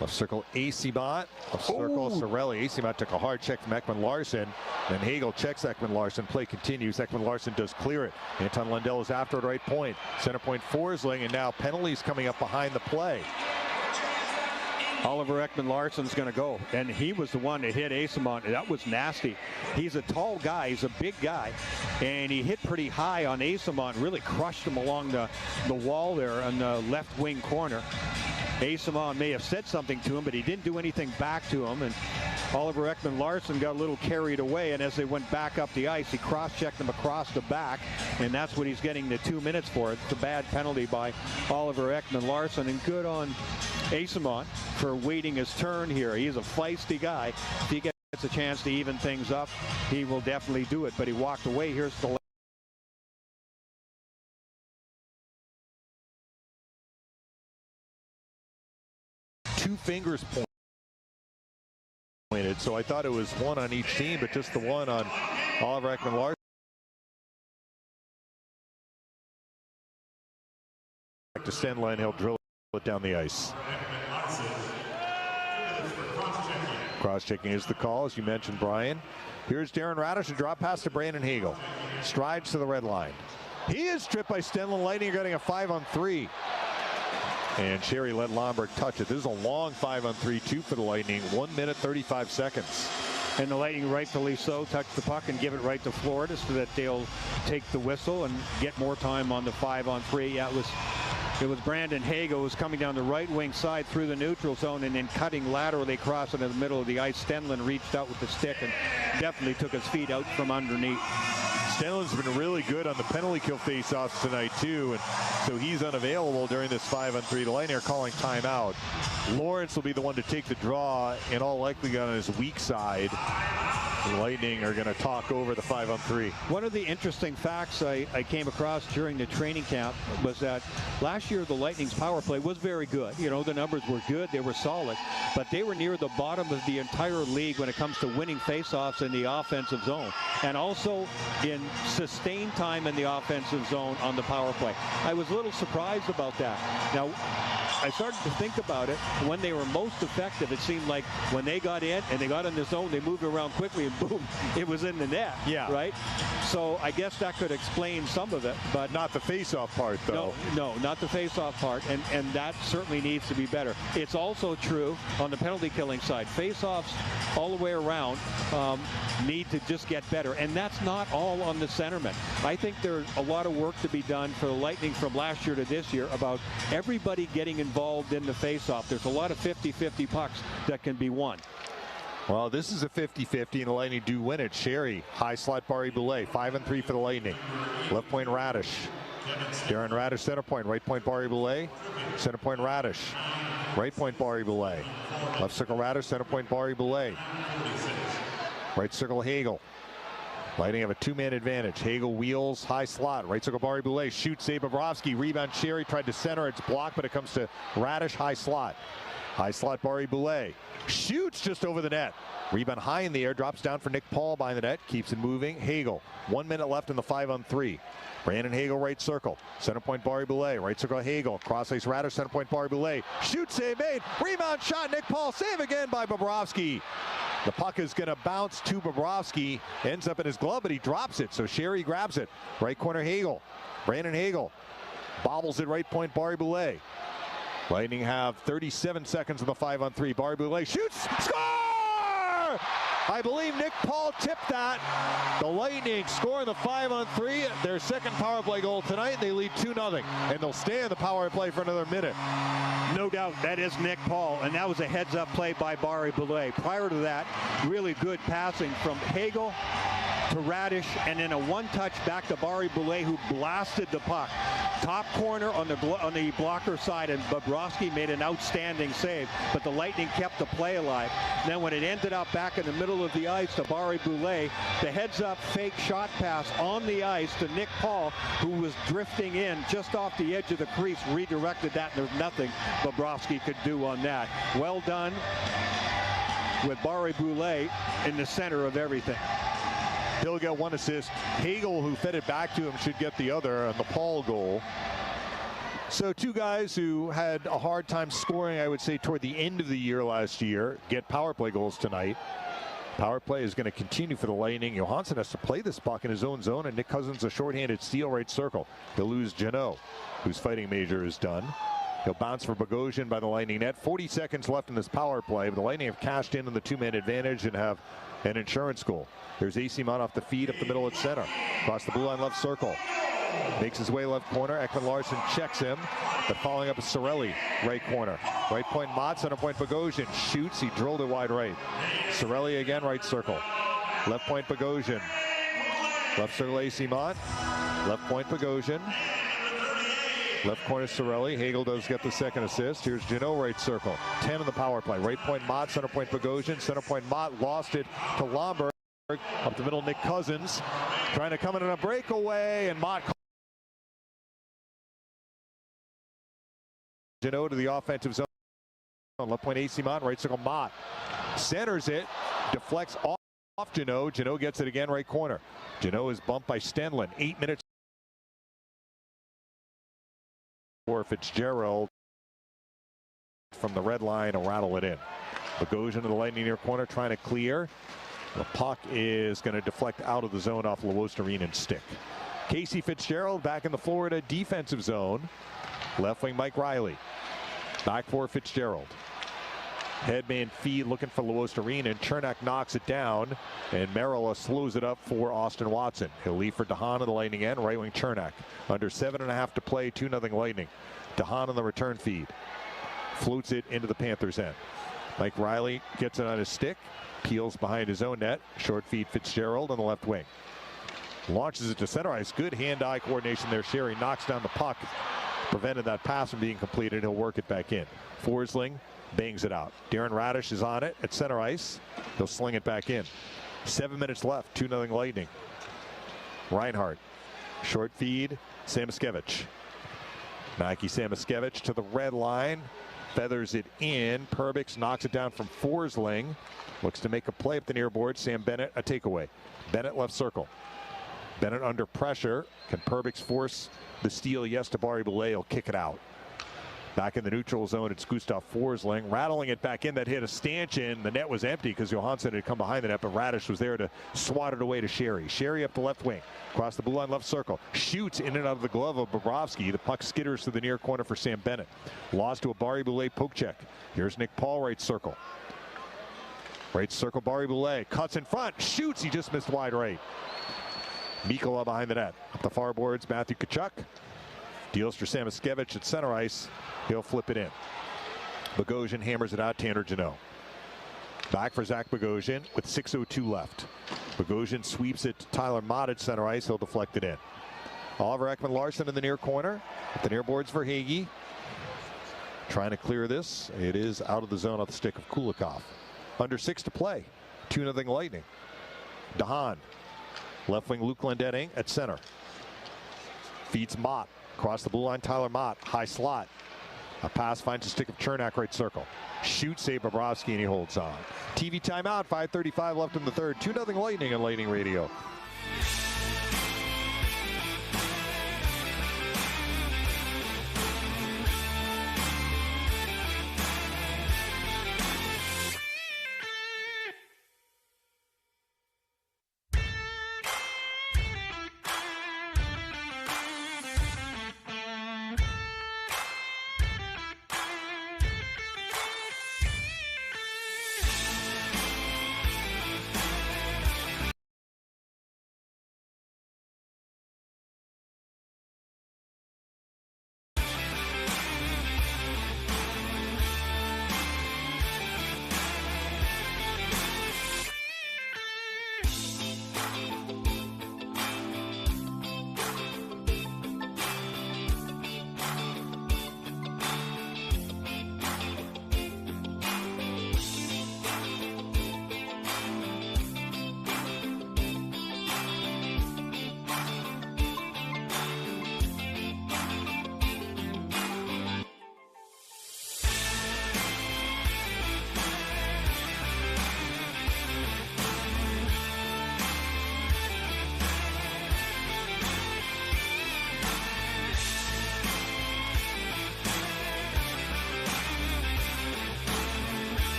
Left circle, Eyssimont. Left circle, Cirelli. Eyssimont took a hard check from Ekman Larsson. Then Hagel checks Ekman Larsson. Play continues. Ekman Larsson does clear it. Anton Lundell is after at right point. Center point Forsling, and now penalties coming up behind the play. Oliver Ekman Larsson's going to go, and he was the one that hit Eyssimont. That was nasty. He's a tall guy. He's a big guy, and he hit pretty high on Eyssimont. Really crushed him along the wall there on the left wing corner. Eyssimont may have said something to him, but he didn't do anything back to him, and Oliver Ekman Larsson got a little carried away, and as they went back up the ice, he cross-checked him across the back, and that's what he's getting the 2 minutes for. It's a bad penalty by Oliver Ekman Larsson, and good on Eyssimont for waiting his turn here. He's a feisty guy. If he gets a chance to even things up, he will definitely do it, but he walked away. Here's the two fingers pointed, so I thought it was one on each team, but just the one on Oliver Ekman Larsson. Back to Stenline, he'll drill it down the ice. Cross-checking is the call, as you mentioned, Brian. Here's Darren Radish, a drop pass to Brandon Hagel. Strides to the red line. He is tripped by Stenlund. Lightning are getting a 5-on-3. And Sherry let Lomberg touch it. This is a long 5-on-3, 2 for the Lightning. 1 minute, 35 seconds. And the Lightning, rightfully so, touch the puck and give it right to Florida so that they'll take the whistle and get more time on the 5-on-3. Yeah, it was Brandon Hagel who was coming down the right wing side through the neutral zone and then cutting laterally across into the middle of the ice. Stenlund reached out with the stick and definitely took his feet out from underneath. Stenlund's been really good on the penalty kill faceoffs tonight too, and so he's unavailable during this 5-on-3. The Lightning are calling timeout. Lawrence will be the one to take the draw, in all likelihood on his weak side. The Lightning are going to talk over the 5-on-3. One of the interesting facts I came across during the training camp was that last year the Lightning's power play was very good. You know, the numbers were good, they were solid, but they were near the bottom of the entire league when it comes to winning faceoffs in the offensive zone, and also in sustained time in the offensive zone on the power play. I was a little surprised about that. Now, I started to think about it. When they were most effective, it seemed like when they got in and they got in the zone, they moved around quickly and boom, it was in the net. Yeah. Right? So I guess that could explain some of it. But not the face-off part, though. No, not the face-off part. And that certainly needs to be better. It's also true on the penalty killing side. Face-offs all the way around need to just get better. And that's not all on the centerman. I think there's a lot of work to be done for the Lightning from last year to this year about everybody getting involved in the face-off. There's a lot of 50-50 pucks that can be won. Well, this is a 50-50, and the Lightning do win it. Sherry, high slot, Barré-Boulet, 5-3 for the Lightning. Left point, Radish. Darren Radish, center point. Right point, Barré-Boulet. Center point, Radish. Right point, Barré-Boulet. Left circle, Radish. Center point, Barré-Boulet. Right circle, Hagel. Lightning have a two-man advantage. Hagel wheels, high slot. Right circle, Barré-Boulet shoots, save Bobrovsky. Rebound, Sherry tried to center. It's blocked, but it comes to Radish, high slot. High slot, Barré-Boulet shoots just over the net. Rebound high in the air, drops down for Nick Paul behind the net, keeps it moving. Hagel, 1 minute left in the 5-on-3. Brandon Hagel, right circle. Center point, Barré-Boulet. Right circle, Hagel. Cross ice, Radish, center point, Barré-Boulet. Shoot, save made. Rebound shot, Nick Paul. Save again by Bobrovsky. The puck is going to bounce to Bobrovsky. Ends up in his glove, but he drops it. So Sherry grabs it. Right corner, Hagel. Brandon Hagel bobbles it, right point, Barré-Boulet. Lightning have 37 seconds in the 5-on-3. Barré-Boulet shoots, score! I believe Nick Paul tipped that. The Lightning score in the 5-on-3. Their second power play goal tonight. They lead 2-0, and they'll stay in the power play for another minute. No doubt that is Nick Paul, and that was a heads-up play by Barré-Boulet. Prior to that, really good passing from Hagel to Radish, and then a one-touch back to Barré-Boulet, who blasted the puck. Top corner on the blocker side, and Bobrovsky made an outstanding save, but the Lightning kept the play alive. Then when it ended up back in the middle of the ice to Barré-Boulet, the heads-up fake shot pass on the ice to Nick Paul, who was drifting in just off the edge of the crease, redirected that, and there's nothing Bobrovsky could do on that. Well done with Barré-Boulet in the center of everything. He'll get one assist. Hagel, who fed it back to him, should get the other on the Paul goal. So two guys who had a hard time scoring, I would say, toward the end of the year last year, get power play goals tonight. Power play is going to continue for the Lightning. Johansson has to play this puck in his own zone, and Nick Cousins a shorthanded steal, right circle. He'll lose Jeannot, whose fighting major is done. He'll bounce for Bogosian by the Lightning net. 40 seconds left in this power play, but the Lightning have cashed in on the two-man advantage and have an insurance goal. There's AC Mont off the feed up the middle at center. Across the blue line left circle. Makes his way left corner. Ekman Larsson checks him. But following up is Cirelli, right corner. Right point Mott, center point Bogosian. Shoots, he drilled it wide right. Cirelli again, right circle. Left point Bogosian. Left circle AC Mont. Left point Bogosian. Left corner Cirelli. Hagel does get the second assist. Here's Jeannot, right circle. 10 in the power play. Right point Mott, center point Bogosian. Center point Mott lost it to Lomberg. Up the middle, Nick Cousins trying to come in on a breakaway, and Mott Jeannot to the offensive zone. Left point AC Mott, right circle Mott centers it, deflects off Jeannot. Jeannot gets it again, right corner. Jeannot is bumped by Stenlund. 8 minutes for Fitzgerald from the red line and rattle it in. Bogosian to the Lightning near corner trying to clear. The puck is going to deflect out of the zone off Luostarinen stick. Casey Fitzgerald back in the Florida defensive zone. Left wing Mike Riley. Back for Fitzgerald. Headman feed looking for Luostarinen. Chernak knocks it down, and Merrill slows it up for Austin Watson. He'll leave for DeHaan on the Lightning end. Right wing Chernak. Under 7.5 to play. 2-0 Lightning. DeHaan on the return feed. Floats it into the Panthers end. Mike Riley gets it on his stick. Peels behind his own net. Short feed Fitzgerald on the left wing. Launches it to center ice. Good hand-eye coordination there. Sherry knocks down the puck. Prevented that pass from being completed. He'll work it back in. Forsling bangs it out. Darren Radish is on it at center ice. He'll sling it back in. 7 minutes left. 2-0 Lightning. Reinhart. Short feed. Samoskevich. Nike Samoskevich to the red line. Feathers it in. Perbix knocks it down from Forsling. Looks to make a play up the near board. Sam Bennett a takeaway. Bennett left circle. Bennett under pressure. Can Perbix force the steal? Yes to Barré-Boulet. He'll kick it out. Back in the neutral zone, it's Gustav Forsling rattling it back in. That hit a stanchion. The net was empty because Johansson had come behind the net, but Radish was there to swat it away to Sherry. Sherry up the left wing, across the blue line left circle, shoots in and out of the glove of Bobrovsky. The puck skitters to the near corner for Sam Bennett. Lost to a Barré-Boulet poke check. Here's Nick Paul, right circle. Right circle, Barré-Boulet cuts in front, shoots. He just missed wide right. Mikkola behind the net. Up the far boards, Matthew Tkachuk. Deals for Samoskevich at center ice. He'll flip it in. Bogosian hammers it out. Tanner Jeannot. Back for Zach Bogosian with 6:02 left. Bogosian sweeps it to Tyler Mott at center ice. He'll deflect it in. Oliver Ekman-Larsson in the near corner. At the near boards for Hagee. Trying to clear this. It is out of the zone off the stick of Kulikov. Under 6 to play. 2-0 Lightning. DeHaan. Left wing Luke Glendening at center. Feeds Mott. Across the blue line, Tyler Mott. High slot. A pass finds the stick of Chernak, right circle. Shoot, save Bobrovsky, and he holds on. TV timeout, 5:35 left in the third. 2-0 Lightning on Lightning Radio.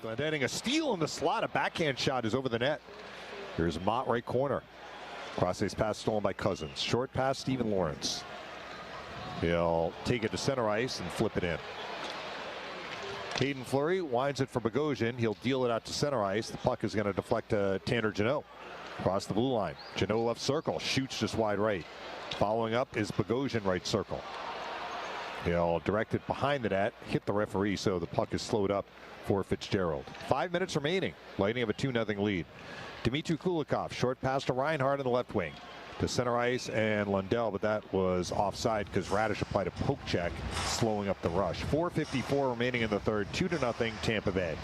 Glendening a steal in the slot. A backhand shot is over the net. Here's Mott, right corner. Cross-ice pass stolen by Cousins. Short pass, Stephen Lawrence. He'll take it to center ice and flip it in. Hayden Fleury winds it for Bogosian. He'll deal it out to center ice. The puck is going to deflect to Tanner Jeannot. Across the blue line. Jeannot left circle. Shoots just wide right. Following up is Bogosian, right circle. He'll direct it behind the net. Hit the referee, so the puck is slowed up for Fitzgerald. 5 minutes remaining. Lightning have a 2-0 lead. Dmitry Kulikov. Short pass to Reinhardt in the left wing. To center ice and Lundell, but that was offside because Radish applied a poke check, slowing up the rush. 4:54 remaining in the third. 2-0 Tampa Bay.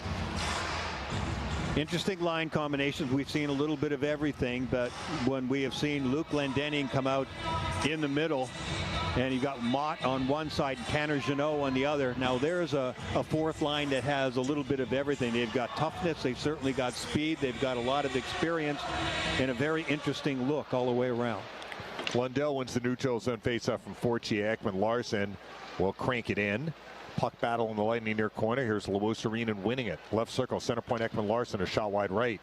Interesting line combinations. We've seen a little bit of everything, but when we have seen Luke Glendening come out in the middle, and you got Mott on one side and Tanner Jeannot on the other. Now there's a fourth line that has a little bit of everything. They've got toughness, they've certainly got speed, they've got a lot of experience, and a very interesting look all the way around. Lundell wins the neutral zone faceoff from Fortier. Ekman-Larsson will crank it in. Puck battle in the Lightning near corner. Here's Luostarinen winning it. Left circle, center point Ekman-Larsson, a shot wide right.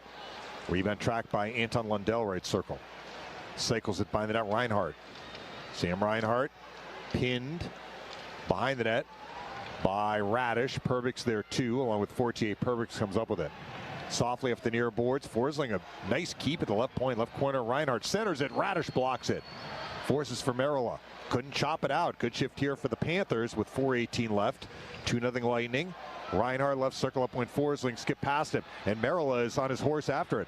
Rebound tracked by Anton Lundell, right circle. Cycles it behind the net, Reinhardt. Sam Reinhardt pinned behind the net by Radish. Perbix there too, along with Fortier. Perbix comes up with it. softly off the near boards. Forsling, a nice keep at the left point, left corner. Reinhardt centers it. Radish blocks it. Forces for Merrill. Couldn't chop it out. Good shift here for the Panthers with 4:18 left. 2-0 Lightning. Reinhardt left circle up point. Forsling skip past him, and Merrill is on his horse after it.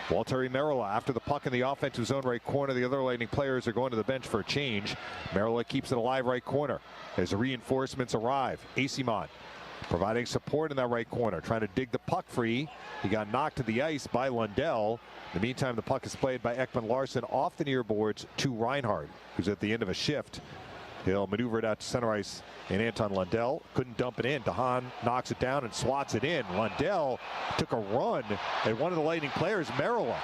Walteri Merrill after the puck in the offensive zone right corner. The other Lightning players are going to the bench for a change. Merrill keeps it alive right corner as the reinforcements arrive. Asimon providing support in that right corner, trying to dig the puck free. He got knocked to the ice by Lundell. In the meantime, the puck is played by Ekman Larsson off the near boards to Reinhardt, who's at the end of a shift. He'll maneuver it out to center ice, and Anton Lundell couldn't dump it in. DeHaan knocks it down and swats it in. Lundell took a run at one of the Lightning players, Merrill.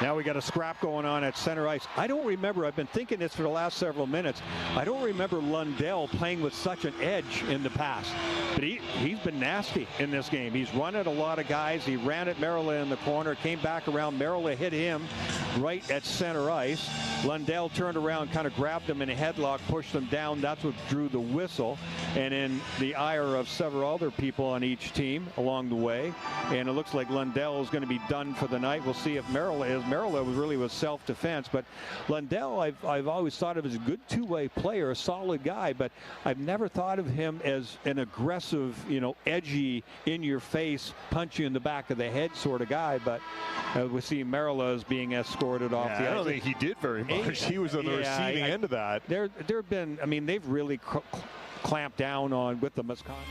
Now we got a scrap going on at center ice. I don't remember, I've been thinking this for the last several minutes, I don't remember Lundell playing with such an edge in the past. But he's been nasty in this game. He's run at a lot of guys. He ran at Merrill in the corner, came back around. Merrill hit him right at center ice. Lundell turned around, kind of grabbed him in a headlock, pushed him down. That's what drew the whistle. And in the ire of several other people on each team along the way. And it looks like Lundell is going to be done for the night. We'll see if Merrill is. Merrill really was self-defense, but Lundell I've always thought of as a good two-way player, a solid guy, but I've never thought of him as an aggressive, edgy, in-your-face, punch you in the back of the head sort of guy. But we see Merrill as being escorted off the ice. I don't think he did very much. He was on the receiving end of that. There have been, they've really clamped down on with the misconduct.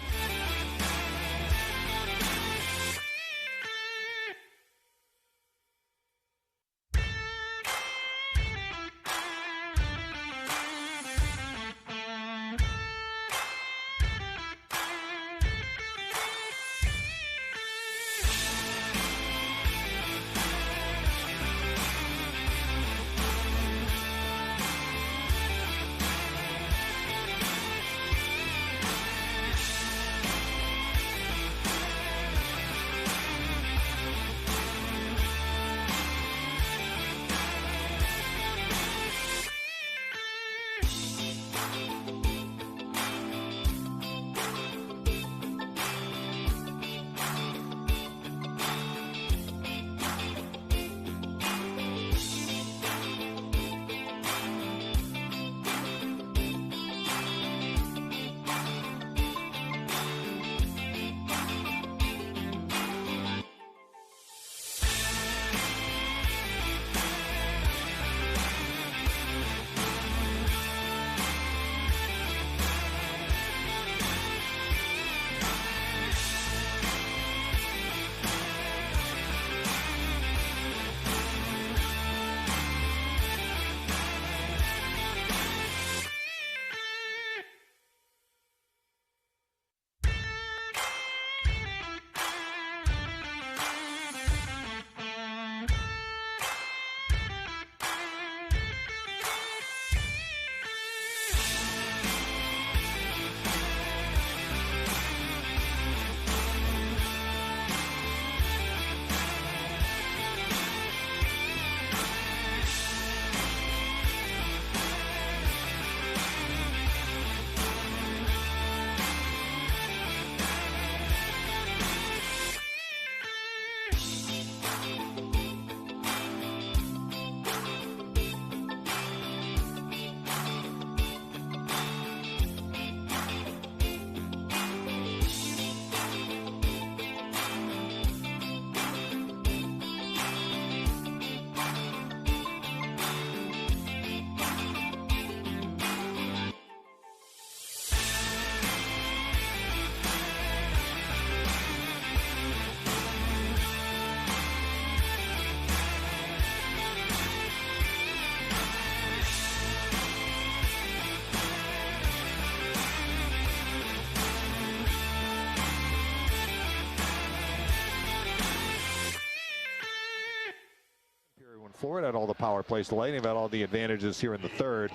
Florida had all the power plays. The Lightning had all the advantages here in the third.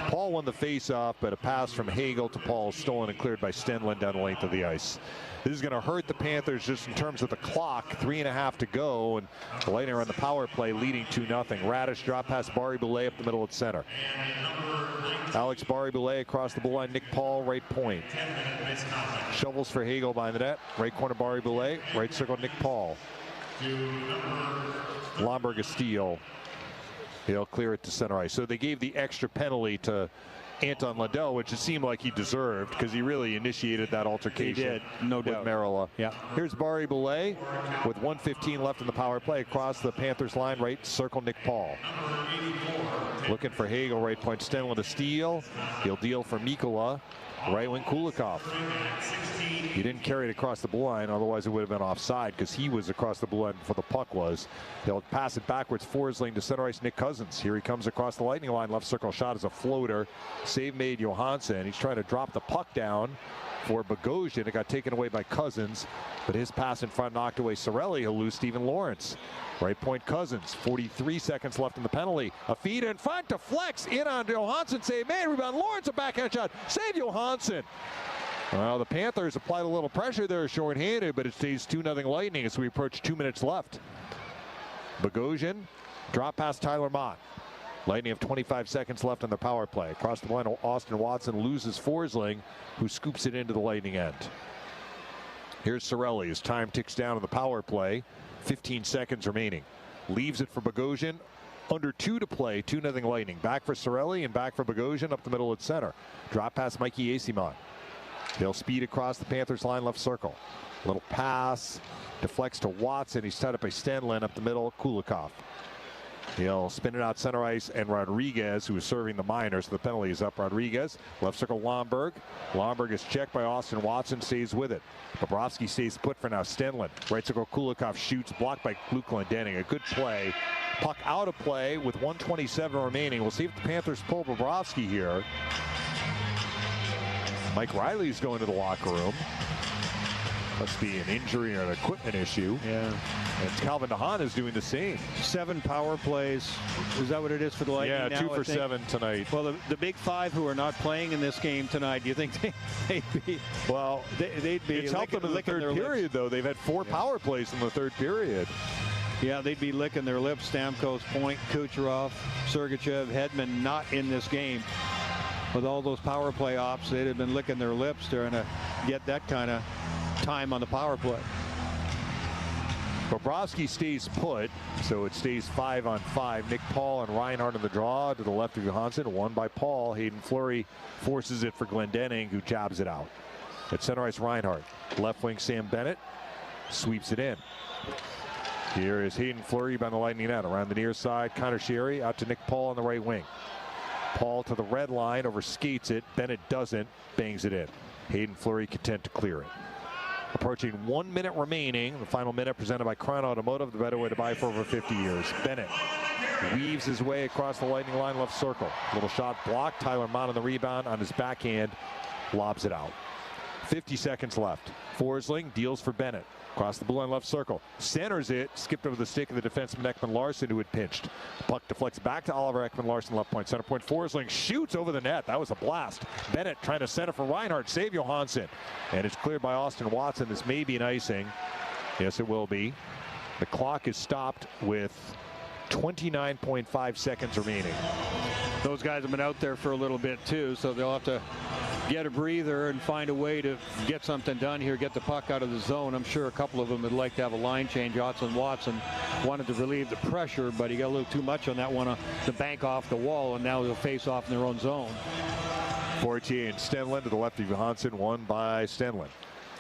Paul won the face-off, but a pass from Hagel to Paul stolen and cleared by Stenlund down the length of the ice. This is going to hurt the Panthers just in terms of the clock. 3.5 to go, and the Lightning are on the power play leading 2-0. Radish drop past Barry Boulet up the middle at center. Alex Barré-Boulet across the blue line. Nick Paul, right point. Shovels for Hagel by the net. Right corner, Barré-Boulet. Right circle, Nick Paul. Lomberg a steal. He'll clear it to center ice. So they gave the extra penalty to Anton Lundell, which it seemed like he deserved because he really initiated that altercation. He did, no with doubt. Merilla. Yeah. Here's Barré-Boulet with 1:15 left in the power play across the Panthers line. Right circle, Nick Paul. Looking for Hagel, right point. Sten with a steal. He'll deal for Mikkola. Right wing, Kulikov. He didn't carry it across the blue line, otherwise it would have been offside because he was across the blue line before the puck was. He'll pass it backwards, Forsling to center ice, Nick Cousins. Here he comes across the Lightning line, left circle shot is a floater. Save made Johansson. He's trying to drop the puck down for Bogosian. It got taken away by Cousins, but his pass in front knocked away Cirelli. He'll lose Stephen Lawrence. Right point, Cousins. 43 seconds left in the penalty. A feed in front, deflects in on Johansson. Save made, rebound. Lawrence, a backhand shot. Save Johansson. Well, the Panthers applied a little pressure there, shorthanded, but it stays 2-0 Lightning as we approach 2 minutes left. Bogosian, drop past Tyler Mott. Lightning have 25 seconds left on the power play. Across the line, Austin Watson loses Forsling, who scoops it into the Lightning end. Here's Cirelli as time ticks down on the power play. 15 seconds remaining. Leaves it for Bogosian. Under 2 to play. 2-0 Lightning. Back for Cirelli and back for Bogosian up the middle at center. Drop past Mikey Eyssimont. They'll speed across the Panthers line, left circle. Little pass. Deflects to Watson. He's tied up by Stenlund up the middle. Kulikov. He'll spin it out center ice, and Rodriguez, who is serving the minors, the penalty is up. Rodriguez, left circle, Lomberg. Lomberg is checked by Austin Watson, stays with it. Bobrovsky stays put for now. Stenlund, right circle, Kulikov shoots, blocked by Luke Glendening. A good play. Puck out of play with 1:27 remaining. We'll see if the Panthers pull Bobrovsky here. Mike Riley's going to the locker room. Must be an injury or an equipment issue. Yeah. And Calvin DeHaan is doing the same. 7 power plays. Is that what it is for the Lightning Yeah, now, 2 for 7 tonight. Well, the big 5 who are not playing in this game tonight, do you think they'd be? Well, they'd be. It's helped them in the third period, though. They've had 4 power plays in the third period. Yeah, they'd be licking their lips. Stamkos, Point, Kucherov, Sergachev, Hedman not in this game. With all those power play ops, they'd have been licking their lips trying to get that kind of time on the power play. Bobrovsky stays put, so it stays 5-on-5. Nick Paul and Reinhart in the draw to the left of Johansson. Won by Paul. Hayden Fleury forces it for Glendening, who jabs it out. At center ice, Reinhart. Left wing, Sam Bennett sweeps it in. Here is Hayden Fleury by the Lightning net. Around the near side, Connor Sherry out to Nick Paul on the right wing. Paul to the red line, over skates it. Bennett doesn't, bangs it in. Hayden Fleury content to clear it. Approaching 1 minute remaining. The final minute presented by Crown Automotive, the better way to buy for over 50 years. Bennett weaves his way across the Lightning line, left circle. Little shot blocked. Tyler Mott on the rebound on his backhand. Lobs it out. 50 seconds left. Forsling deals for Bennett. Across the blue line, left circle. Centers it. Skipped over the stick of the defenseman Ekman Larsson, who had pinched. Puck deflects back to Oliver Ekman Larsson, left point. Center point. Forsling shoots over the net. That was a blast. Bennett trying to center for Reinhart. Save Johansson. And it's cleared by Austin Watson. This may be an icing. Yes, it will be. The clock is stopped with 29.5 seconds remaining. Those guys have been out there for a little bit too, so they'll have to get a breather and find a way to get something done here, get the puck out of the zone. I'm sure a couple of them would like to have a line change. Austin Watson wanted to relieve the pressure, but he got a little too much on that one to bank off the wall, and now they'll face off in their own zone. Fortier and Stenlund to the left of Johansson, won by Stenlund.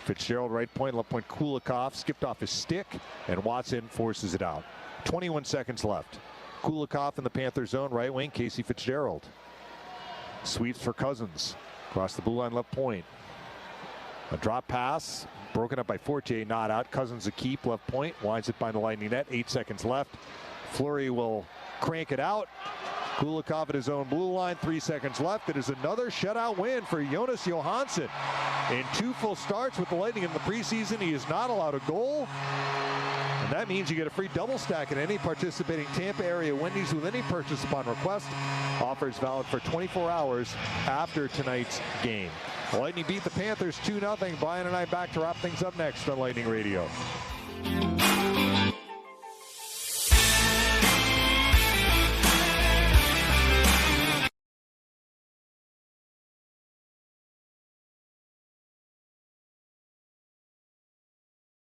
Fitzgerald right point, left point Kulikov skipped off his stick, and Watson forces it out. 21 seconds left. Kulikov in the Panthers zone, right wing, Casey Fitzgerald. Sweeps for Cousins. Across the blue line, left point. A drop pass, broken up by Fortier, not out. Cousins a keep, left point, winds it by the Lightning net. 8 seconds left. Fleury will crank it out. Kulikov at his own blue line, 3 seconds left. It is another shutout win for Jonas Johansson. In 2 full starts with the Lightning in the preseason, he has not allowed a goal. And that means you get a free double stack at any participating Tampa area Wendy's with any purchase upon request. Offers valid for 24 hours after tonight's game. The Lightning beat the Panthers 2-0. Brian and I back to wrap things up next on Lightning Radio.